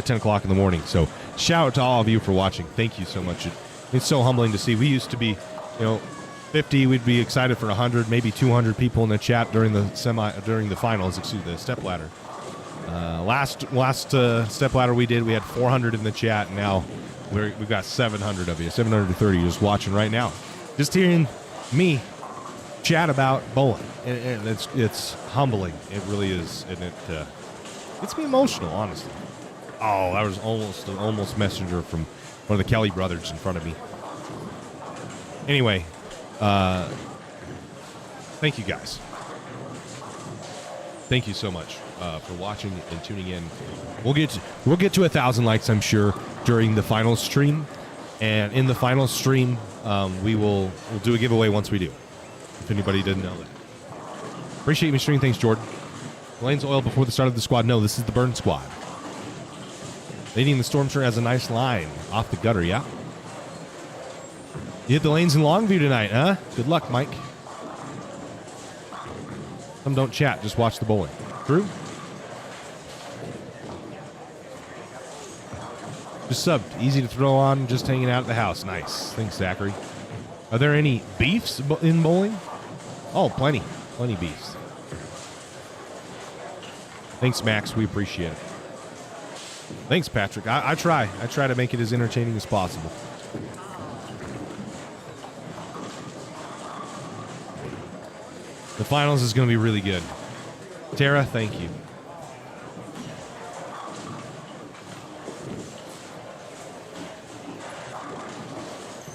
S1: 10 o'clock in the morning. So shout out to all of you for watching. Thank you so much. It's so humbling to see. We used to be, 50. We'd be excited for 100, maybe 200 people in the chat during the finals. The step ladder. Last step ladder we did, we had 400 in the chat. And now we've got 700 of you, 730 just watching right now, just hearing me chat about bowling, and it's humbling. It really is, and it's me emotional, honestly. Oh, that was almost messenger from one of the Kelly brothers in front of me. Anyway, thank you guys. Thank you so much for watching and tuning in. We'll get to 1,000 likes, I'm sure, during the final stream. And in the final stream, we'll do a giveaway once we do. If anybody didn't know that. Appreciate you streaming. Thanks, Jordan. Lane's oil before the start of the squad. No, this is the burn squad. Leading the storm sure has a nice line off the gutter, yeah? You hit the lanes in Longview tonight, huh? Good luck, Mike. Some don't chat, just watch the bowling. Drew? Just subbed. Easy to throw on, just hanging out at the house. Nice. Thanks, Zachary. Are there any beefs in bowling? Oh, plenty. Plenty beefs. Thanks, Max. We appreciate it. Thanks, Patrick. I try. I try to make it as entertaining as possible. The finals is going to be really good. Tara, thank you.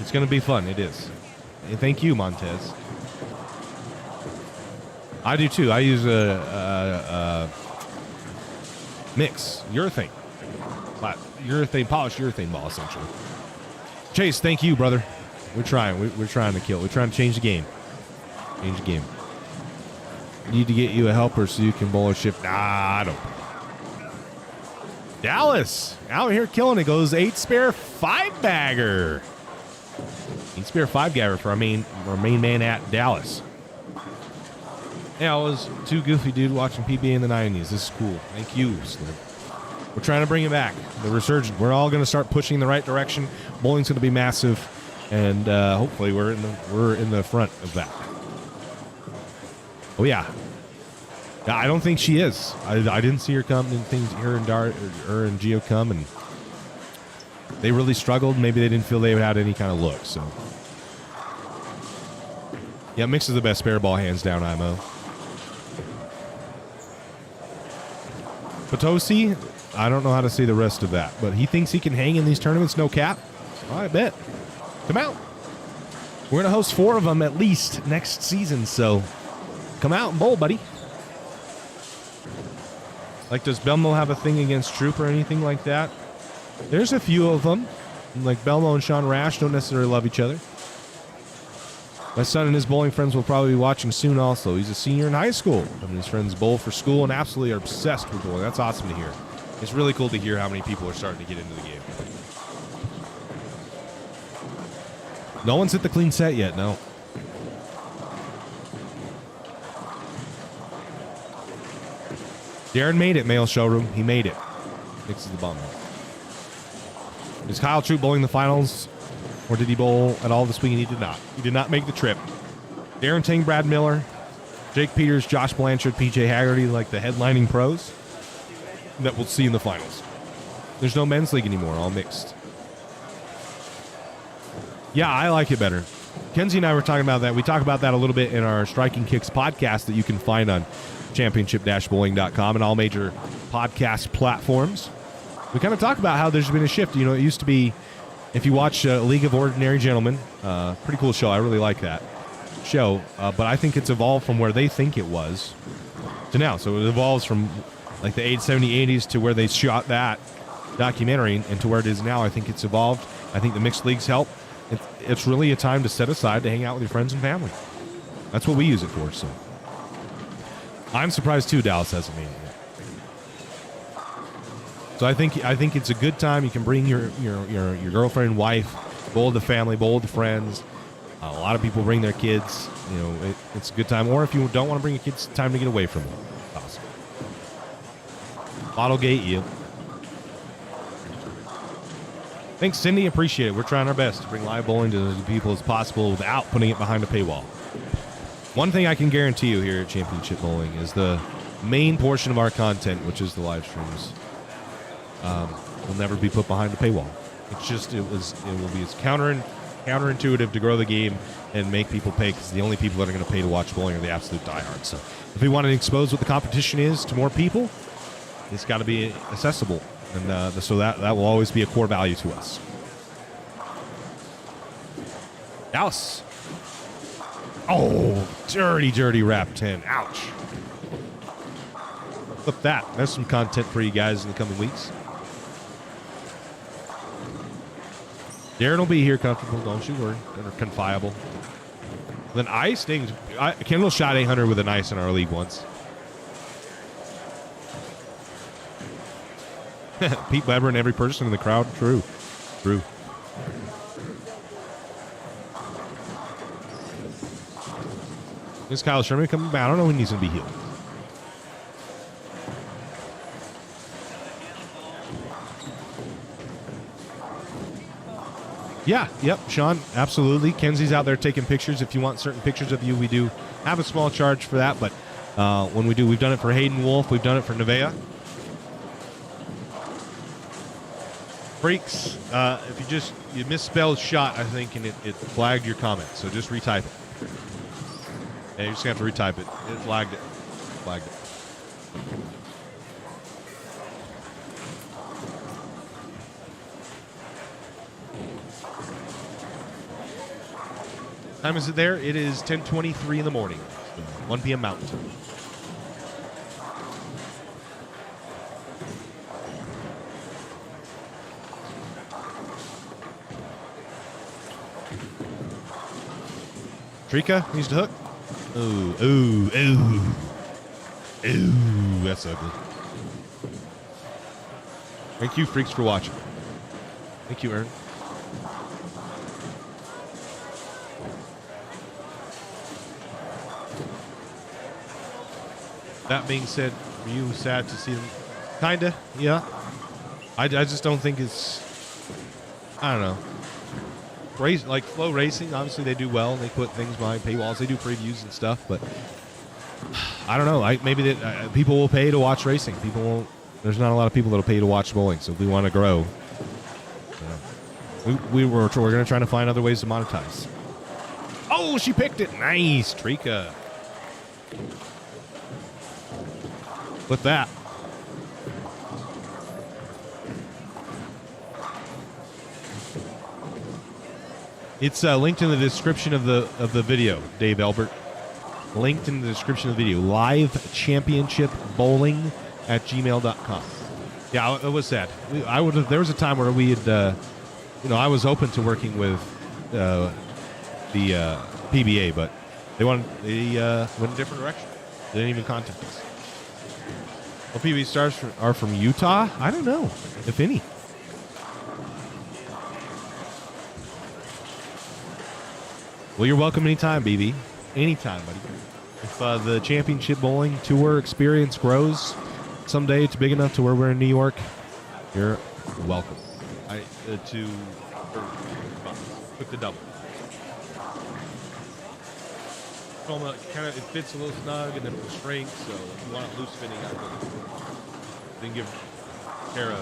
S1: It's going to be fun. It is. And thank you, Montez. I do too. I use a mix urethane, polished urethane ball, essentially. Chase, thank you, brother. We're trying. We're trying to kill. We're trying to change the game. Change the game. Need to get you a helper so you can bowl a shift. Nah, I don't. Dallas out here killing it. Goes 8 spare 5 bagger. 8 spare 5 bagger for our main man at Dallas. Yeah, I was too goofy, dude, watching PBA in the 90s. This is cool. Thank you, Slim. We're trying to bring it back. The resurgence. We're all going to start pushing in the right direction. Bowling's going to be massive, and hopefully we're in the front of that. Oh yeah. I don't think she is. I didn't see her come. Didn't think her and Gio come, and they really struggled. Maybe they didn't feel they had any kind of look. So yeah, Mix is the best spare ball, hands down. IMO. Potosi, I don't know how to say the rest of that, but he thinks he can hang in these tournaments, no cap. Oh, I bet. Come out. We're going to host 4 of them at least next season, so come out and bowl, buddy. Like, does Belmo have a thing against Troop or anything like that? There's a few of them. Like, Belmo and Sean Rash don't necessarily love each other. My son and his bowling friends will probably be watching soon also. He's a senior in high school. And his friends bowl for school and absolutely are obsessed with bowling. That's awesome to hear. It's really cool to hear how many people are starting to get into the game. No one's hit the clean set yet, no. Darren made it, male showroom. He made it. Mixes the bum. Is Kyle Troop bowling the finals? Or did he bowl at all this week? And he did not. He did not make the trip. Darren Ting, Brad Miller, Jake Peters, Josh Blanchard, PJ Haggerty, like the headlining pros that we'll see in the finals. There's no men's league anymore, all mixed. Yeah, I like it better. Kenzie and I were talking about that. We talk about that a little bit in our Striking Kicks podcast that you can find on championship-bowling.com and all major podcast platforms. We kind of talk about how there's been a shift. You know, it used to be, if you watch League of Ordinary Gentlemen, pretty cool show. I really like that show. But I think it's evolved from where they think it was to now. So it evolves from like the 70s, 80s to where they shot that documentary and to where it is now. I think it's evolved. I think the mixed leagues help. It's really a time to set aside to hang out with your friends and family. That's what we use it for. So I'm surprised too Dallas hasn't made it yet. So I think it's a good time. You can bring your girlfriend, wife, bowl with the family, bowl with the friends. A lot of people bring their kids. You know, it's a good time. Or if you don't want to bring your kids, time to get away from them. Awesome. Bottlegate you. Thanks, Cindy. Appreciate it. We're trying our best to bring live bowling to as many people as possible without putting it behind a paywall. One thing I can guarantee you here at Championship Bowling is the main portion of our content, which is the live streams, will never be put behind a paywall. It will be as counterintuitive to grow the game and make people pay, because the only people that are going to pay to watch bowling are the absolute diehards. So if we want to expose what the competition is to more people, it's got to be accessible. And so that will always be a core value to us. Dallas. Oh, dirty wrap 10. Ouch. Flip that. There's some content for you guys in the coming weeks. Darren will be here comfortable. Don't you worry. Or confiable. Then ice things. Kendall shot 800 with an ice in our league once. Pete Weber and every person in the crowd. True. Is Kyle Sherman coming back? I don't know when he's going to be healed. Yeah, yep, Sean, absolutely. Kenzie's out there taking pictures. If you want certain pictures of you, we do have a small charge for that. But when we do, we've done it for Hayden Wolf. We've done it for Nevaeh. Freaks, if you misspelled shot, I think, and it flagged your comment. So just retype it. Yeah, you're just going to have to retype it. It flagged it. Time is it there? It is 10:23 in the morning. 1 p.m. Mountain Time. Trika needs to hook. Ooh, that's ugly. Thank you, freaks, for watching. Thank you, Ern. That being said, are you sad to see them? Kinda, yeah. I just don't think it's, I don't know. Like Flow Racing, obviously they do well. They put things behind paywalls. They do previews and stuff, but I don't know. Maybe that people will pay to watch racing. People won't. There's not a lot of people that'll pay to watch bowling. So if we want to grow, we're going to try to find other ways to monetize. Oh, she picked it. Nice, Trika. With that. It's linked in the description of the video, Dave Elbert. Linked in the description of the video. Live Championship Bowling at gmail.com. Yeah, it was sad. There was a time where we had, I was open to working with the PBA, but they went a different direction. They didn't even contact us. Well, PBA stars are from Utah? I don't know, if any. Well, you're welcome anytime, BB. Anytime, buddy. If the championship bowling tour experience grows someday, it's big enough to where we're in New York, you're welcome. Took the double. It fits a little snug and then it shrinks, so if you want it loose fitting, then give Kara.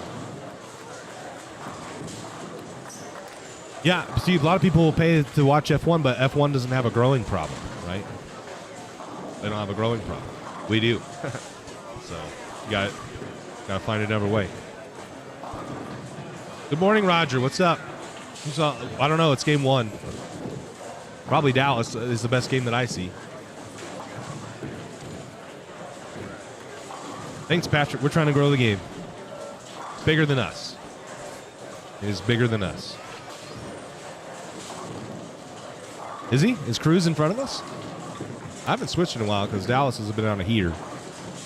S1: Yeah, see, a lot of people will pay to watch F1, but F1 doesn't have a growing problem, right? They don't have a growing problem. We do. So, you got to find another way. Good morning, Roger. What's up? I don't know. It's game 1. Probably Dallas is the best game that I see. Thanks, Patrick. We're trying to grow the game. It's bigger than us. It is bigger than us. Is he? Is Cruz in front of us? I haven't switched in a while because Dallas has been on a heater.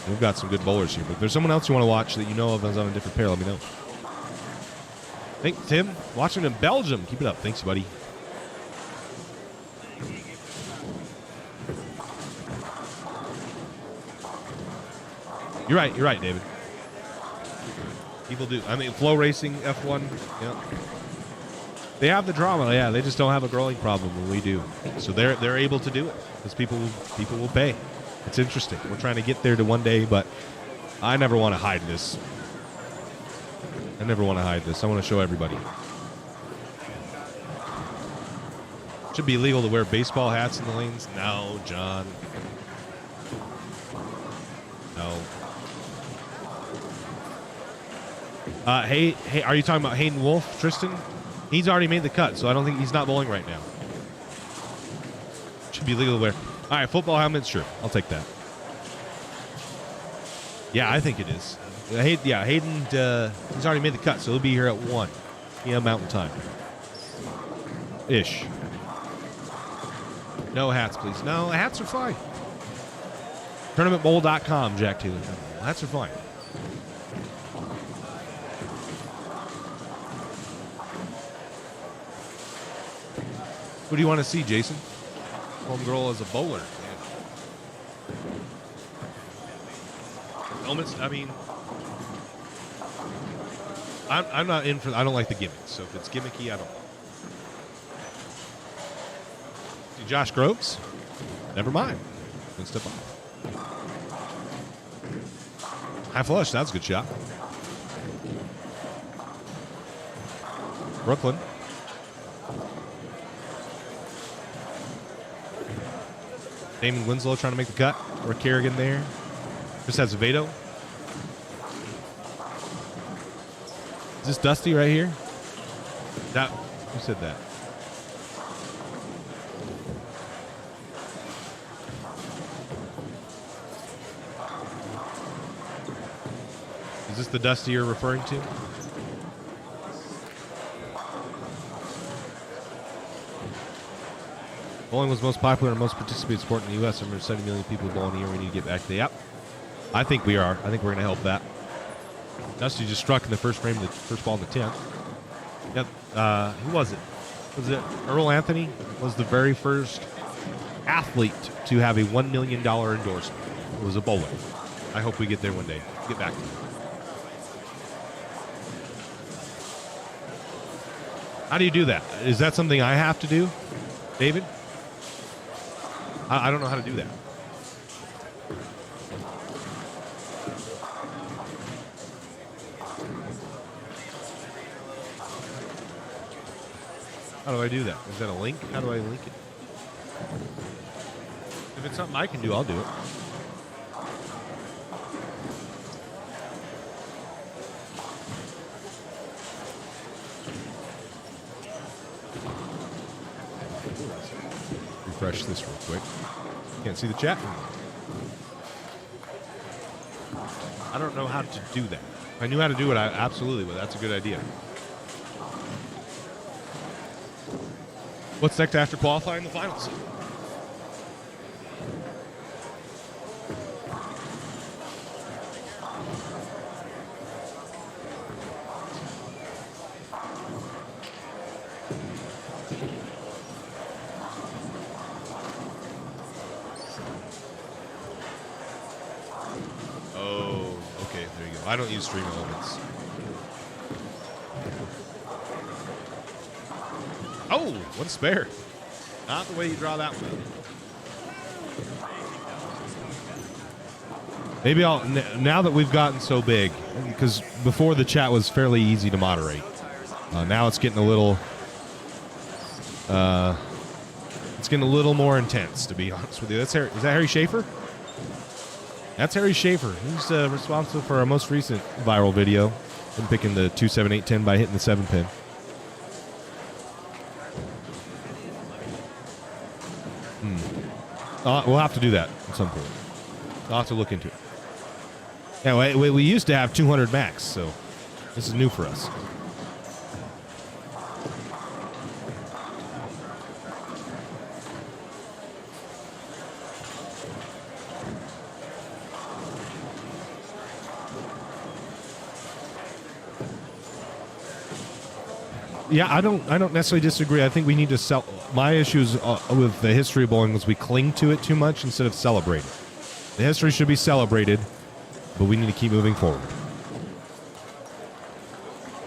S1: We've got some good bowlers here. But if there's someone else you want to watch that you know of that's on a different pair, let me know. Thanks, Tim. Watching in Belgium. Keep it up. Thanks, buddy. You're right, David. People do. I mean, Flow Racing, F1, yeah. They have the drama, yeah. They just don't have a growing problem when we do. So they're able to do it because people will pay. It's interesting. We're trying to get there to one day, but I never want to hide this. I want to show everybody. Should be illegal to wear baseball hats in the lanes. No, John. No. Hey, are you talking about Hayden Wolf, Tristan? He's already made the cut, so I don't think he's not bowling right now. Should be legal to wear. All right, football helmet, sure. I'll take that. Yeah, I think it is. Hayden, he's already made the cut, so he'll be here at 1 p.m. Mountain Time. Ish. No hats, please. No, hats are fine. TournamentBowl.com, Jack Taylor. Hats are fine. What do you want to see, Jason? Homegirl as a bowler. Helmets, I mean, I'm not in for, I don't like the gimmicks. So if it's gimmicky, I don't. See Josh Groves? Never mind. Good step up. High flush, that's a good shot. Brooklyn. Damon Winslow trying to make the cut. Or Kerrigan there. Chris Azevedo. Is this Dusty right here? That, who said that? Is this the Dusty you're referring to? Bowling was most popular and most participated sport in the U.S. Over 70 million people bowling a year. We need to get back to the Yep. I think we are. I think we're going to help that. Dusty just struck in the first frame, the first ball in the 10th. Yep. Who was it? Was it Earl Anthony? Was the very first athlete to have a $1 million endorsement. It was a bowler. I hope we get there one day. Get back to it. How do you do that? Is that something I have to do, David? I don't know how to do that. How do I do that? Is that a link? How do I link it? If it's something I can do, I'll do it. Refresh this real quick. Can't see the chat. I don't know how to do that. If I knew how to do it, I absolutely would. That's a good idea. What's next after qualifying the finals? Oh, okay, there you go. I don't use Stream Elements. Oh, what a spare. Not the way you draw that one. Maybe I'll, now that we've gotten so big, because before the chat was fairly easy to moderate. Now it's getting a little, more intense, to be honest with you. Is that Harry Schaefer? That's Harry Schaefer. He's responsible for our most recent viral video. Him picking the 2, 7, 8, 10 by hitting the 7 pin. We'll have to do that at some point. I'll have to look into it. Yeah, we used to have 200 max, so this is new for us. Yeah, I don't necessarily disagree. I think we need to sell. My issues with the history of bowling was we cling to it too much instead of celebrate it. The history should be celebrated, but we need to keep moving forward.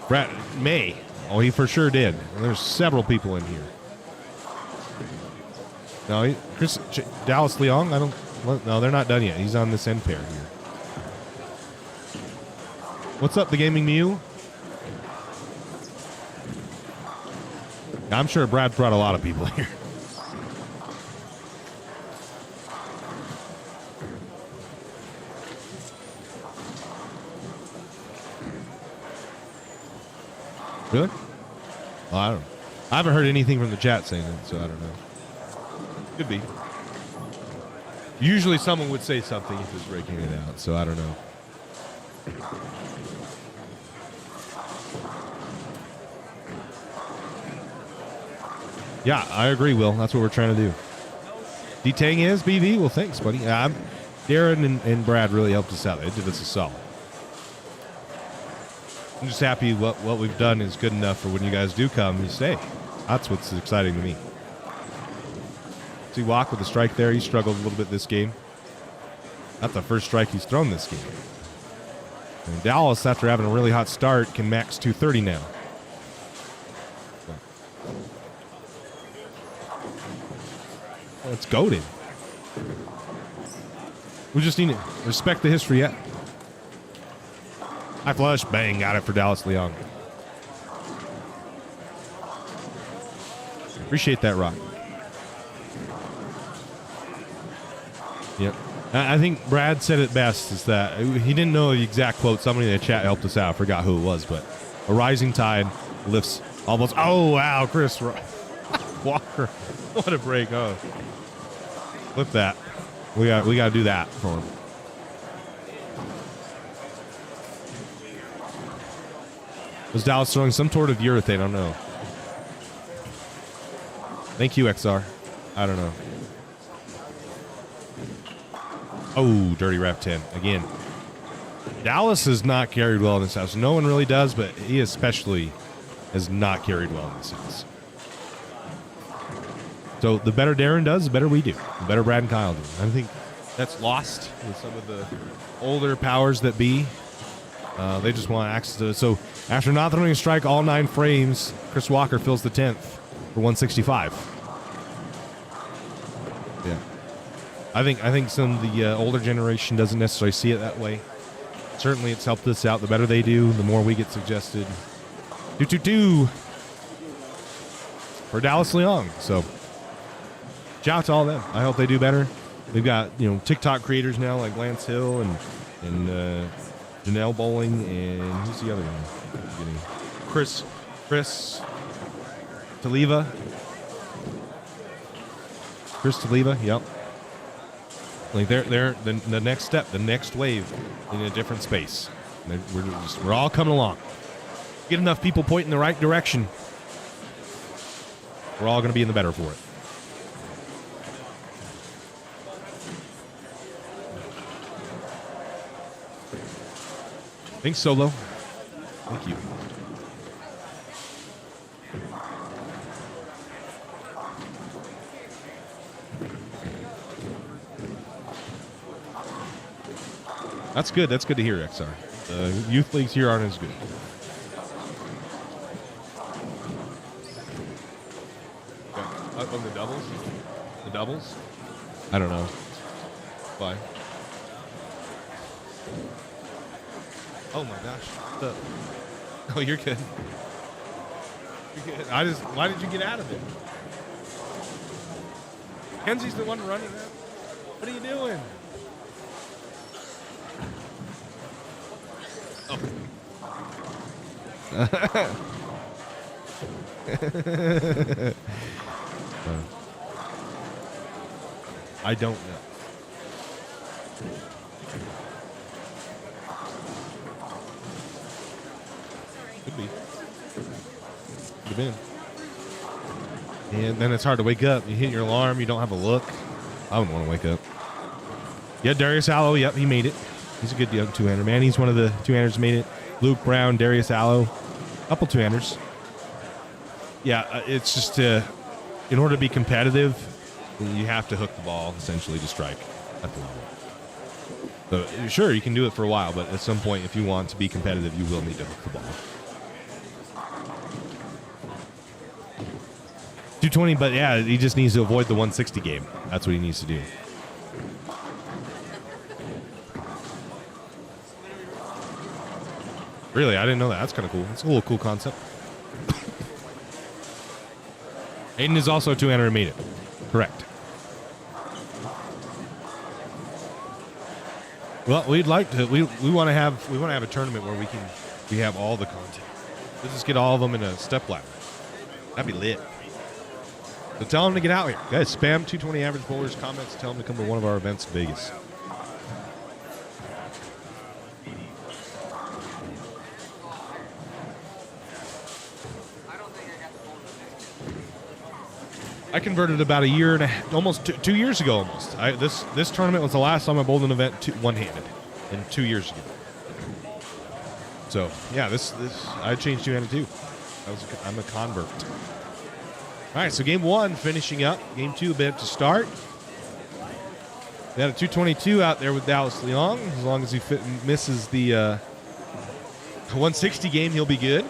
S1: Brad May, oh, he for sure did. There's several people in here. No, Dallas Leong. No, they're not done yet. He's on this end pair here. What's up, the Gaming Mew? I'm sure Brad brought a lot of people here. Really? Well, I don't know. I haven't heard anything from the chat saying it, so I don't know. Could be. Usually someone would say something if it's breaking it out, so I don't know. Yeah, I agree, Will. That's what we're trying to do. D-Tang is BV? Well, thanks, buddy. Darren and Brad really helped us out. They did us a solid. I'm just happy what we've done is good enough for when you guys do come, you stay. That's what's exciting to me. See Walk with a strike there. He struggled a little bit this game. That's the first strike he's thrown this game. And Dallas, after having a really hot start, can max 230 now. Well, it's goated. We just need to respect the history yet. High flush, bang, got it for Dallas Leon. Appreciate that, Rock. Yep. I think Brad said it best, is that he didn't know the exact quote. Somebody in the chat helped us out. I forgot who it was, but a rising tide lifts almost. Oh, wow, Chris Walker. What a break. Oh. Flip that. We got to do that for him. Was Dallas throwing some sort of urethane? I don't know. Thank you, XR. I don't know. Oh, dirty ref 10 again. Dallas has not carried well in this house. No one really does, but he especially has not carried well in this house. So the better Darren does, the better we do. The better Brad and Kyle do. I think that's lost with some of the older powers that be. They just want access to it. So after not throwing a strike all 9 frames, Chris Walker fills the 10th for 165. Yeah. I think some of the older generation doesn't necessarily see it that way. Certainly it's helped us out. The better they do, the more we get suggested. Do for Dallas Leong. So shout out to all them. I hope they do better. We've got, TikTok creators now like Lance Hill and Janelle Bowling, and who's the other one? Chris Taliva. Chris Taliva, yep. Like they're the next step, the next wave in a different space. We're all coming along. Get enough people pointing in the right direction, we're all going to be in the better for it. Thanks, Solo. Thank you. That's good. That's good to hear, XR. The youth leagues here aren't as good. On the doubles? The doubles? I don't know. Why? Oh my gosh. Oh, you're good. You're good. Why did you get out of it? Kenzie's the one running that. What are you doing? I don't know. Could be. Could have been. And then it's hard to wake up. You hit your alarm. You don't have a look. I wouldn't want to wake up. Yeah, Darius Allo. Yep, he made it. He's a good young two-hander, man. He's one of the two-handers made it. Luke Brown, Darius Allo. Couple two-handers. Yeah, it's just in order to be competitive, you have to hook the ball essentially to strike at the level. So sure, you can do it for a while, but at some point, if you want to be competitive, you will need to hook the ball. 220, but yeah, he just needs to avoid the 160 game. That's what he needs to do. Really, I didn't know that. That's kind of cool. It's a little cool concept. Aiden is also a two-hander and made it. Correct. Well, we'd like to. We want to have a tournament where we have all the content. Let's just get all of them in a step ladder. That'd be lit. So tell them to get out here. Guys, spam 220 average bowlers comments. Tell them to come to one of our events in Vegas. I converted about a year and almost 2 years ago. Almost. This tournament was the last time I bowled an event one-handed, and 2 years ago. So yeah, this I changed two-handed too. I'm a convert. All right, so game one finishing up. Game two about to start. We had a 222 out there with Dallas Leong. As long as he misses the 160 game, he'll be good.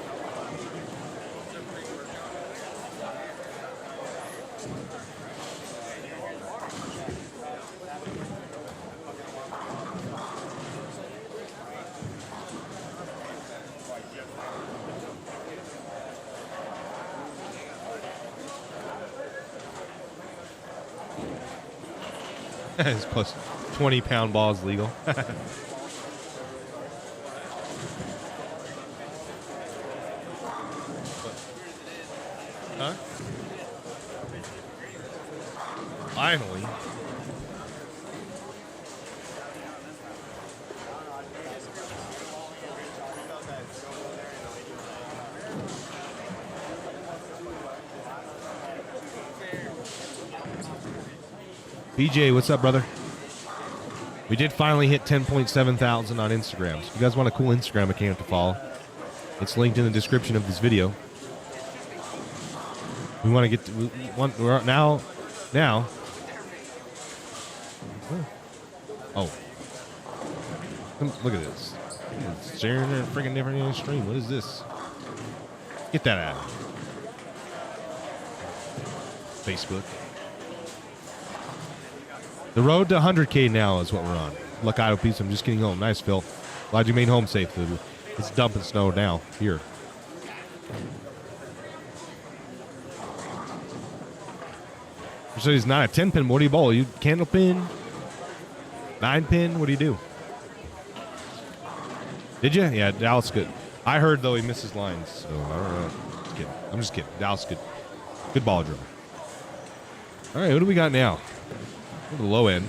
S1: His plus 20-pound ball is legal. Huh? Finally. BJ, what's up, brother? We did finally hit 10.7 thousand on Instagram. So if you guys want a cool Instagram account to follow, it's linked in the description of this video. We want to get to, we're now. Oh. Look at this. It's sharing a freaking different stream. What is this? Get that out of here. Facebook. The road to 100K now is what we're on. Look, Idle Peace, I'm just getting home. Nice, Phil. Glad you made home safe. It's dumping snow now here. So he's not a 10-pin. What do you bowl? You candle pin? 9-pin? What do you do? Did you? Yeah, Dallas good. I heard, though, he misses lines. So, I don't know. Just kidding. I'm just kidding. Dallas good. Good ball drill. All right, what do we got now? The low end.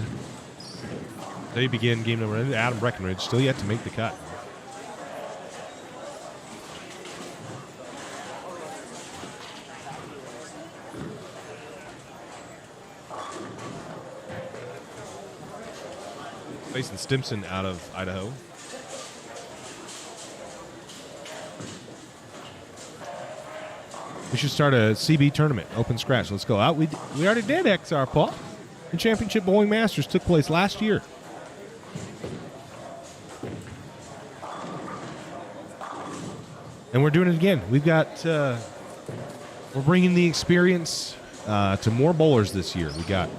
S1: They begin game number 1. Adam Breckenridge still yet to make the cut. Facing Stimson out of Idaho. We should start a CB tournament, open scratch. Let's go out. We already did XR, Paul. The Championship Bowling Masters took place last year. And we're doing it again. We've got, we're bringing the experience to more bowlers this year. We got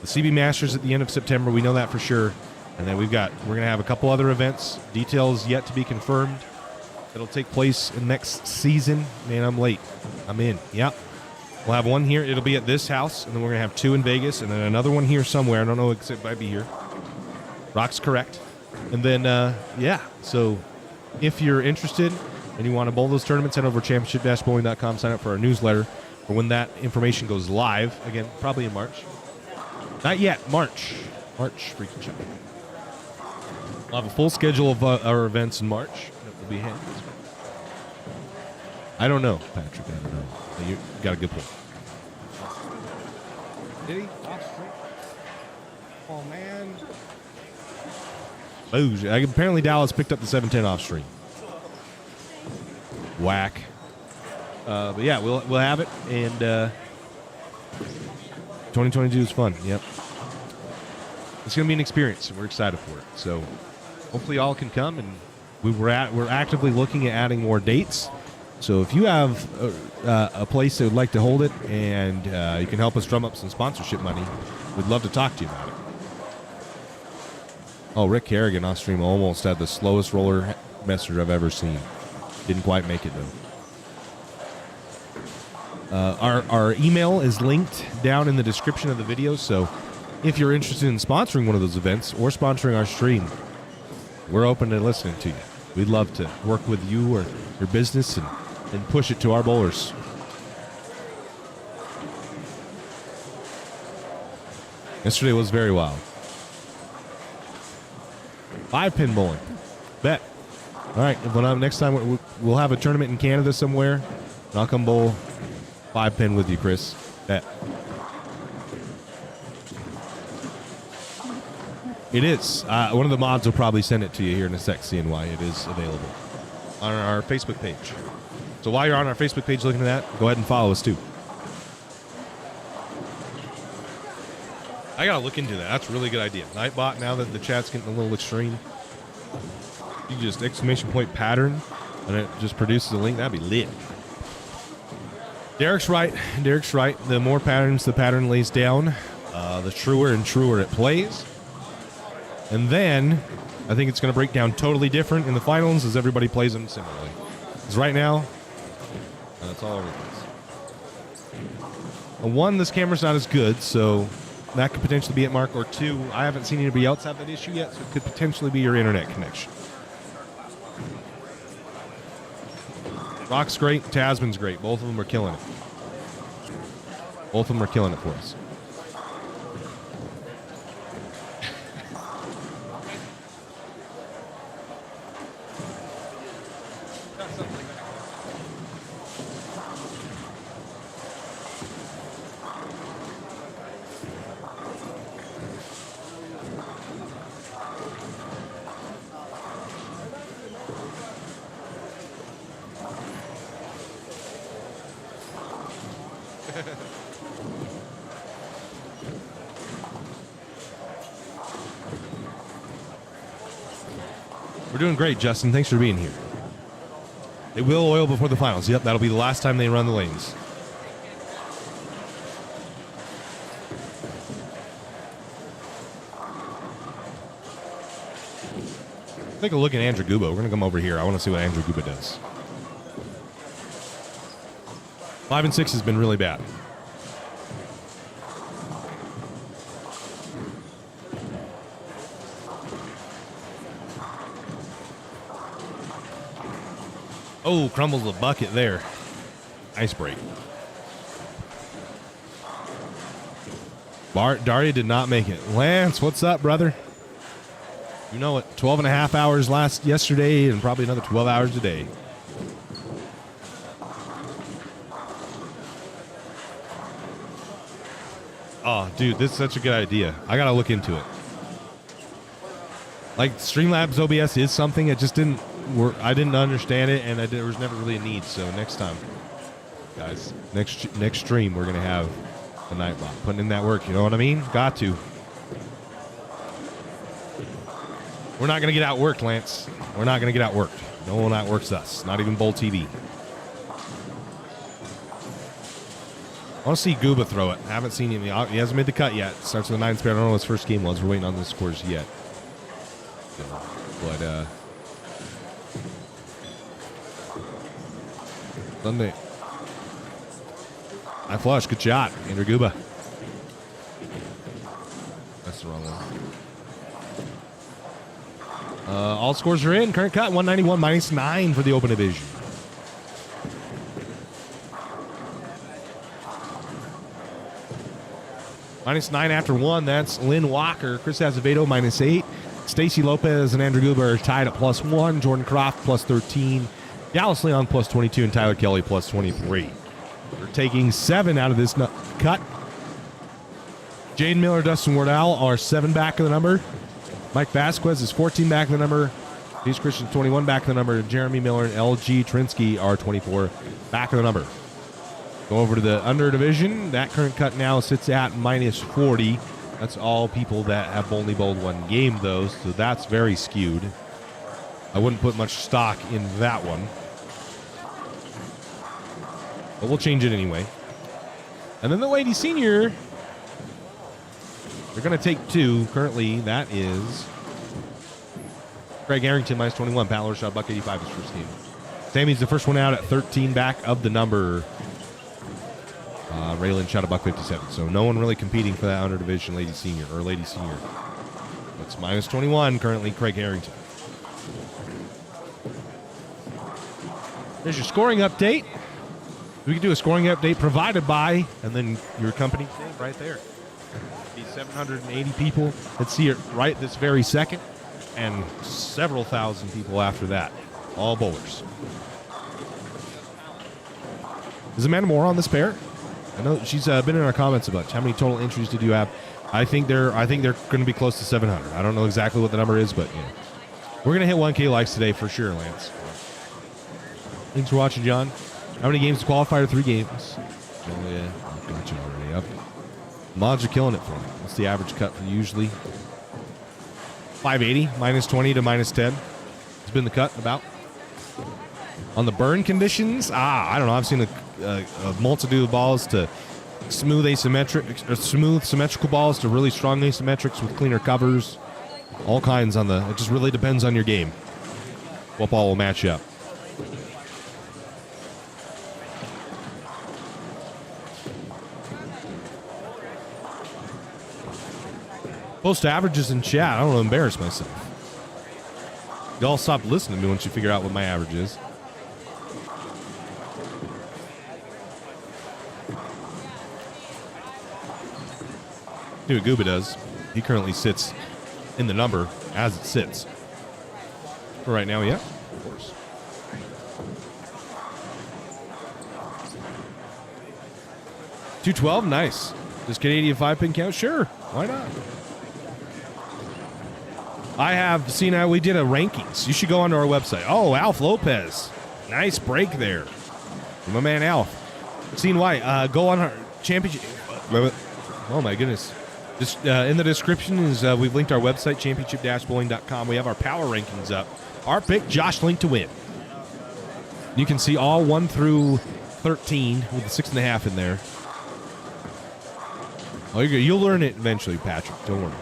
S1: the CB Masters at the end of September. We know that for sure. And then we're going to have a couple other events. Details yet to be confirmed. It'll take place in next season. Man, I'm late. I'm in. Yep. We'll have one here. It'll be at this house, and then we're going to have 2 in Vegas, and then another one here somewhere. I don't know, it might be here. Rock's correct. And then, yeah, so if you're interested and you want to bowl those tournaments, head over to championship-bowling.com, sign up for our newsletter for when that information goes live. Again, probably in March. Not yet. March. March freaking show. We'll have a full schedule of our events in March. It will be handy. I don't know, Patrick. I don't know. You got a good point. Did he? Oh, man. Oh, apparently Dallas picked up the 710 off stream. Whack. But yeah, we'll have it, and 2022 is fun. Yep. It's going to be an experience, and we're excited for it. So hopefully all can come, and we're actively looking at adding more dates. So if you have a place that would like to hold it, and you can help us drum up some sponsorship money, we'd love to talk to you about it. Oh, Rick Kerrigan off stream almost had the slowest roller message I've ever seen. Didn't quite make it though. Our email is linked down in the description of the video, so if you're interested in sponsoring one of those events or sponsoring our stream, we're open to listening to you. We'd love to work with you or your business and and push it to our bowlers. Yesterday was very wild. 5-pin bowling. Bet. All right. Next time we'll have a tournament in Canada somewhere, and I'll come bowl 5-pin with you, Chris. Bet. It is. One of the mods will probably send it to you here in a sec, seeing why it is available on our Facebook page. So while you're on our Facebook page looking at that, go ahead and follow us too. I gotta look into that. That's a really good idea. Nightbot, now that the chat's getting a little extreme, you can just exclamation point pattern, and it just produces a link. That'd be lit. Derek's right. Derek's right. The more patterns the pattern lays down, the truer and truer it plays. And then I think it's going to break down totally different in the finals as everybody plays them similarly. Because right now, that's all over the place. One, this camera's not as good, so that could potentially be it, Mark. Or two, I haven't seen anybody else have that issue yet, so it could potentially be your internet connection. Rock's great, Tasman's great. Both of them are killing it. Both of them are killing it for us. We're doing great, Justin. Thanks for being here. They will oil before the finals. Yep, that'll be the last time they run the lanes. Take a look at Andrew Guba. We're going to come over here. I want to see what Andrew Guba does. 5 and 6 has been really bad. Oh, crumbles the bucket there. Nice break. Daria did not make it. Lance, what's up, brother? You know it. 12 and a half hours yesterday and probably another 12 hours today. Oh, dude, this is such a good idea. I got to look into it. Like, Streamlabs OBS is something. It just didn't work. I didn't understand it, and there was never really a need. So next time, guys, next stream, we're going to have a Nightbot. Putting in that work, you know what I mean? Got to. We're not going to get outworked, Lance. We're not going to get outworked. No one outworks us. Not even Bowl TV. I want to see Guba throw it. I haven't seen him. He hasn't made the cut yet. Starts with a 9 spare. I don't know what his first game was. We're waiting on the scores yet. But, Sunday. I flush. Good shot, Andrew Guba. That's the wrong one. All scores are in. Current cut 191 -9 for the open division. -9 after 1. That's Lynn Walker. Chris Azevedo -8. Stacy Lopez and Andrew Guba are tied at +1. Jordan Croft +13. Dallas Leon +22. And Tyler Kelly +23. We're taking 7 out of this cut. Jaden Miller, Dustin Wardell are 7 back of the number. Mike Vasquez is 14 back of the number. Dees Christian 21 back of the number. Jeremy Miller and LG Trinsky are 24 back of the number. Go over to the under division. That current cut now sits at -40. That's all people that have only bowled one game, though, so that's very skewed. I wouldn't put much stock in that one. But we'll change it anyway. And then the Lady Senior, they're going to take 2. Currently, that is Craig Arrington -21. Pat Lord shot $1.85 his first game. Sammy's the first one out at 13 back of the number. Raylan shot $1.57. So no one really competing for that under division Lady Senior or Lady Senior. It's -21 currently, Craig Harrington. There's your scoring update. We can do a scoring update provided by, and then your company name right there. Be 780 people that see it right this very second, and several thousand people after that. All bowlers. Is Amanda Moore on this pair? I know she's been in our comments a bunch. How many total entries did you have? I think they're going to be close to 700. I don't know exactly what the number is, but we're going to hit 1K likes today for sure, Lance. Thanks for watching, John. How many games to qualify? 3 games. Oh yeah, got you already up. Mods are killing it for me. What's the average cut for usually? 580 minus 20 to minus 10. It's been the cut about. On the burn conditions, I don't know. I've seen a multitude of balls to smooth symmetrical balls to really strong asymmetrics with cleaner covers. All kinds on the. It just really depends on your game. What ball will match you up. Post averages in chat. I don't want to embarrass myself. Y'all stop listening to me once you figure out what my average is. See what Gooba does. He currently sits in the number as it sits. For right now, yeah, of course. $212, nice. Does Canadian 5-pin count? Sure, why not? I have seen how we did a rankings. You should go onto our website. Oh, Alf Lopez. Nice break there. My man Alf. Seen why? Go on our championship. Oh, my goodness. Just in the description is we've linked our website, championship-bowling.com. We have our power rankings up. Our pick, Josh Link to win. You can see all 1 through 13 with the 6.5 in there. Oh, you'll learn it eventually, Patrick. Don't worry.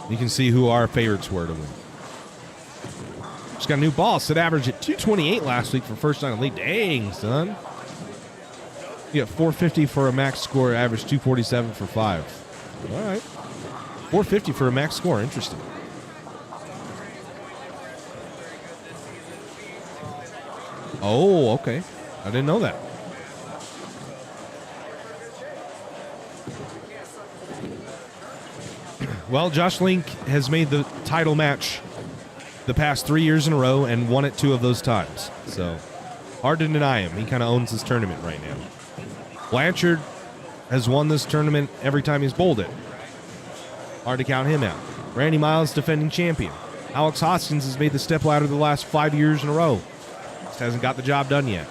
S1: You can see who our favorites were to win. Just got a new ball. Set average at 228 last week for first time in the league. Dang, son. You got 450 for a max score. Average 247 for 5. All right. 450 for a max score. Interesting. Oh, okay. I didn't know that. Well, Josh Link has made the title match the past 3 years in a row and won it 2 of those times. So, hard to deny him. He kind of owns this tournament right now. Blanchard has won this tournament every time he's bowled it. Hard to count him out. Randy Miles, defending champion. Alex Hoskins has made the step ladder the last 5 years in a row. Just hasn't got the job done yet.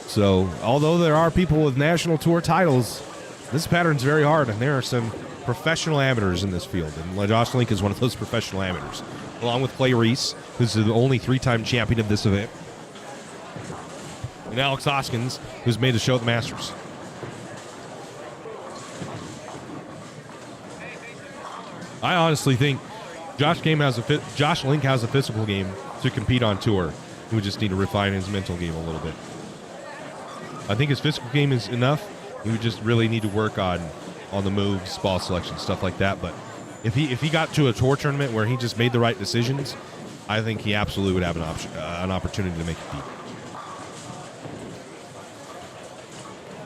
S1: So, although there are people with national tour titles, this pattern's very hard, and there are some professional amateurs in this field, and Josh Link is one of those professional amateurs, along with Clay Reese, who's the only 3-time champion of this event, and Alex Hoskins, who's made the show at the Masters. I honestly think Josh Link has a physical game to compete on tour. He would just need to refine his mental game a little bit. I think his physical game is enough. He would just really need to work on the moves, ball selection, stuff like that. But if he got to a tour tournament where he just made the right decisions, I think he absolutely would have an opportunity to make it deep.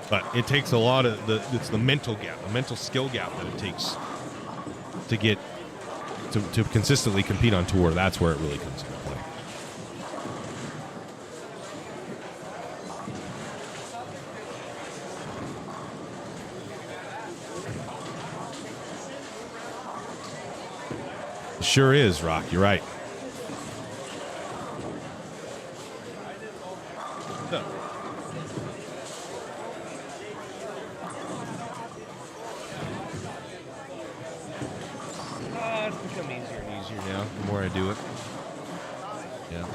S1: But it takes a lot of it's the mental gap, the mental skill gap that it takes to get to consistently compete on tour. That's where it really comes into play. Sure is, Rock. You're right. It's become easier and easier now the more I do it. Yeah,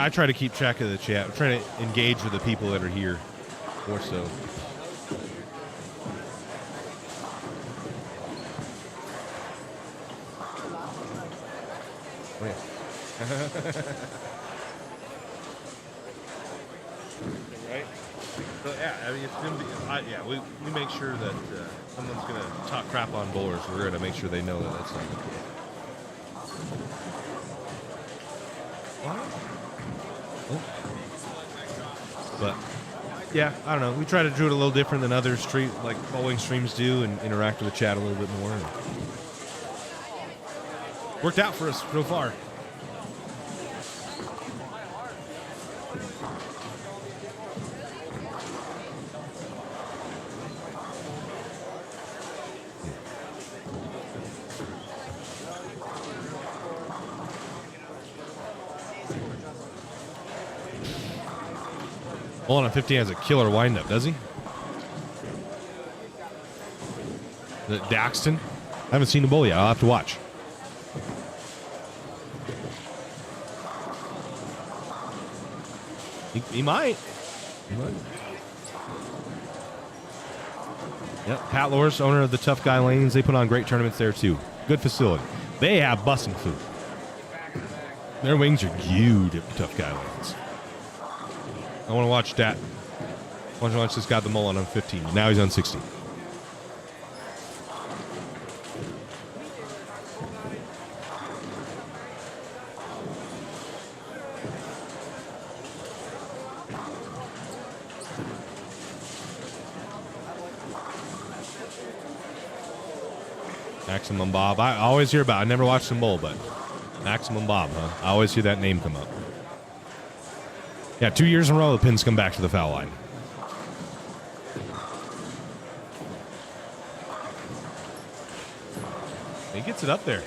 S1: I try to keep track of the chat. I'm trying to engage with the people that are here more so. Right? So yeah, I mean it's gonna be. We make sure that someone's gonna talk crap on bowlers. We're gonna make sure they know that that's not the case. But yeah, I don't know. We try to do it a little different than other street like bowling streams do, and interact with the chat a little bit more. Worked out for us so far. Hold on 15 has a killer windup, does he? The Daxton? I haven't seen the bowl yet. I'll have to watch. He might. He might. Yep, Pat Loris, owner of the Tough Guy Lanes. They put on great tournaments there, too. Good facility. They have bussin' food. Their wings are huge at Tough Guy Lanes. I want to watch that. I want to watch this guy, the Mullen, on 15. Now he's on 16. Maximum Bob. I always hear about it. I never watched him bowl, but Maximum Bob, huh? I always hear that name come up. Yeah, 2 years in a row, the pins come back to the foul line. He gets it up there.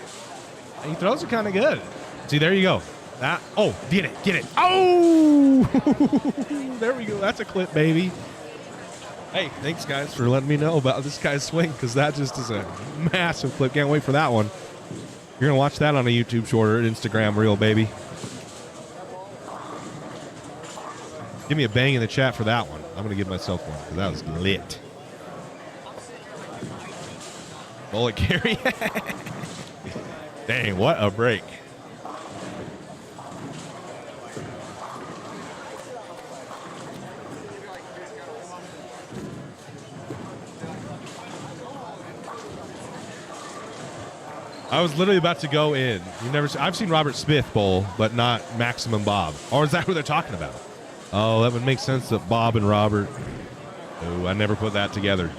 S1: He throws it kind of good. See, there you go. That. Oh, get it, get it. Oh! There we go. That's a clip, baby. Hey, thanks, guys, for letting me know about this guy's swing, because that just is a massive clip. Can't wait for that one. You're going to watch that on a YouTube short or Instagram reel, baby. Give me a bang in the chat for that one. I'm going to give myself one, because that was lit. Bullet carry. Dang, what a break. I was literally about to go in. I've seen Robert Smith bowl, but not Maximum Bob. Or is that who they're talking about? Oh, that would make sense that Bob and Robert. Oh, I never put that together.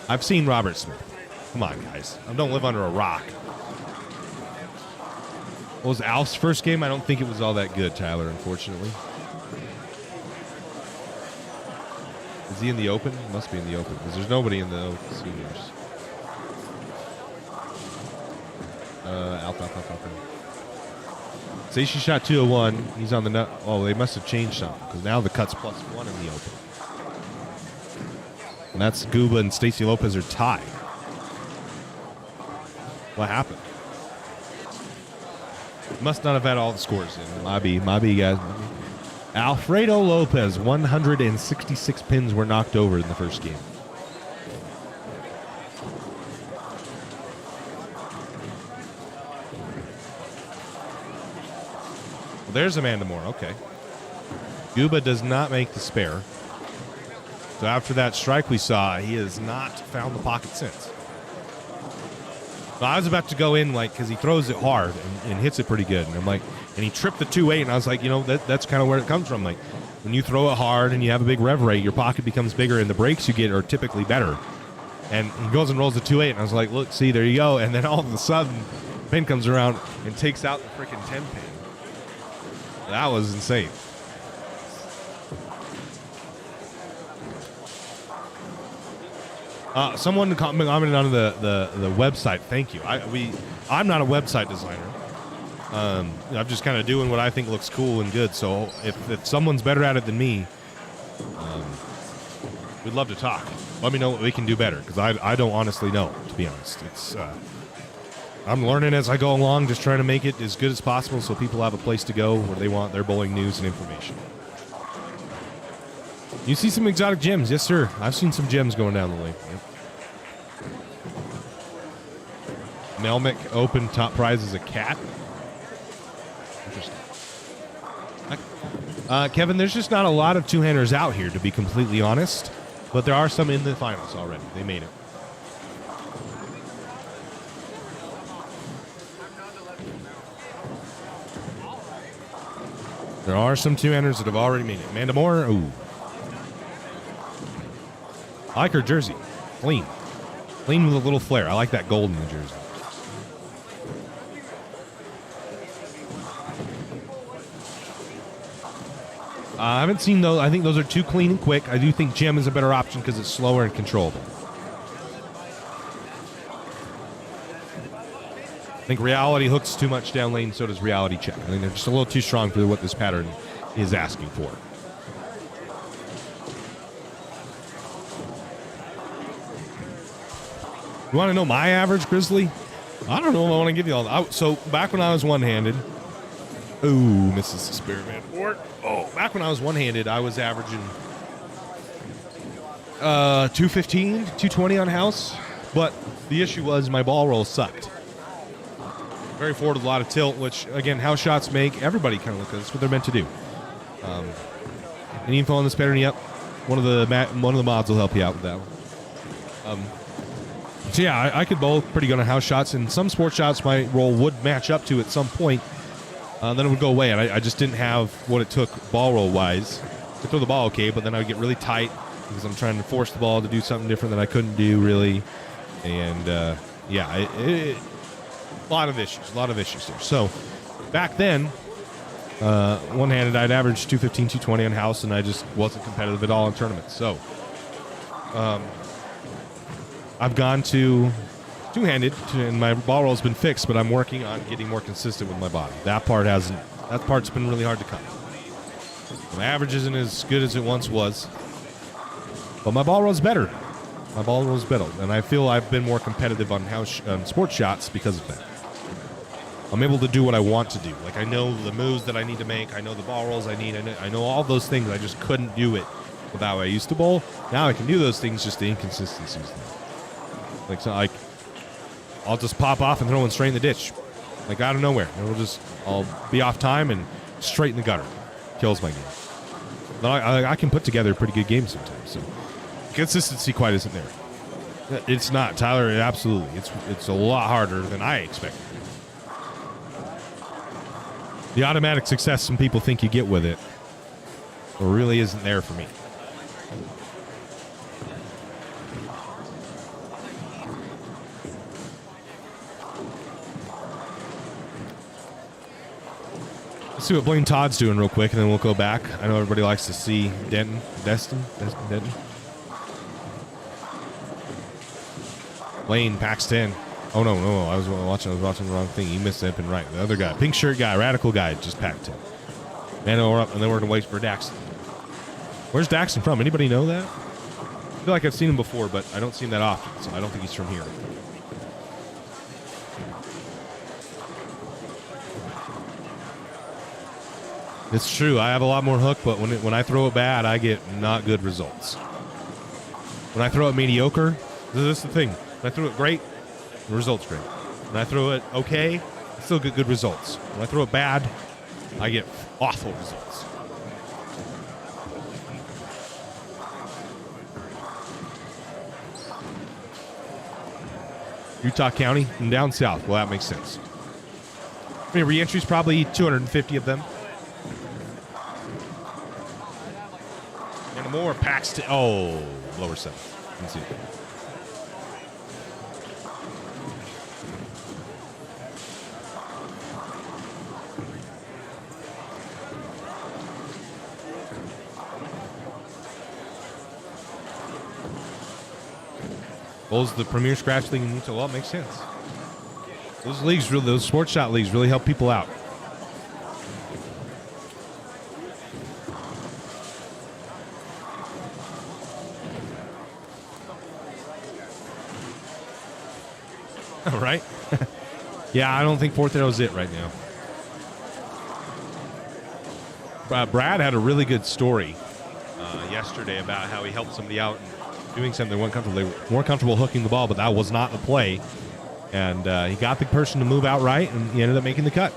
S1: I've seen Robert Smith. Come on, guys. I don't live under a rock. What was Alf's first game? I don't think it was all that good, Tyler, unfortunately. Is he in the open? He must be in the open, because there's nobody in the seniors. Alf. Say she shot 201. He's on the nut. Oh, they must have changed something, because now the cut's +1 in the open. And that's Guba and Stacy Lopez are tied. What happened? Must not have had all the scores in. My B, guys. Alfredo Lopez, 166 pins were knocked over in the first game. Well, there's Amanda Moore. Okay. Guba does not make the spare. So after that strike we saw, he has not found the pocket since. So I was about to go in, because he throws it hard and hits it pretty good. And I'm like, and he tripped the 2.8, and I was like, that's kind of where it comes from. Like, when you throw it hard and you have a big rev rate, your pocket becomes bigger, and the breaks you get are typically better. And he goes and rolls the 2.8, and I was like, look, see, there you go. And then all of a sudden, pin comes around and takes out the freaking 10 pin. That was insane. Someone commented on the website. Thank you. I'm not a website designer. I'm just kind of doing what I think looks cool and good. So if someone's better at it than me, we'd love to talk. Let me know what we can do better, because I don't honestly know, to be honest. It's I'm learning as I go along, just trying to make it as good as possible so people have a place to go where they want their bowling news and information. You see some exotic gems. Yes, sir. I've seen some gems going down the lane. Yep. Melmick Open top prize is a cat. Interesting. Kevin, there's just not a lot of two-handers out here, to be completely honest. But there are some in the finals already. They made it. There are some two-handers that have already made it. Amanda Moore, ooh. I like her jersey. Clean. Clean with a little flair. I like that gold in the jersey. I haven't seen those. I think those are too clean and quick. I do think Gem is a better option because it's slower and controllable. I think Reality hooks too much down lane, so does Reality Check. I think they're just a little too strong for what this pattern is asking for. You want to know my average, Grizzly? I don't know if I want to give you all. So back when I was one-handed, ooh, misses the spearman. Oh, back when I was one-handed, I was averaging 215, 220 on house. But the issue was my ball roll sucked. Very forward with a lot of tilt, which, again, house shots make everybody kind of look good. That's what they're meant to do. Any info on this pattern? Yep. One of the mods will help you out with that one. So yeah, I could bowl pretty good on house shots, and some sports shots my roll would match up to at some point. Then it would go away, and I just didn't have what it took ball roll wise to throw the ball okay. But then I would get really tight because I'm trying to force the ball to do something different that I couldn't do really, and a lot of issues there. So back then, one-handed, I'd average 215, 220 on house, and I just wasn't competitive at all in tournaments. So I've gone to two-handed, and my ball roll's been fixed, but I'm working on getting more consistent with my body. That part's been really hard to come. My average isn't as good as it once was, but my ball roll's better. My ball roll's better, and I feel I've been more competitive on sports shots because of that. I'm able to do what I want to do. Like, I know the moves that I need to make. I know the ball rolls I need. I know all those things. I just couldn't do it with how I used to bowl. Now I can do those things, just the inconsistencies. Like, I'll just pop off and throw one straight in the ditch, like out of nowhere. I'll be off time and straight in the gutter. Kills my game. But I can put together a pretty good game sometimes. So consistency quite isn't there. It's not, Tyler. Absolutely, it's a lot harder than I expected. The automatic success some people think you get with it, really isn't there for me. Let's see what Blaine Todd's doing real quick, and then we'll go back. I know everybody likes to see Destin. Blaine packs 10. Oh, no, I was watching the wrong thing. He missed the and right. The other guy, pink shirt guy, radical guy, just packed 10. Man, we're up, and then we're going to wait for Daxton. Where's Daxton from? Anybody know that? I feel like I've seen him before, but I don't see him that often, so I don't think he's from here. It's true. I have a lot more hook, but when I throw it bad, I get not good results. When I throw it mediocre, this is the thing. When I throw it great, the results great. When I throw it okay, I still get good results. When I throw it bad, I get awful results. Utah County and down south. Well, that makes sense. I mean, re-entries, probably 250 of them. And more packs to lower 7. You can see it. Bowl's the premier scratch league in Utah. Well, it makes sense. Those sports shot leagues really help people out. All right. Yeah, I don't think fourth arrow is it right now. Brad had a really good story yesterday about how he helped somebody out and doing something they weren't comfortable. They were more comfortable hooking the ball, but that was not the play. And he got the person to move out right, and he ended up making the cut.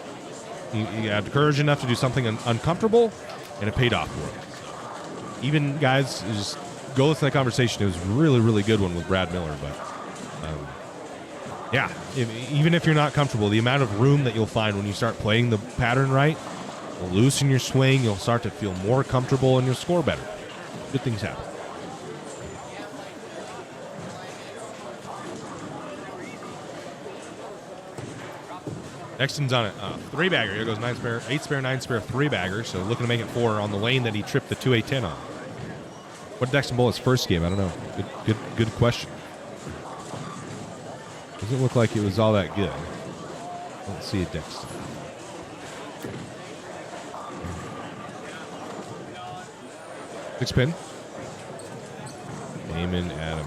S1: He had the courage enough to do something uncomfortable, and it paid off for him. Even guys, just go listen to that conversation. It was a really, really good one with Brad Miller. But yeah, even if you're not comfortable, the amount of room that you'll find when you start playing the pattern right You'll loosen your swing. You'll start to feel more comfortable, and you'll score better. Good things happen. Dexton's on a three-bagger. Here goes 9 spare, 8 spare, 9 spare, three-bagger. So looking to make it 4 on the lane that he tripped the 2-8-10 on. What did Dexton bowl his first game? I don't know. Good question. Doesn't look like it was all that good. Let's see it, Dexton. Six pin. Damon Adam.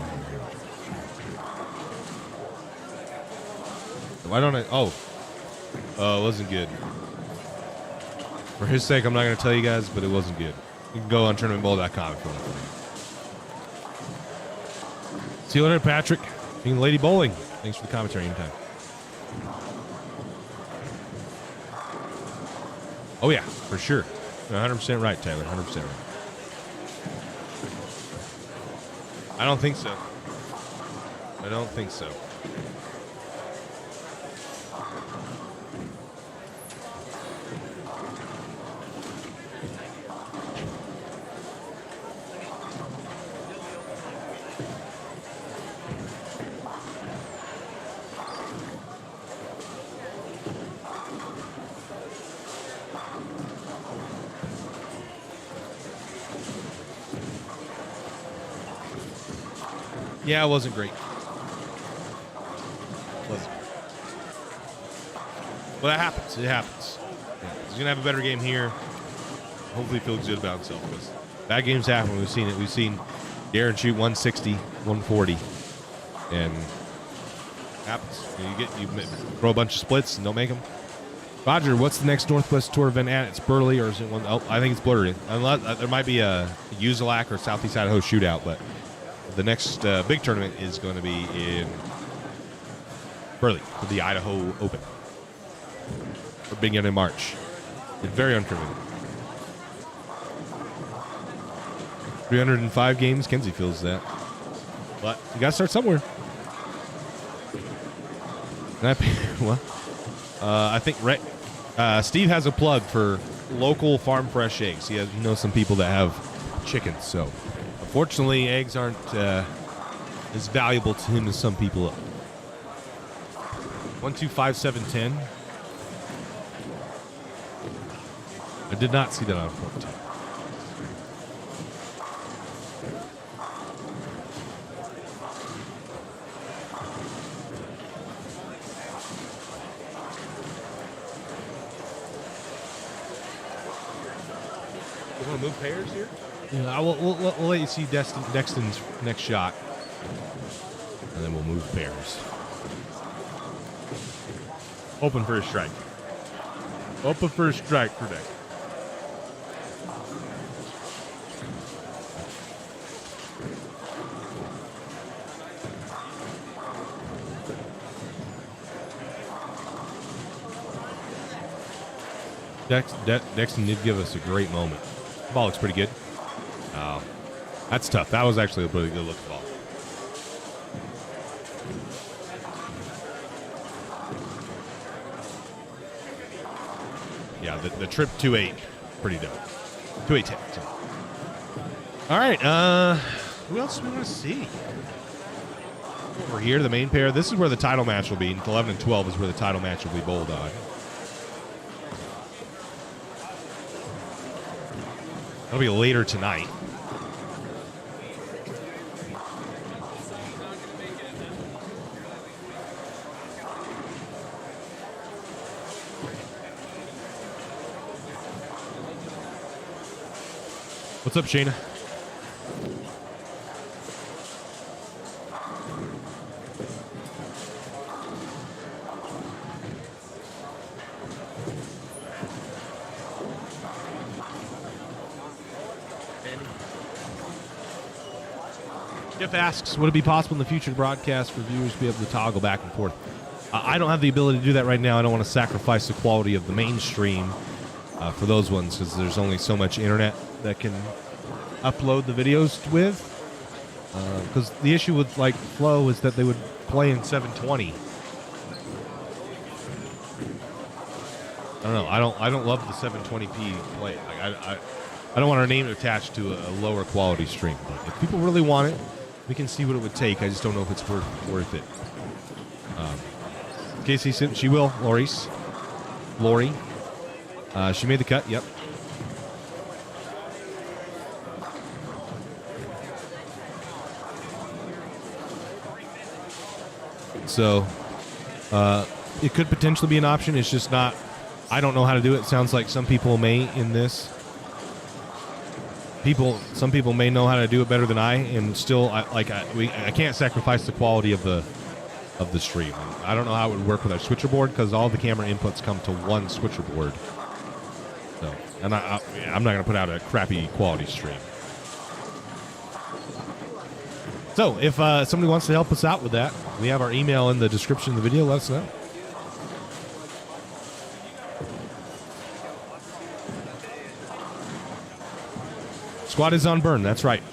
S1: Why don't I? Oh, it wasn't good. For his sake, I'm not going to tell you guys, but it wasn't good. You can go on tournamentbowl.com if you want to. See you later, Patrick. Being Lady Bowling. Thanks for the commentary anytime. Oh, yeah, for sure. 100% right, Taylor. 100% right. I don't think so. I don't think so. Yeah, it wasn't great. Wasn't. Well, that happens. It happens. Yeah, he's going to have a better game here. Hopefully he feels good about himself. Because bad games happen. We've seen it. We've seen Darren shoot 160, 140. And it happens. You throw a bunch of splits and don't make them. Roger, what's the next Northwest Tour event at? It's Burley, or is it one? Oh, I think it's Burley. Unless there might be a Uzelac or Southeast Idaho shootout, but the next big tournament is going to be in Burley for the Idaho Open. We're beginning in March. It's very unconvenient. 305 games. Kenzie feels that. But you got to start somewhere. Well, I think Steve has a plug for local farm fresh eggs. He knows some people that have chickens, so unfortunately, eggs aren't as valuable to him as some people. 1-2-5-7-10. I did not see that on 14. You want to move pairs here? Yeah, we'll let you see Dexton's next shot, and then we'll move pairs. Open for a strike. Open for a strike for Dexton. Dexton did give us a great moment. The ball looks pretty good. Oh, that's tough. That was actually a really good looking ball. Yeah, the trip 2-8, pretty dope. 2-8-10. All right, who else do we want to see? Over here, the main pair. This is where the title match will be. 11 and 12 is where the title match will be bowled on. That'll be later tonight. What's up, Shayna? Jeff asks, would it be possible in the future to broadcast for viewers to be able to toggle back and forth? I don't have the ability to do that right now. I don't want to sacrifice the quality of the mainstream for those ones because there's only so much internet that can upload the videos with. Because the issue with like Flow is that they would play in 720. don't know. I don't love the 720p play. Like, I don't want our name attached to a lower quality stream. But if people really want it, we can see what it would take. I just don't know if it's worth it. Casey said she will. Lori. She made the cut. Yep. So, it could potentially be an option. It's just not. I don't know how to do it. Sounds like some people may in this. Some people may know how to do it better than I, and still, I can't sacrifice the quality of the stream. I don't know how it would work with our switcher board because all the camera inputs come to one switcher board. So, and I'm not going to put out a crappy quality stream. So, if somebody wants to help us out with that, we have our email in the description of the video. Let us know. Squad is on burn. That's right.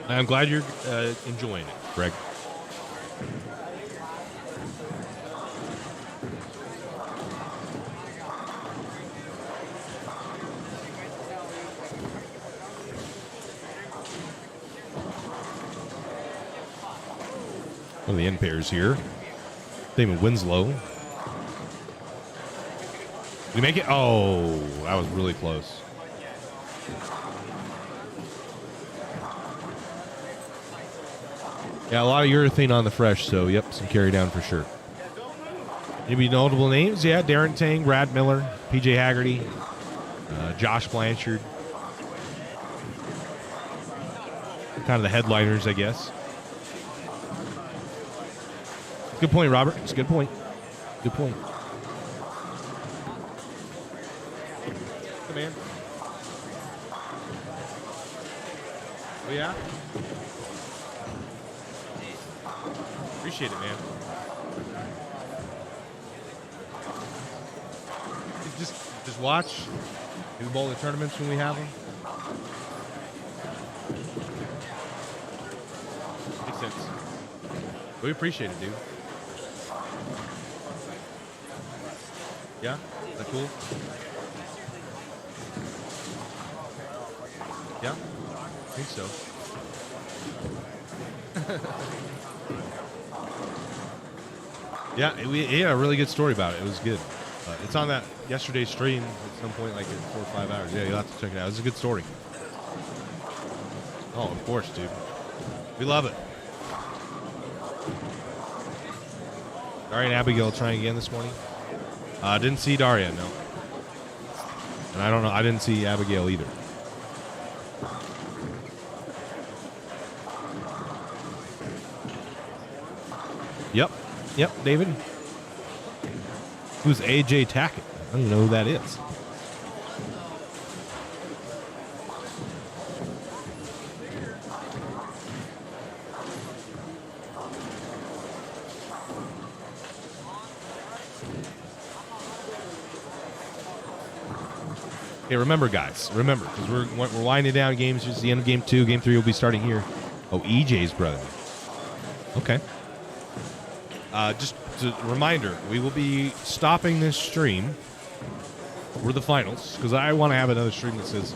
S1: I'm glad you're enjoying it, Greg. One of the end pairs here. Damon Winslow. Did we make it? Oh, that was really close. Yeah, a lot of urethane on the fresh, so yep, some carry down for sure. Maybe notable names? Yeah, Darren Tang, Brad Miller, PJ Haggerty, Josh Blanchard. Kind of the headliners, I guess. Good point, Robert. It's a good point. Good point. Come in. Oh, yeah? Appreciate it, man. Just watch. Do bowling tournaments when we have them. Makes sense. We appreciate it, dude. Yeah? Is that cool? Yeah? I think so. Yeah, we had a really good story about it. It was good. It's on that yesterday's stream at some point, like in 4 or 5 hours. Yeah, you'll have to check it out. It's a good story. Oh, of course, dude. We love it. Daria and Abigail trying again this morning. Didn't see Daria, no. And I don't know. I didn't see Abigail either. Yep, David. Who's AJ Tackett? I don't even know who that is. Okay, remember, guys. Remember, because we're winding down games. It's the end of game 2. Game 3 will be starting here. Oh, EJ's brother. Okay. Just a reminder, we will be stopping this stream for the finals because I want to have another stream that says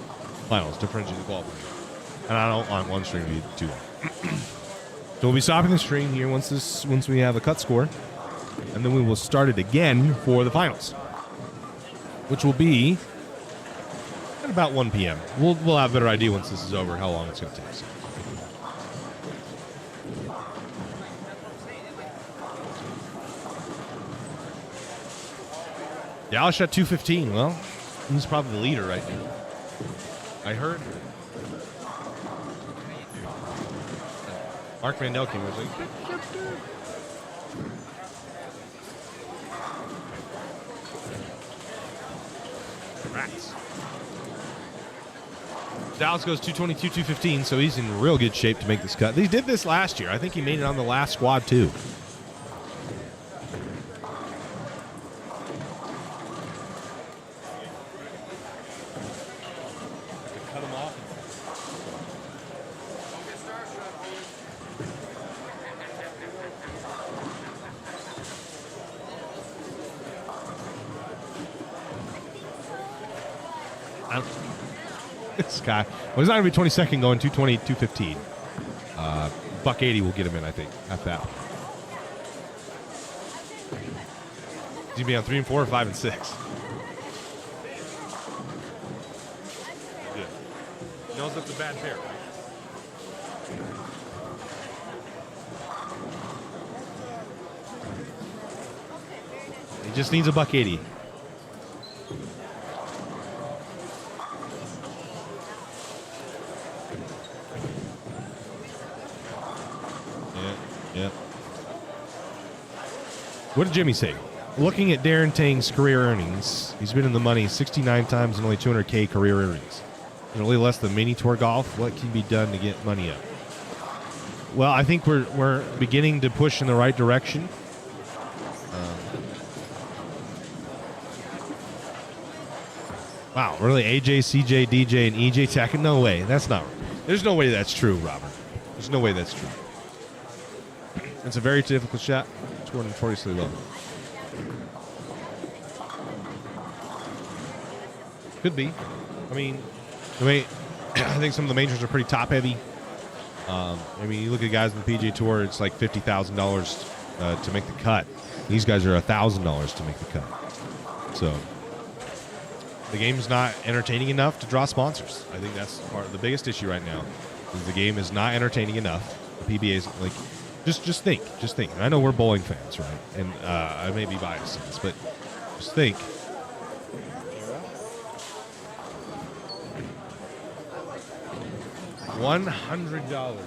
S1: finals, differentiate the qualifier. And I don't want one stream to be too long. So we'll be stopping the stream here once we have a cut score, and then we will start it again for the finals, which will be at about 1 p.m. We'll have a better idea once this is over how long it's going to take. So. Dallas shot 215. Well, he's probably the leader right now. I heard. Mark Mandel came. Was like, rats. Dallas goes 222, 215, so he's in real good shape to make this cut. He did this last year. I think he made it on the last squad too. Cut him off. This guy. Well, he's not going to be 22nd going 220, 215. Buck 80 will get him in, I think, at that. He's going to be on 3 and 4 or 5 and 6. Good. Knows that's a bad pair, right? He just needs a buck 80. Yeah. What did Jimmy say? Looking at Darren Tang's career earnings, he's been in the money 69 times and only 200K career earnings. And only less than mini tour golf. What can be done to get money up? Well, I think we're beginning to push in the right direction. Wow, really? AJ, CJ, DJ, and EJ tacking? No way. That's not. There's no way that's true, Robert. There's no way that's true. It's a very difficult shot. It's notoriously low. Could be. I mean, I think some of the majors are pretty top heavy. I mean, you look at guys in the PGA Tour, it's like $50,000 to make the cut. These guys are $1,000 to make the cut. So the game's not entertaining enough to draw sponsors. I think that's part of the biggest issue right now. Is the game is not entertaining enough. The PBA's like. Just think. And I know we're bowling fans, right? And I may be biased in this, but just think. $100.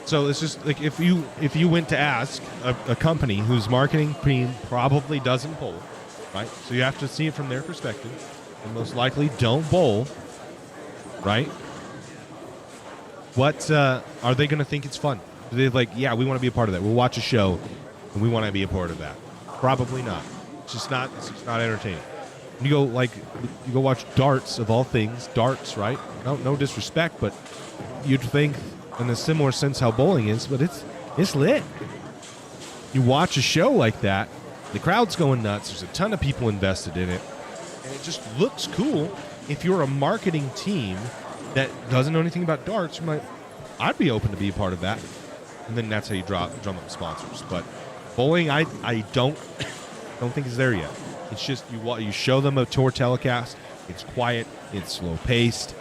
S1: So it's just like if you went to ask a company whose marketing team probably doesn't bowl. Right? So you have to see it from their perspective. And most likely don't bowl. Right? What are they going to think it's fun? Do they like, yeah, we want to be a part of that. We'll watch a show and we want to be a part of that. Probably not. It's just not entertaining. You go watch darts of all things. Darts, right? No disrespect, but you'd think in a similar sense how bowling is, but it's lit. You watch a show like that, the crowd's going nuts. There's a ton of people invested in it. And it just looks cool. If you're a marketing team that doesn't know anything about darts, you might, I'd be open to be a part of that. And then that's how you drum up sponsors. But bowling, I don't think is there yet. It's just you show them a tour telecast. It's quiet. It's slow paced.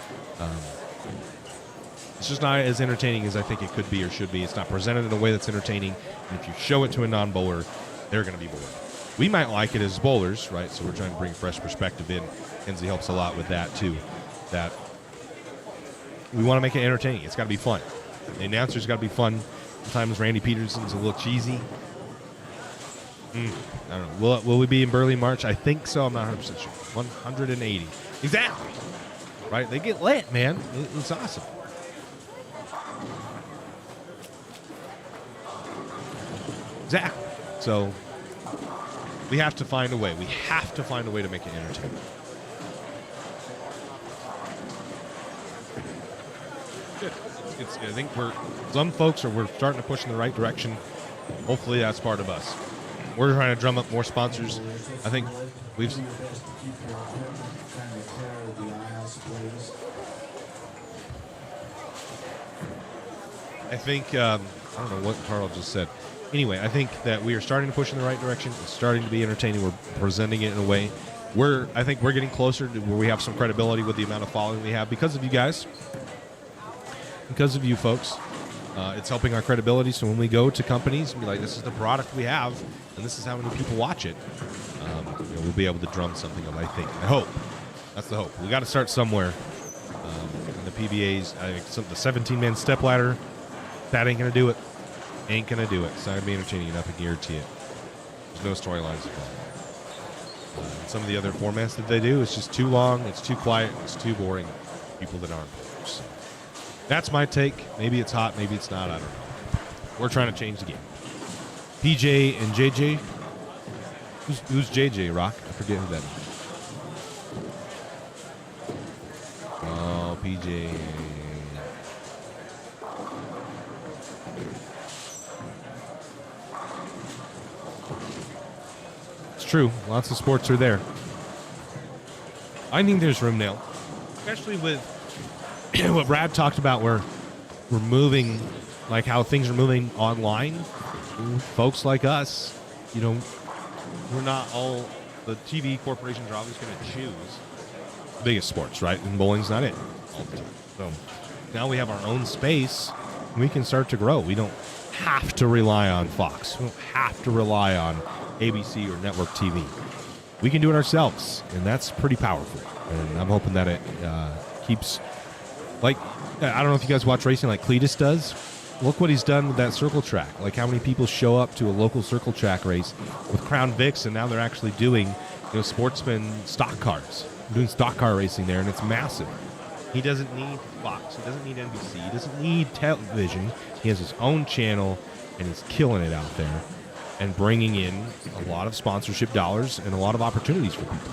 S1: It's just not as entertaining as I think it could be or should be. It's not presented in a way that's entertaining. And if you show it to a non-bowler, they're going to be bored. We might like it as bowlers, right? So we're trying to bring a fresh perspective in. Kenzie helps a lot with that, too. That we want to make it entertaining. It's got to be fun. The announcer's got to be fun. Sometimes Randy Peterson's a little cheesy. I don't know. Will we be in Burley in March? I think so. I'm not 100% sure. 180. Exactly. Right? They get lit, man. It's awesome. Exactly. So we have to find a way. We have to find a way to make it entertaining. Good. I think some folks we're starting to push in the right direction. Hopefully that's part of us. We're trying to drum up more sponsors. I think we've.
S2: Do your best to keep your equipment kind of clear of the aisles, please.
S1: I think I don't know what Carl just said. Anyway, I think that we are starting to push in the right direction. It's starting to be entertaining. We're presenting it in a way I think we're getting closer to where we have some credibility with the amount of following we have because of you guys, because of you folks. It's helping our credibility. So when we go to companies and be like, this is the product we have, and this is how many people watch it, we'll be able to drum something up. I think. I hope. That's the hope. We got to start somewhere. And the PBAs, the 17-man step ladder, that ain't gonna do it. Ain't gonna do it. It's not gonna be entertaining enough. I guarantee it. There's no storylines involved. Some of the other formats that they do, it's just too long, it's too quiet, it's too boring. People that aren't players. So that's my take. Maybe it's hot, maybe it's not. I don't know. We're trying to change the game. PJ and JJ. Who's JJ, Rock? I forget who that is. Oh, PJ. It's true. Lots of sports are there. I think there's room now, especially with what Brad talked about, where we're moving, like how things are moving online. Folks like us, we're not all, the TV corporations are always going to choose the biggest sports, right? And bowling's not it all the time. So now we have our own space. We can start to grow. We don't have to rely on Fox. We don't have to rely on ABC or network TV. We can do it ourselves, and that's pretty powerful. And I'm hoping that it keeps, like, I don't know if you guys watch racing like Cletus does. Look what he's done with that circle track. Like how many people show up to a local circle track race with Crown Vics, and now they're actually doing, sportsman stock cars, doing stock car racing there, and it's massive. He doesn't need Fox. He doesn't need NBC. He doesn't need television. He has his own channel, and he's killing it out there and bringing in a lot of sponsorship dollars and a lot of opportunities for people.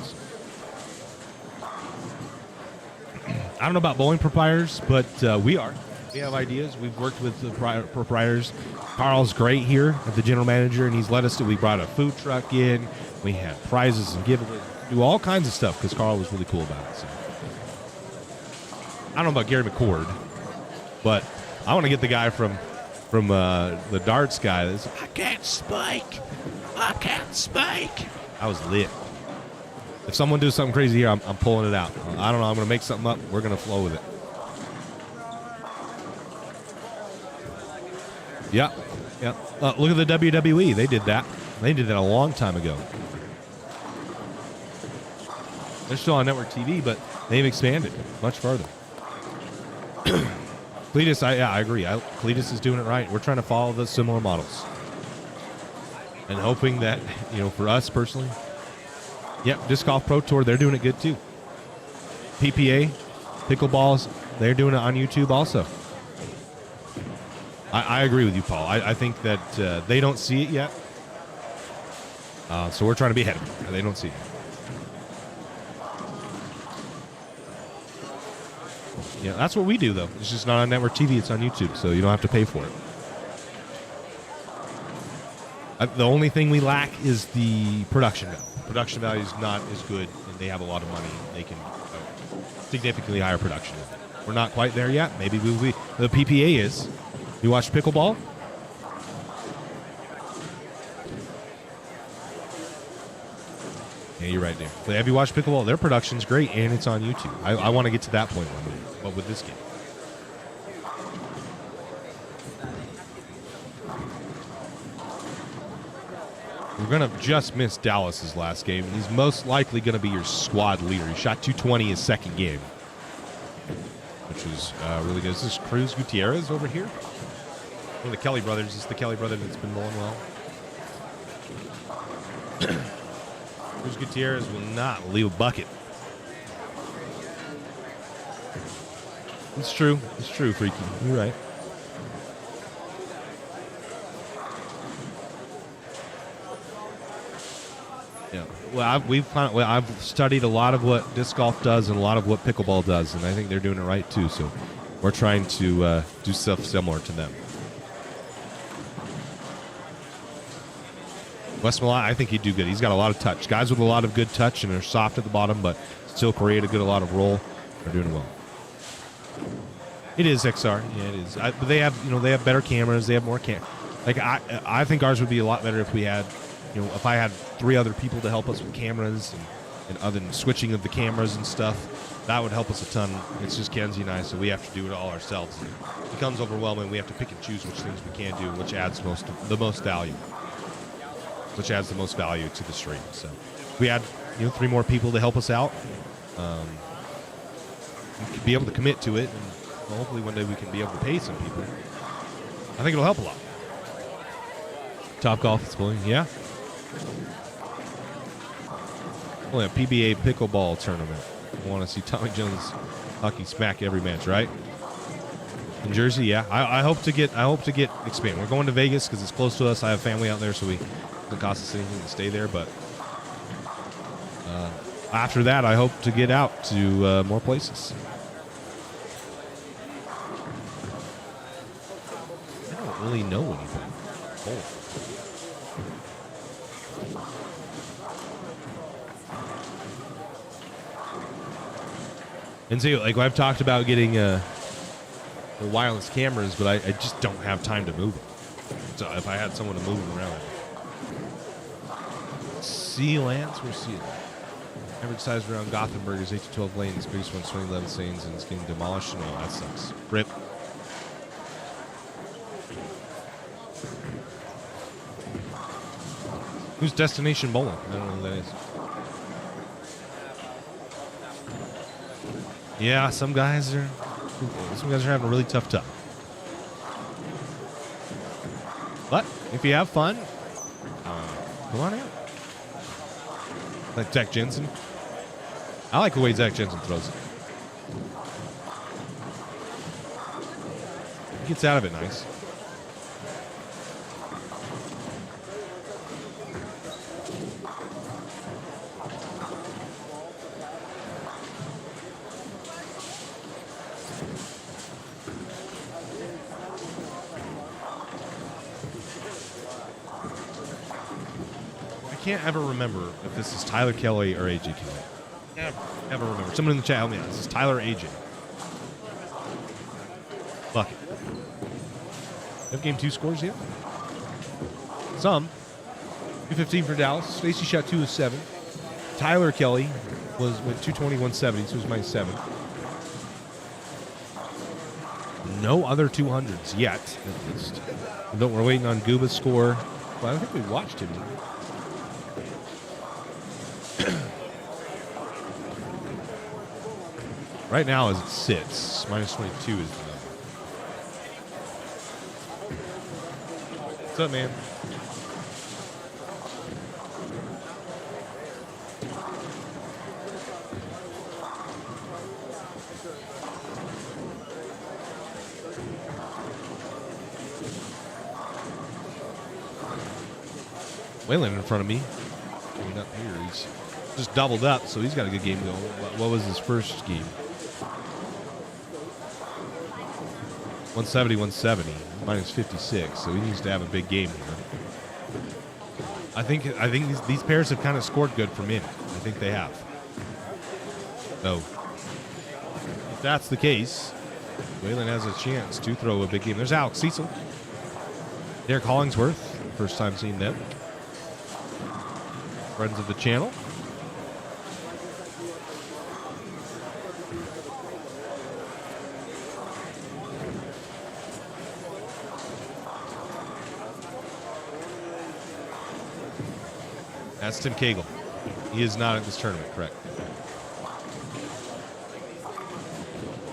S1: I don't know about bowling proprietors, but we have ideas. We've worked with the proprietors. Carl's great here as the general manager, and he's let us do. We brought a food truck in. We had prizes and giveaways. Do all kinds of stuff because Carl was really cool about it. So I don't know about Gary McCord, but I want to get the guy from the darts guy that's, I can't spike. I was lit. If someone does something crazy here, I'm pulling it out. I don't know. I'm going to make something up. We're going to flow with it. Yeah. Look at the WWE. They did that. They did that a long time ago. They're still on network TV, but they've expanded much further. Cletus, I agree. Cletus is doing it right. We're trying to follow the similar models. And hoping that, for us personally, Disc Golf Pro Tour, they're doing it good too. PPA, pickleballs, they're doing it on YouTube also. I agree with you, Paul. I think that they don't see it yet. So we're trying to be ahead of them. They don't see it. Yeah, that's what we do, though. It's just not on network TV. It's on YouTube, so you don't have to pay for it. The only thing we lack is the production value. Production value is not as good, and they have a lot of money. They can significantly higher production. We're not quite there yet. Maybe we will be. The PPA is. You watch pickleball? Yeah, you're right there. But have you watched pickleball? Their production's great, and it's on YouTube. I want to get to that point one day, but with this game. We're going to just miss Dallas's last game. He's most likely going to be your squad leader. He shot 220 his second game, which was really good. Is this Cruz Gutierrez over here? One of the Kelly brothers. This is the Kelly brother that's been bowling well. Cruz Gutierrez will not leave a bucket. It's true. It's true, Freaky. You're right. Yeah. Well, I've studied a lot of what disc golf does and a lot of what pickleball does, and I think they're doing it right too. So we're trying to do stuff similar to them. Wes Millat, I think he'd do good. He's got a lot of touch. Guys with a lot of good touch and are soft at the bottom, but still create a lot of roll. They're doing well. It is XR. Yeah, it is. But they have better cameras. They have more I think ours would be a lot better if we had, if I had 3 other people to help us with cameras and other than switching of the cameras and stuff. That would help us a ton. It's just Kenzie and I, so we have to do it all ourselves. It becomes overwhelming. We have to pick and choose which things we can do, which adds the most value. Which adds the most value to the stream. So we had 3 more people to help us out, we could be able to commit to it, and hopefully one day we can be able to pay some people. I think it'll help a lot. Top Golf is going, yeah. Only a PBA pickleball tournament. I want to see Tommy Jones hockey smack every match, right? In Jersey, yeah. I hope to get expanded. We're going to Vegas because it's close to us. I have family out there, so it doesn't cost us anything to stay there. But after that, I hope to get out to more places. I don't really know anything. Oh. And so, like, I've talked about getting the wireless cameras, but I just don't have time to move them. So if I had someone to move them around. Sea Lance? Where's Sea Lance? Average size around Gothenburg is 8 to 12 lanes. Biggest one's 2011 lanes, and it's getting demolished. No, that sucks. Rip. Who's Destination Bowling? I don't know who that is. Yeah, some guys are having a really tough time. But if you have fun, come on out. Like Zach Jensen. I like the way Zach Jensen throws it. He gets out of it nice. I can't ever remember if this is Tyler Kelly or AJ Kelly. Never remember. Someone in the chat help me out. This is Tyler or AJ. Fuck it. Have game 2 scores yet? Some. 215 for Dallas. Stacey shot 2 of 7. Tyler Kelly went 220, 170, so it was -7. No other 200s yet, at least. We're waiting on Guba's score. Well, I don't think we watched him. Right now, as it sits, -22 is the number. What's up, man? Whalen in front of me. Coming up here. He's just doubled up, so he's got a good game going. What was his first game? 170, 170, -56. So he needs to have a big game here. I think these pairs have kind of scored good for men. I think they have. So if that's the case, Whalen has a chance to throw a big game. There's Alex Cecil. Derek Hollingsworth, first time seeing them. Friends of the channel. That's Tim Cagle. He is not at this tournament, correct?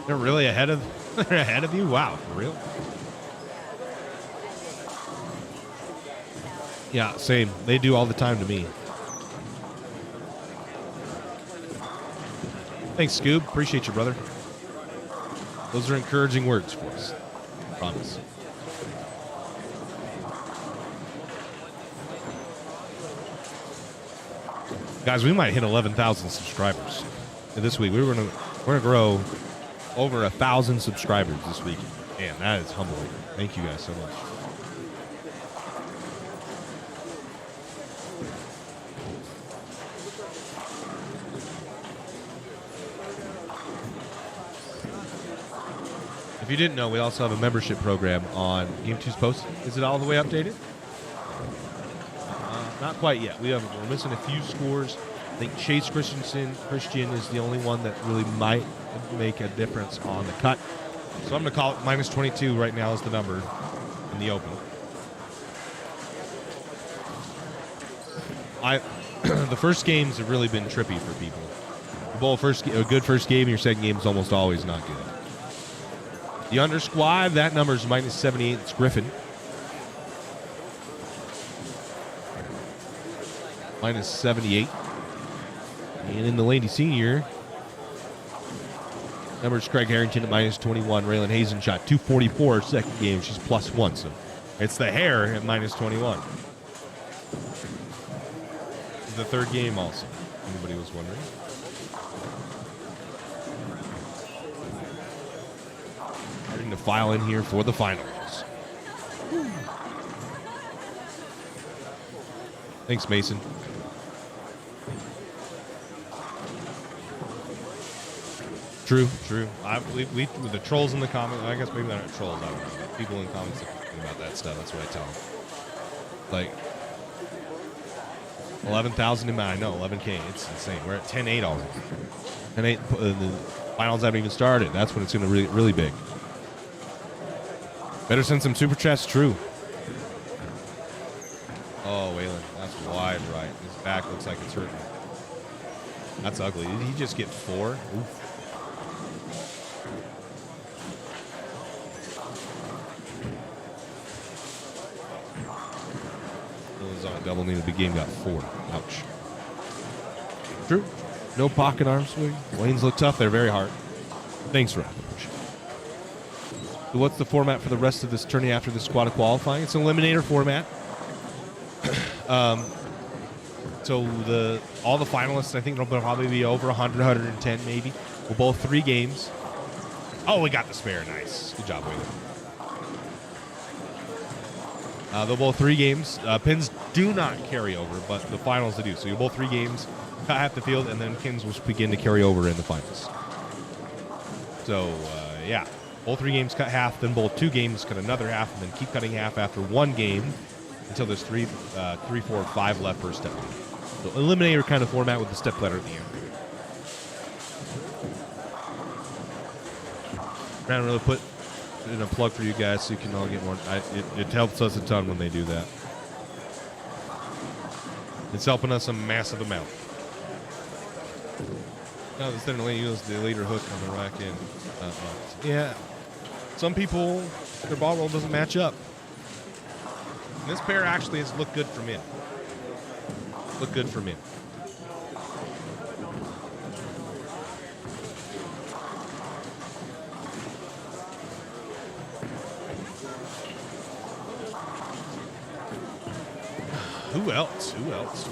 S1: They're really ahead of you? Wow, for real? Yeah, same. They do all the time to me. Thanks, Scoob. Appreciate you, brother. Those are encouraging words for us. Promise. Guys, we might hit 11,000 subscribers this week. We're gonna grow over 1,000 subscribers this week. Man, that is humbling. Thank you guys so much. If you didn't know, we also have a membership program on Game 2's post. Is it all the way updated? Not quite yet. We're missing a few scores. I think Chase Christian is the only one that really might make a difference on the cut. So I'm going to call it -22 right now is the number in the open. the first games have really been trippy for people. A good first game, your second game is almost always not good. The under squad, that number is minus 78. It's Griffin. Minus 78. And in the lady senior, number is Craig Harrington at minus 21. Raylan Hazen shot 244 second game. She's plus 1. So it's the hair at minus 21. The third game also. Anybody was wondering. Starting to file in here for the finals. Thanks, Mason. True. We the trolls in the comments. I guess maybe they're not trolls. I don't know. People in the comments are talking about that stuff. That's what I tell them. Like 11,000 in my. I know 11K. It's insane. We're at 10-8 already. 10-8. The finals haven't even started. That's when it's going to really big. Better send some super chats. True. Oh, Waylon, that's wide right. His back looks like it's hurting. That's ugly. Did he just get 4? Oof. On a double knee, the big game got 4. Ouch. True. No pocket arm swing. Wayne's look tough. They're very hard. Thanks, Rob. So what's the format for the rest of this tourney after the squad of qualifying? It's an eliminator format. So all the finalists, I think, will probably be over 100, 110 maybe. We'll bowl 3 games. Oh, we got the spare. Nice. Good job, Wayne. They'll bowl 3 games. Pins do not carry over, but the finals they do. So you'll bowl 3 games, cut half the field, and then pins will begin to carry over in the finals. So, yeah. Bowl 3 games, cut half, then bowl 2 games, cut another half, and then keep cutting half after 1 game until there's 3, 4, 5 left for a step ladder. So eliminator kind of format with the step ladder at the end. Trying to really put in a plug for you guys so you can all get more. It helps us a ton when they do that. It's helping us a massive amount. Now instead of use the leader hook on the rack in. Yeah. Some people, their ball roll doesn't match up. And this pair actually has looked good for men. Look good for men. Who else? Who else?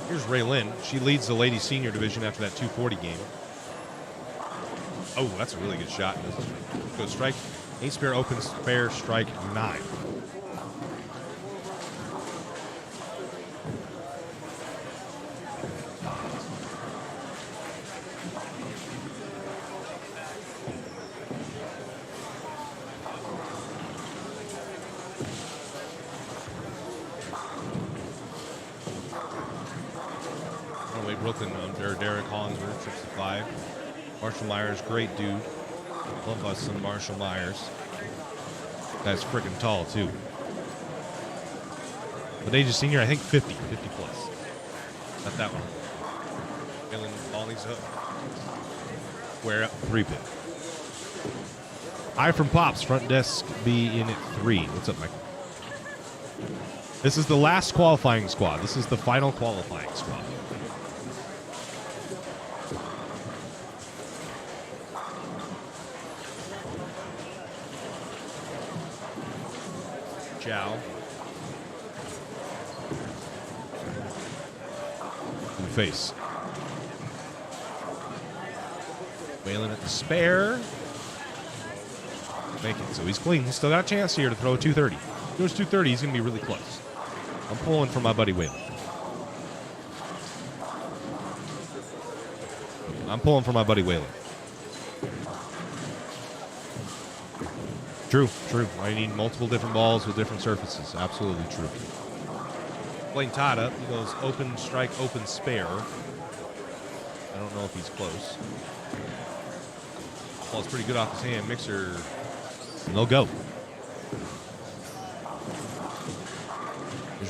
S1: Here's Ray Lynn. She leads the ladies senior division after that 240 game. Oh, that's a really good shot. Go strike. 8 spare, open spare, strike 9. Brooklyn under Derek Hollingsworth, 65. Marshall Myers, great dude. Love us some Marshall Myers. Guy's freaking tall, too. But age of senior, I think 50 plus. Not that one. Feeling all these up. Square up, 3-pin. Hi from Pops, front desk be in at 3. What's up, Michael? This is the last qualifying squad. This is the final qualifying squad. Chow. In the face. Whalen at the spare. Make it. So he's clean. He's still got a chance here to throw a 230. If he goes 230, he's going to be really close. I'm pulling for my buddy Whalen. I'm pulling for my buddy Whalen. True. I need multiple different balls with different surfaces. Absolutely true. Blaine Todd up. He goes open strike, open spare. I don't know if he's close. Ball's pretty good off his hand. Mixer, and they'll go.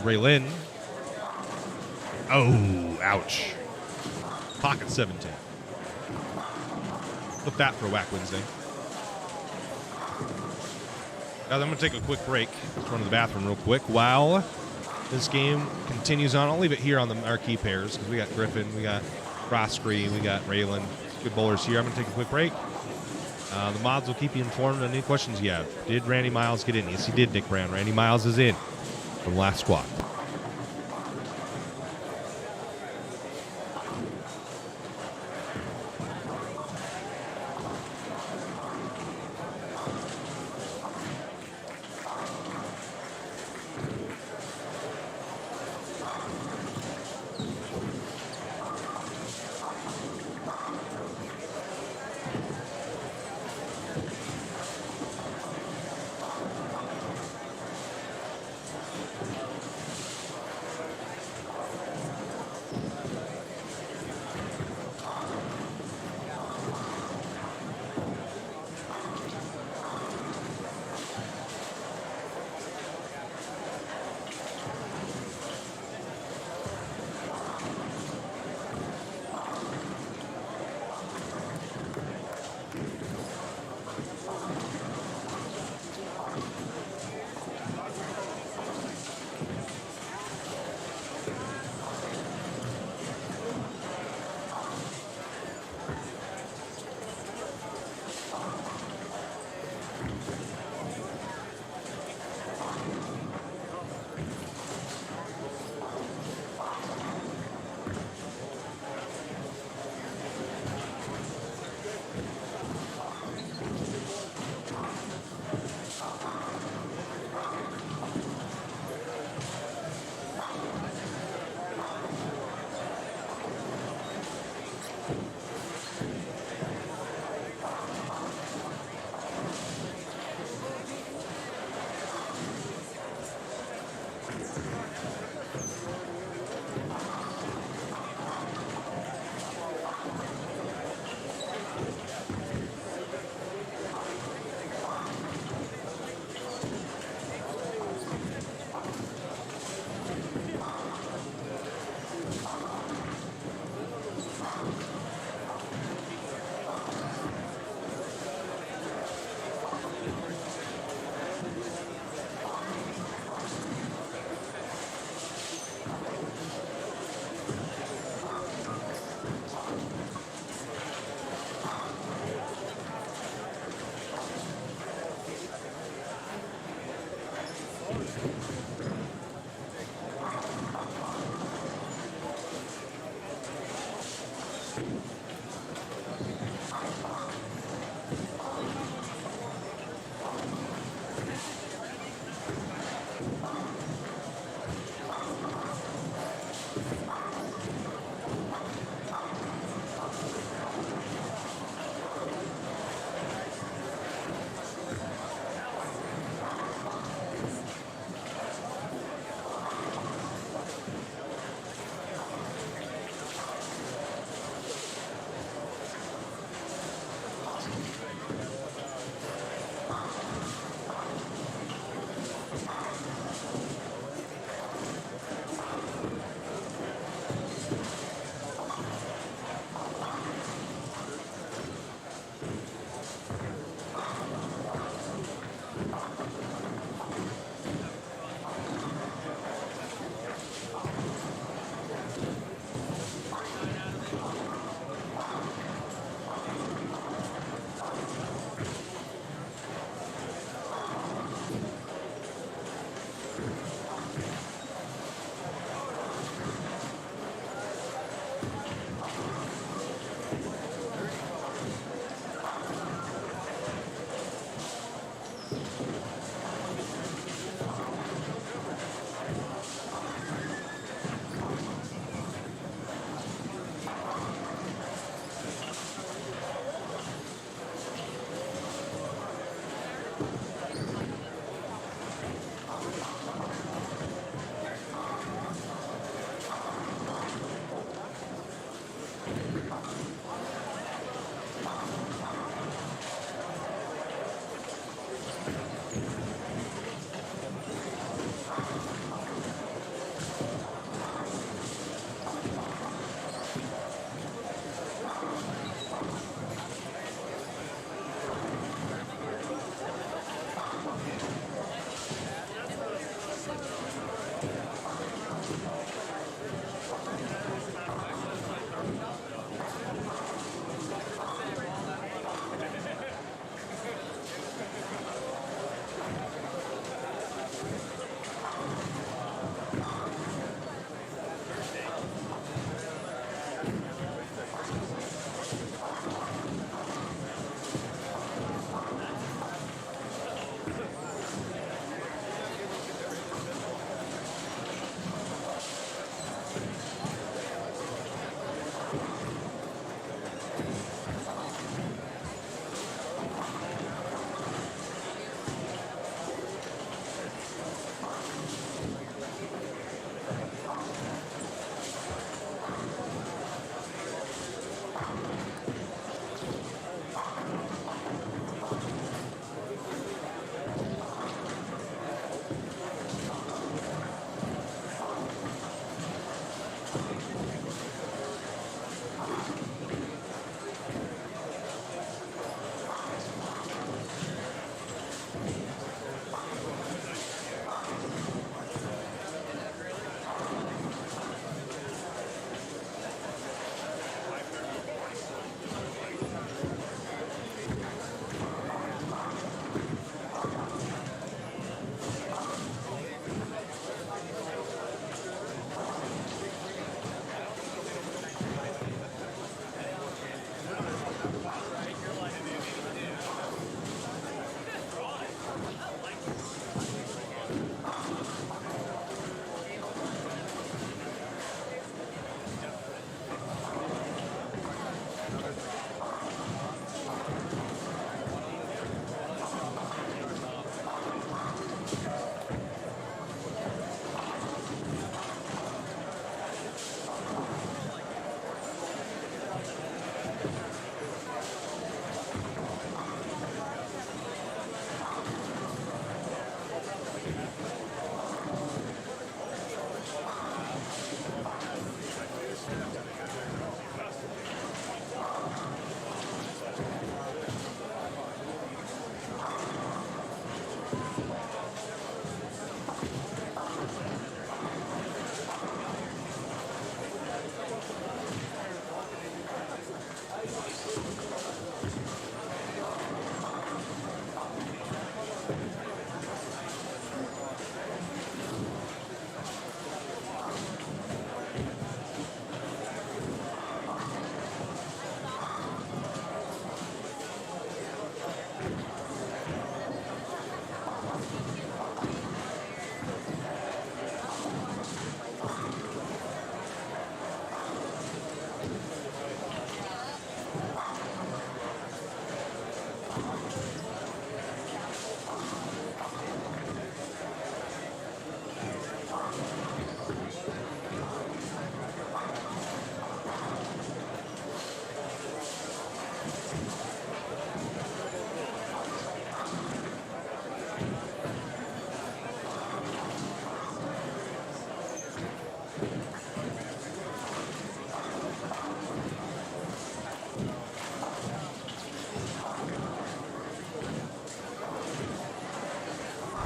S1: Ray Lynn. Oh, ouch. Pocket 710. Flip that for a Whack Wednesday. Guys, I'm going to take a quick break. Let's run to the bathroom real quick while this game continues on. I'll leave it here on the marquee pairs because we got Griffin, we got Croskree, we got Raylan. Good bowlers here. I'm going to take a quick break. The mods will keep you informed on any questions you have. Did Randy Miles get in? Yes, he did, Nick Brown. Randy Miles is in from last squad.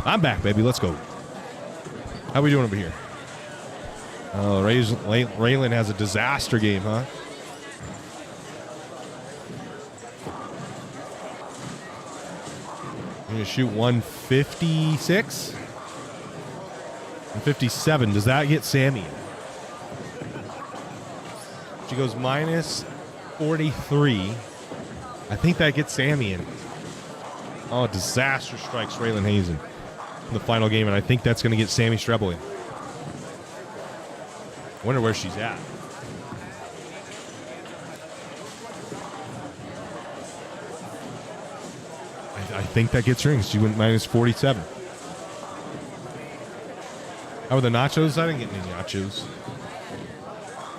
S1: I'm back, baby. Let's go. How we doing over here? Oh, Raylan has a disaster game, huh? I'm going to shoot 156? 157. Does that get Sammy? She goes minus 43. I think that gets Sammy in. Oh, disaster strikes Raylan Hazen in the final game, and I think that's going to get Sammy Strebel in. Wonder where she's at. I think that gets rings. She went minus 47. How are the nachos? I didn't get any nachos.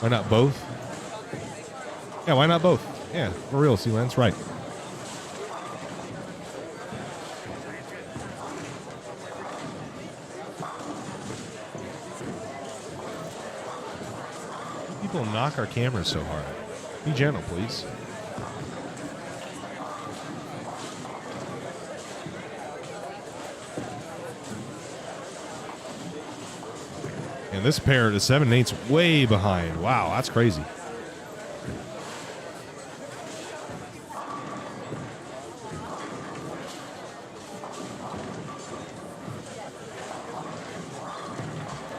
S1: Why not both? Yeah, why not both? Yeah, for real, Sealand's right. People knock our cameras so hard. Be gentle, please. And this pair, the 7-8's way behind. Wow, that's crazy.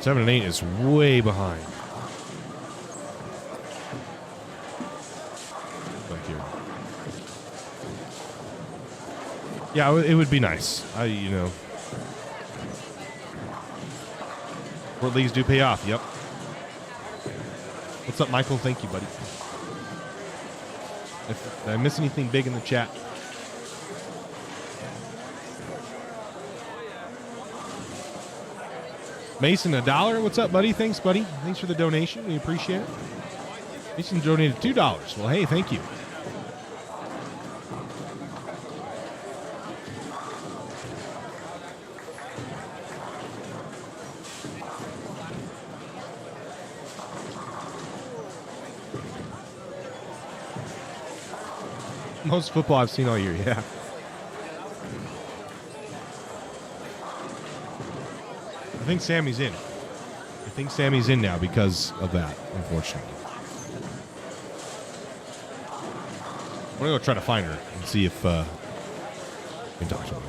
S1: Seven and 8 is way behind. Back here. Yeah, it would be nice. World leagues do pay off. Yep. What's up, Michael? Thank you, buddy. Did I miss anything big in the chat? Mason, $1. What's up, buddy? Thanks, buddy. Thanks for the donation. We appreciate it. Mason donated $2. Well, hey, thank you. Most football I've seen all year, yeah. I think Sammy's in. I think Sammy's in now because of that, unfortunately. I'm going to go try to find her and see if we can talk to her.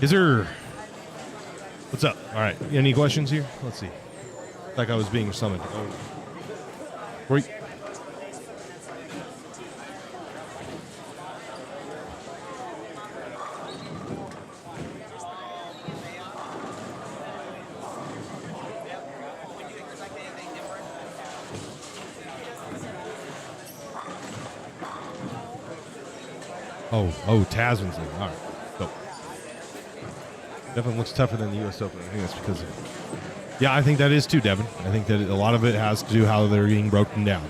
S1: Is there... What's up? All right. Any questions here? Let's see. Like I was being summoned. Oh. Wait. Oh, Tasman's in. All right. Go. Definitely looks tougher than the U.S. Open. I think that's because of... Yeah, I think that is too, Devin. I think that a lot of it has to do how they're being broken down.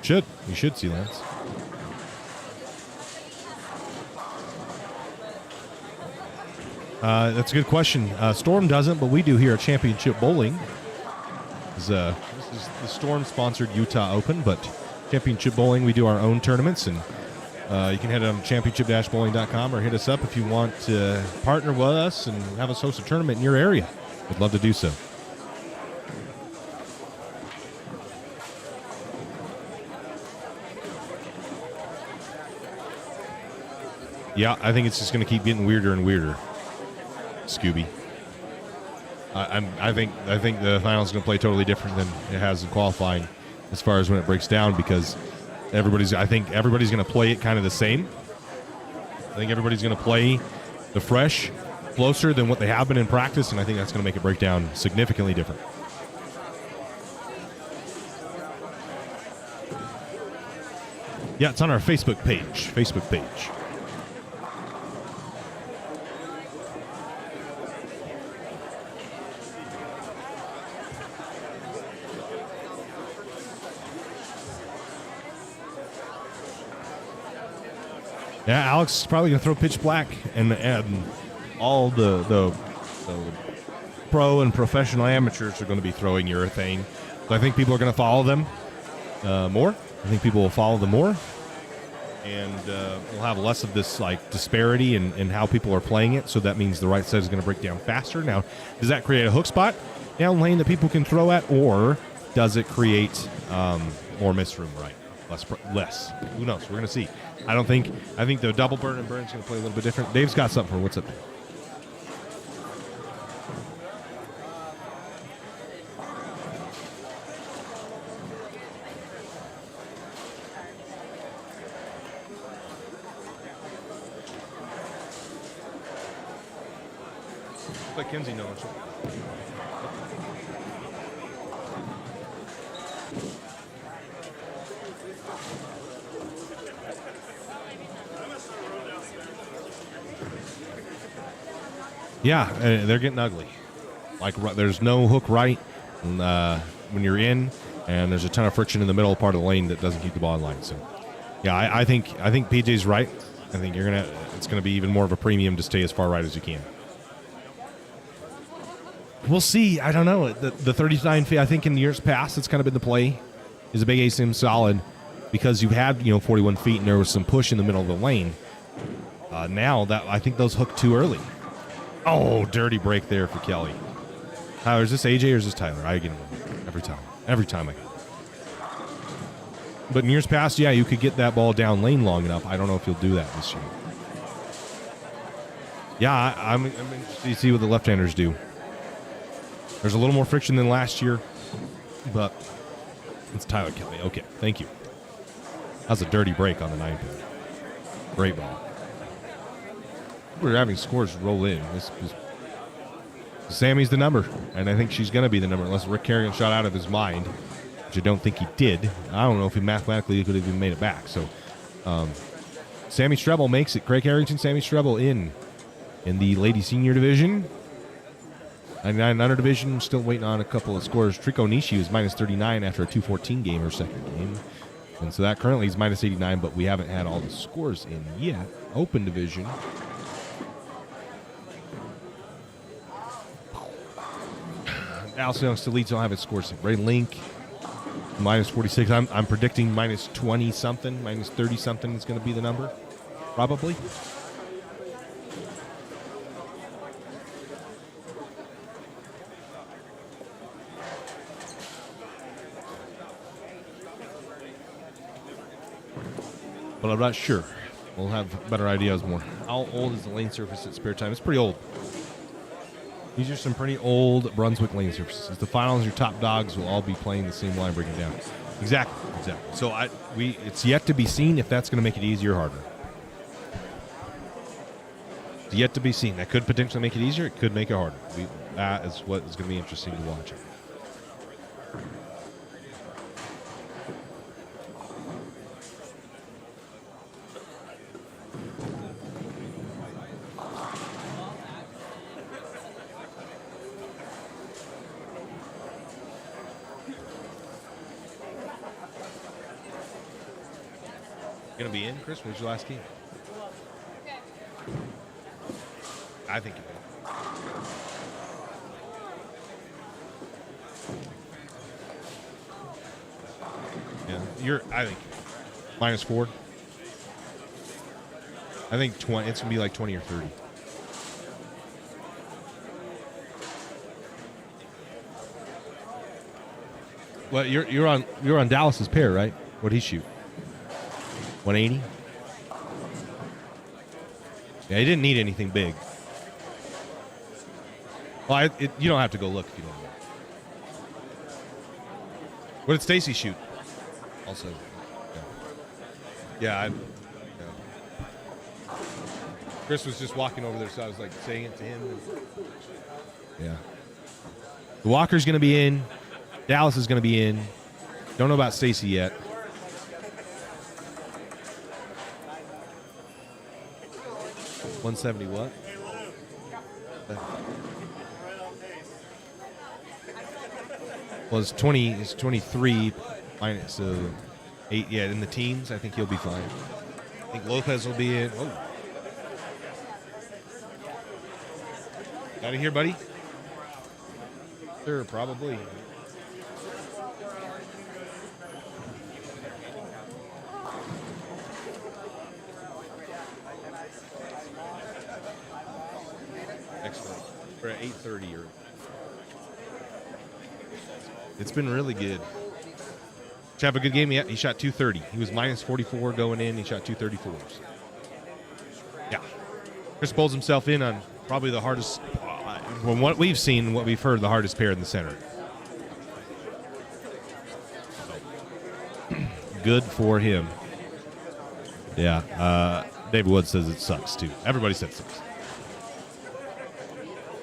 S1: You should see Lance. That's a good question. Storm doesn't, but we do here at Championship Bowling. This is the Storm-sponsored Utah Open, but Championship Bowling, we do our own tournaments, and you can head on championship-bowling.com or hit us up if you want to partner with us and have us host a tournament in your area. We'd love to do so. Yeah, I think it's just going to keep getting weirder and weirder, Scooby. I think the finals is going to play totally different than it has in qualifying, as far as when it breaks down, because I think everybody's going to play it kind of the same. I think everybody's going to play the fresh closer than what they have been in practice, and I think that's going to make it break down significantly different. Yeah, it's on our Facebook page. Yeah, Alex is probably going to throw pitch black, and all the pro and professional amateurs are going to be throwing urethane. So I think people are going to follow them more. I think people will follow them more, and we'll have less of this like disparity in how people are playing it. So that means the right side is going to break down faster. Now, does that create a hook spot down lane that people can throw at, or does it create more miss room right? Less. Who knows? We're going to see. I think the double burn and burn is going to play a little bit different. Dave's got something for what's up there. Let Kenzie know. Yeah, they're getting ugly. Like, there's no hook right when you're in, and there's a ton of friction in the middle part of the lane that doesn't keep the ball in line. So, yeah, I think PJ's right. I think it's gonna be even more of a premium to stay as far right as you can. We'll see. I don't know. The 39 feet, I think in the years past, it's kind of been the play, is a big ASIM solid, because you've had 41 feet and there was some push in the middle of the lane. Now that I think those hooked too early. Oh, dirty break there for Kelly. Tyler, is this AJ or is this Tyler? I get him every time. Every time I go. But in years past, yeah, you could get that ball down lane long enough. I don't know if you'll do that this year. Yeah, I'm interested to see what the left-handers do. There's a little more friction than last year, but it's Tyler Kelly. Okay, thank you. That was a dirty break on the 9-pin. Great ball. We're having scores roll in. Sammy's the number, and I think she's going to be the number unless Rick Carrigan shot out of his mind, which I don't think he did. I don't know if he mathematically could have even made it back. So, Sammy Strebel makes it. Craig Harrington, Sammy Strebel in the lady senior division. 99 under division, still waiting on a couple of scores. Triko Nishi is minus 39 after a 214 game, her second game. And so that currently is minus 89, but we haven't had all the scores in yet. Open division. Dallas Young still leads. Don't have its scores. Ray Link, minus 46. I'm predicting minus 20 something, minus 30 something is going to be the number, probably. But I'm not sure. We'll have better ideas more. How old is the lane surface at Spare Time? It's pretty old. These are some pretty old Brunswick lane surfaces. The finals, your top dogs will all be playing the same line breaking down. Exactly. So it's yet to be seen if that's going to make it easier or harder. It's yet to be seen. That could potentially make it easier. It could make it harder. That is what is going to be interesting to watch. Going to be in, Chris? Where's your last team? I think you will. Yeah, I think minus 4. I think 20. It's gonna be like 20 or 30. Well, you're on Dallas's pair, right? What'd he shoot? 180. Yeah, he didn't need anything big. Well, you don't have to go look if you don't want. What did Stacy shoot? Also, yeah. Chris was just walking over there, so I was like saying it to him. Yeah. The Walker's going to be in. Dallas is going to be in. Don't know about Stacy yet. $170 what? Well, it's 20. It's 23 minus 8. Yeah, in the teens. I think he'll be fine. I think Lopez will be in. Oh, out of here, buddy. Sure, probably. Or at 8:30 or it's been really good. Did you have a good game? Yeah, he shot 230. He was minus 44 going in. He shot 234s. Yeah. Chris bowls himself in on probably the hardest, from what we've seen, what we've heard, the hardest pair in the center. Good for him. Yeah. David Wood says it sucks too. Everybody says it sucks.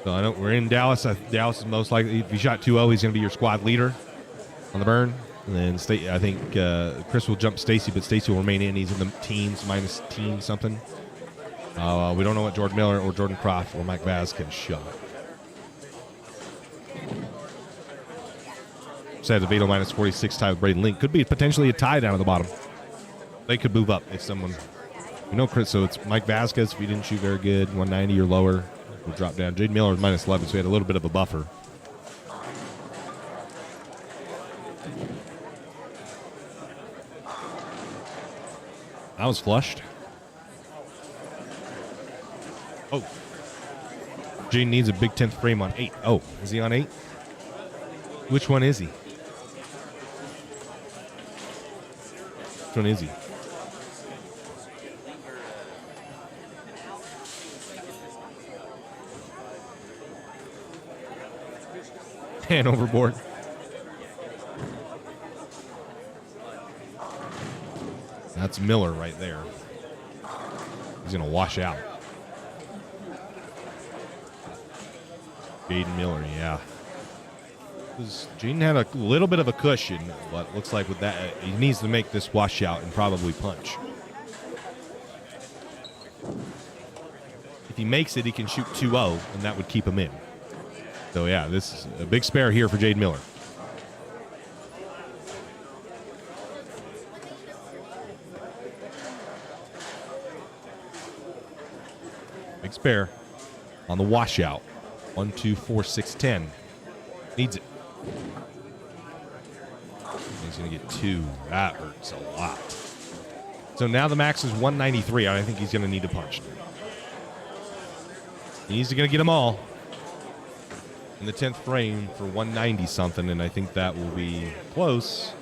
S1: So I know we're in Dallas. Dallas is most likely, if he shot 2-0, he's going to be your squad leader on the burn. And then I think Chris will jump Stacy, but Stacy will remain in. He's in the teens, minus teen something. We don't know what Jordan Miller or Jordan Croft or Mike Vasquez shot. Said DeVito minus 46 tie with Braden Link. Could be potentially a tie down at the bottom. They could move up if someone, Chris. So it's Mike Vasquez if he didn't shoot very good, 190 or lower. Will drop down. Jade Miller was minus 11, so he had a little bit of a buffer. I was flushed. Oh. Jade needs a big 10th frame on 8. Oh, is he on 8? Which one is he? Which one is he? And overboard. That's Miller right there. He's going to wash out. Jaden Miller, yeah. Jaden had a little bit of a cushion, but looks like with that, he needs to make this wash out and probably punch. If he makes it, he can shoot 2-0, and that would keep him in. So, yeah, this is a big spare here for Jade Miller. Big spare on the washout. 1, 2, 4, 6, 10. Needs it. He's going to get 2. That hurts a lot. So now the max is 193. I think he's going to need to punch. He's going to get them all in the 10th frame for 190 something, and I think that will be close.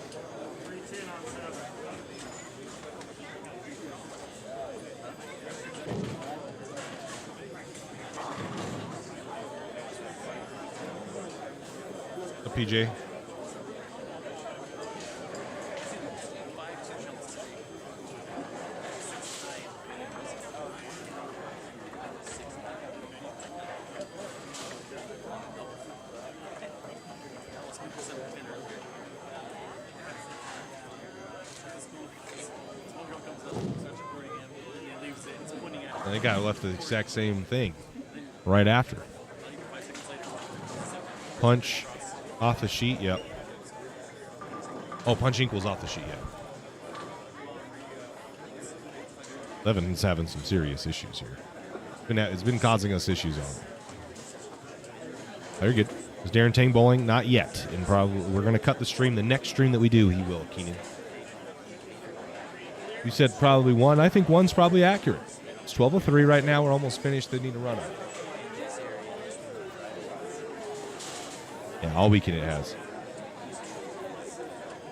S1: PJ. I think I left the exact same thing right after. Punch off the sheet, yep. Oh, punch equals off the sheet, yeah. Levin's having some serious issues here. It's been causing us issues on it. Very good. Is Darren Tang bowling? Not yet. And probably we're going to cut the stream. The next stream that we do, he will, Keenan. You said probably 1. I think 1's probably accurate. It's 12:03 right now. We're almost finished. They need to run it. Yeah, all weekend it has.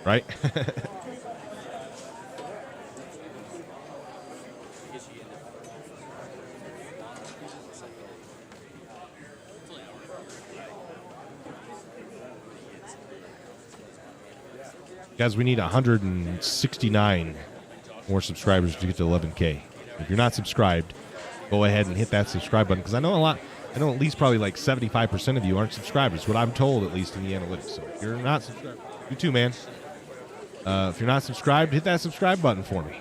S1: Right? Guys, we need 169 more subscribers to get to 11K. If you're not subscribed, go ahead and hit that subscribe button, because I know at least probably like 75% of you aren't subscribers, what I'm told, at least in the analytics. So if you're not subscribed, you too, man. If you're not subscribed, hit that subscribe button for me.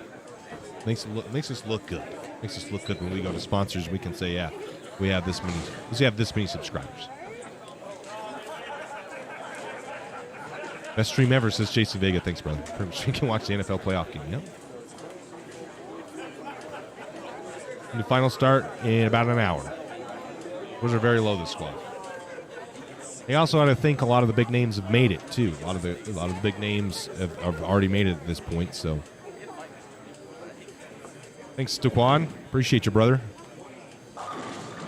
S1: Makes us look good. Makes us look good when we go to sponsors. We can say, yeah, we have this many subscribers. Best stream ever, says Jason Vega. Thanks, brother. You can watch the NFL playoff game. Yep. And the final start in about an hour. Those are very low this squad. They also ought to think a lot of the big names have made it too. A lot of the big names have already made it at this point. So, thanks, Tuquan. Appreciate you, brother.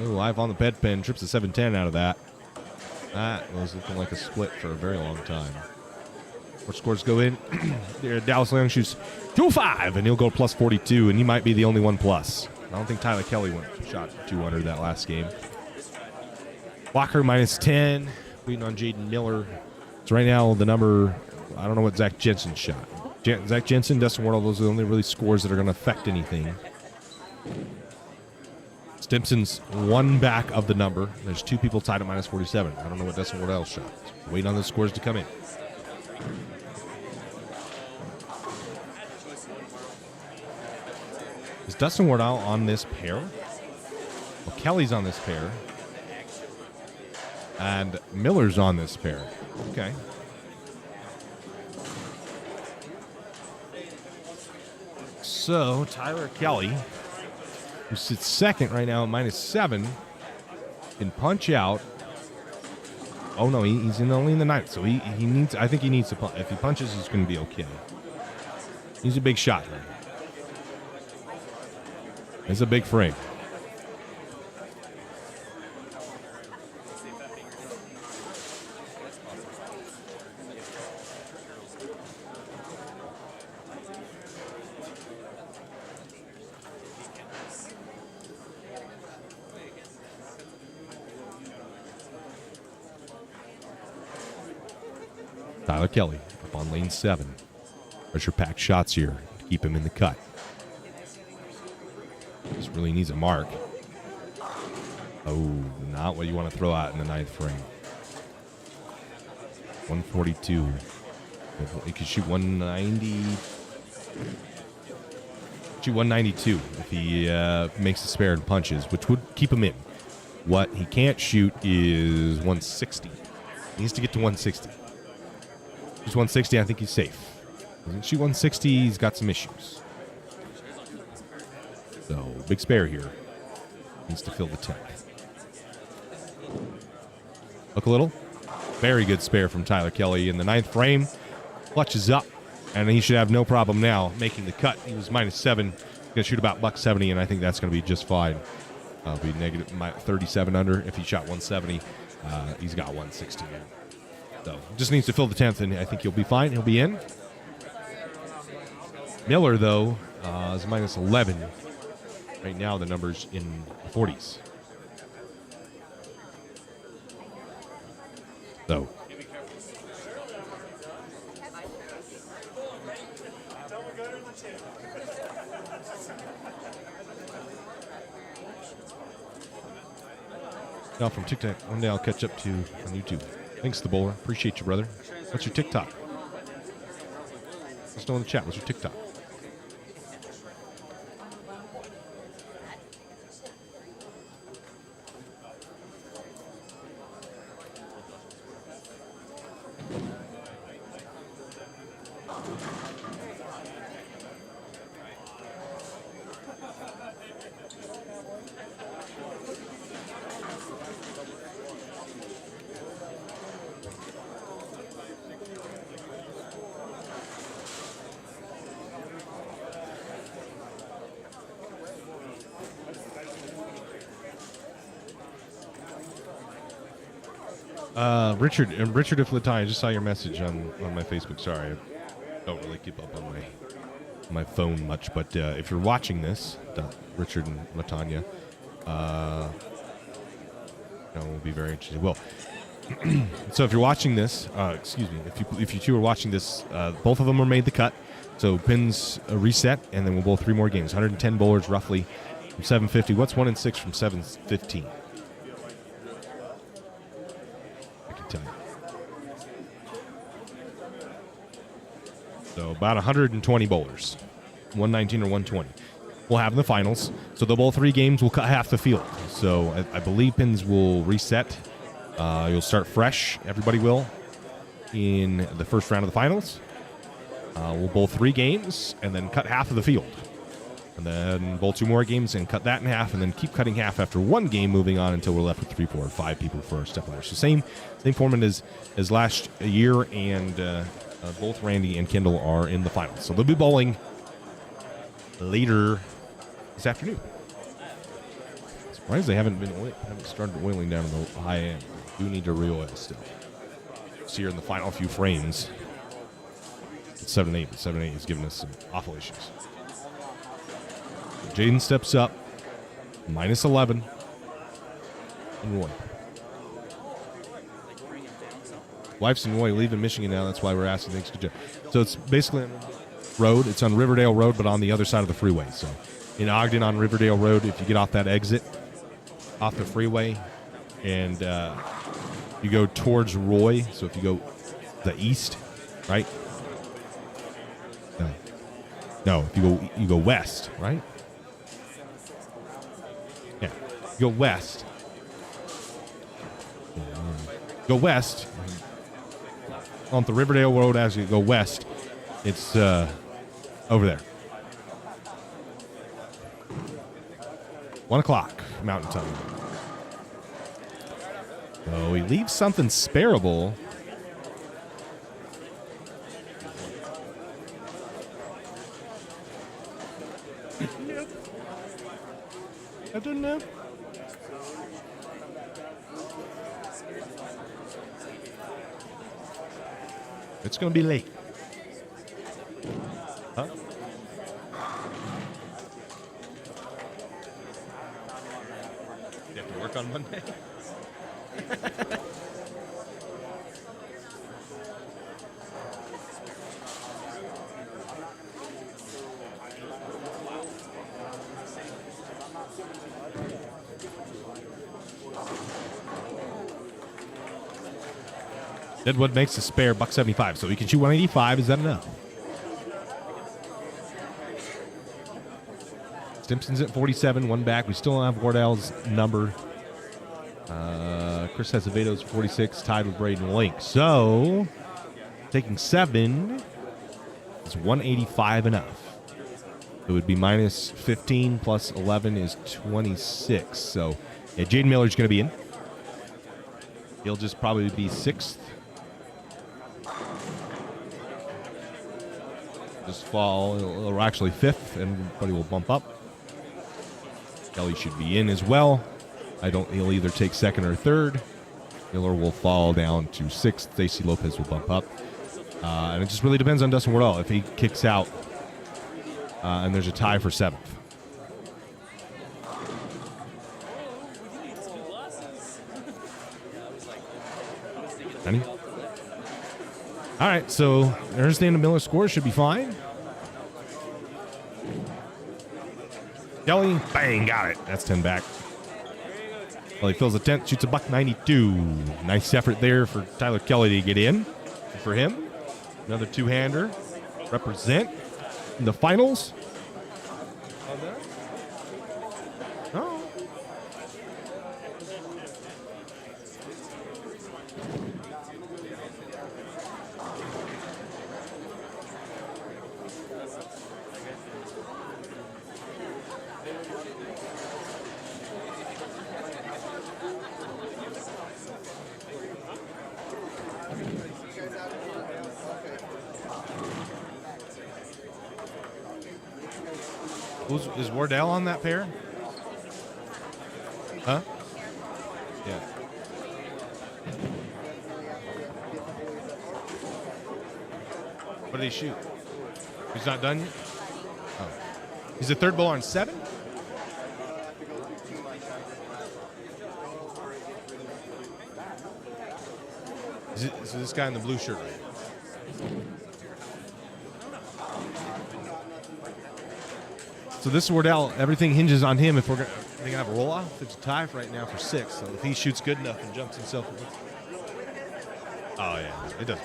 S1: Ooh, live on the pet pen. Trips to 710 out of that. That was looking like a split for a very long time. More scores go in. Dallas Leon shoots 205, and he'll go plus 42, and he might be the only one plus. I don't think Tyler Kelly shot 200 that last game. Walker minus 10, waiting on Jaden Miller. So right now the number, I don't know what Zach Jensen shot. Zach Jensen, Dustin Wardle, those are the only really scores that are going to affect anything. Stimson's one back of the number. There's 2 people tied at minus 47. I don't know what Dustin Wardle shot. So waiting on the scores to come in. Is Dustin Wardle on this pair? Well, Kelly's on this pair. And Miller's on this pair. Okay. So, Tyler Kelly, who sits second right now at minus 7, can punch out. Oh, no, he's only in the 9th. So, he needs, I think he needs to punch. If he punches, he's going to be okay. He's a big shot here. It's a big frame. Tyler Kelly up on lane 7. Pressure packed shots here to keep him in the cut. This really needs a mark. Oh, not what you want to throw out in the 9th frame. 142. He could shoot 190. Shoot 192 if he makes a spare and punches, which would keep him in. What he can't shoot is 160. He needs to get to 160. He's 160, I think he's safe. Doesn't shoot 160, he's got some issues. So, big spare here. Needs to fill the 10th. Look a little. Very good spare from Tyler Kelly in the 9th frame. Clutches up, and he should have no problem now making the cut. He was -7. Going to shoot about $170, and I think that's going to be just fine. Be negative 37 under. If he shot 170, he's got 116. So just needs to fill the 10th, and I think he'll be fine. He'll be in. Miller, though, is -11. Right now, the number's in the 40s. So. Now from TikTok, one day I'll catch up to you on YouTube. Thanks, the bowler. Appreciate you, brother. What's your TikTok? Let us know in the chat. What's your TikTok? Richard if Latai, I just saw your message on my Facebook. Sorry, I don't really keep up on my phone much, but if you're watching this, Richard and Latanya, will be very interested. Well, so if you're watching this, excuse me, if you two are watching this, both of them are made the cut. So pins reset, and then we'll bowl 3 more games. 110 bowlers roughly from 750. What's 1 and 6 from 715? So about 120 bowlers, 119 or 120. We'll have in the finals. So they'll bowl 3 games. We'll cut half the field. So I believe pins will reset. You'll start fresh. Everybody will in the first round of the finals. We'll bowl 3 games and then cut half of the field. And then bowl 2 more games and cut that in half, and then keep cutting half after 1 game, moving on until we're left with 3, 4, or 5 people for our step ladder. So same format as last year, and both Randy and Kendall are in the finals. So they'll be bowling later this afternoon. Surprised they haven't started oiling down in the high end. We do need to re-oil still. See here in the final few frames. It's 7-8, but 7-8 has given us some awful issues. Jaden steps up, -11, and Roy. Wife's in Roy leaving Michigan now. That's why we're asking. Thanks, good job. So it's basically on road. It's on Riverdale Road, but on the other side of the freeway. So in Ogden on Riverdale Road, if you get off that exit, off the freeway, and you go towards Roy. So if you go the east, right? No. If you go west, right? Yeah, go west. Go west on the Riverdale Road. As you go west, it's over there. 1 o'clock Mountain Time. So he leaves something spareable. I don't know. It's going to be late. Huh? You have to work on Monday? Deadwood makes a spare $175, so he can shoot 185. Is that enough? Stimson's at 47, 1 back. We still don't have Wardell's number. Chris Acevedo's 46, tied with Braden Link. So, taking 7 is 185 enough. It would be minus 15 plus 11 is 26. So, yeah, Jaden Miller's going to be in. He'll just probably be 6th. Just fall, or actually 5th, and everybody will bump up. Kelly should be in as well. He'll either take 2nd or 3rd. Miller will fall down to 6th. Stacy Lopez will bump up. And it just really depends on Dustin Wardell. If he kicks out and there's a tie for 7th. Any? All right, so Ernest and Miller score should be fine. Kelly, bang, got it. That's 10 back. Well, he fills the 10th, shoots a $192. Nice effort there for Tyler Kelly to get in. Good for him. Another two-hander. Represent in the finals. Oh. Is Wardell on that pair? Huh? Yeah. What did he shoot? He's not done yet? Oh. He's the 3rd bowler on 7? Is this guy in the blue shirt right? So this is Wardell. Everything hinges on him. If we're gonna have a roll off, it's a tie right now for 6. So if he shoots good enough and jumps himself, oh yeah, it does.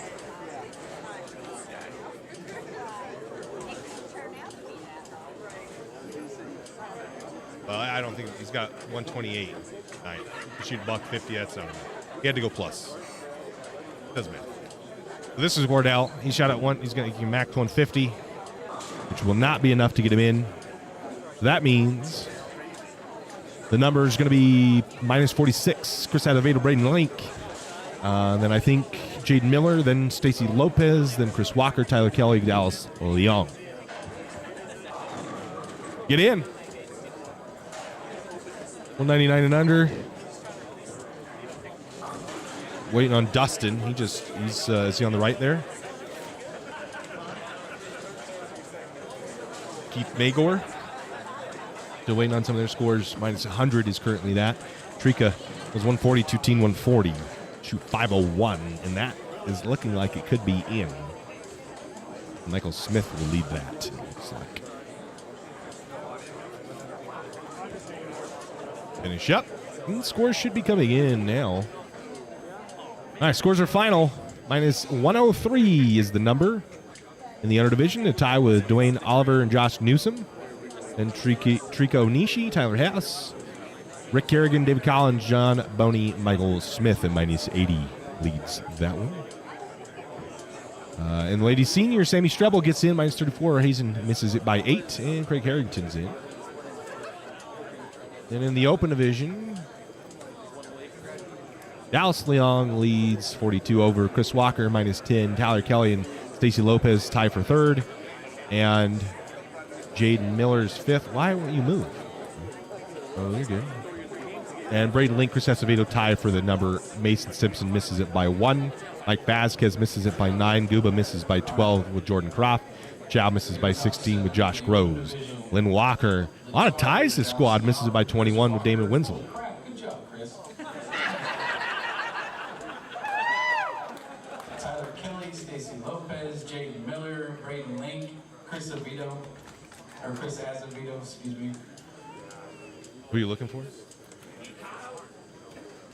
S1: Well, I don't think he's got 128. Right. He shoot $150. That's not enough. He had to go plus. Doesn't matter. So this is Wardell. He shot at one. He can max 150, which will not be enough to get him in. That means the number is going to be minus 46. Chris Acevedo, Braden Link. Then I think Jaden Miller, then Stacy Lopez, then Chris Walker, Tyler Kelly, Dallas Leong. Get in. 199 and under. Waiting on Dustin. He's is he on the right there? Keith Magor. Still waiting on some of their scores. Minus 100 is currently that. Trika was 140, 2-teen, 140. Shoot 501, and that is looking like it could be in. Michael Smith will lead that, it looks like. Finish up. And scores should be coming in now. All right, scores are final. Minus 103 is the number in the under division. A tie with Dwayne Oliver and Josh Newsom. And Trico Nishi, Tyler Hess, Rick Kerrigan, David Collins, John Boney, Michael Smith, and minus 80 leads that one. And the ladies senior, Sammy Strebel gets in, minus 34. Hazen misses it by 8, and Craig Harrington's in. And in the open division, Dallas Leong leads 42 over Chris Walker, minus 10. Tyler Kelly and Stacy Lopez tie for 3rd. And Jaden Miller's 5th. Why won't you move? Oh, you're good. And Braden Link, Chris Acevedo tie for the number. Mason Simpson misses it by 1. Mike Vasquez misses it by 9. Guba misses by 12 with Jordan Croft. Chow misses by 16 with Josh Groves. Lynn Walker, a lot of ties this squad, misses it by 21 with Damon Winslow.
S4: Good job, Chris. Tyler Kelly, Stacy Lopez, Jaden Miller, Braden Link, Chris Acevedo, excuse me.
S1: Who are you looking for?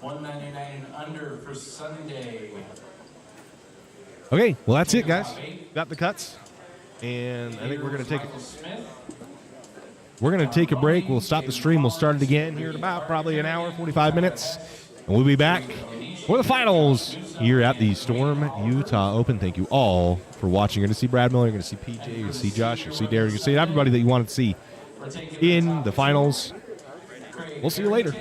S4: 199 and under for Sunday.
S1: Okay, well that's it, guys. Got the cuts, and I think we're gonna take a break. We'll stop the stream. We'll start it again here in about probably an hour, 45 minutes. And we'll be back for the finals here at the Storm Utah Open. Thank you all for watching. You're going to see Brad Miller, you're going to see PJ, you're going to see Josh, you're going to see Derek, you're going to see everybody that you wanted to see in the finals. We'll see you later.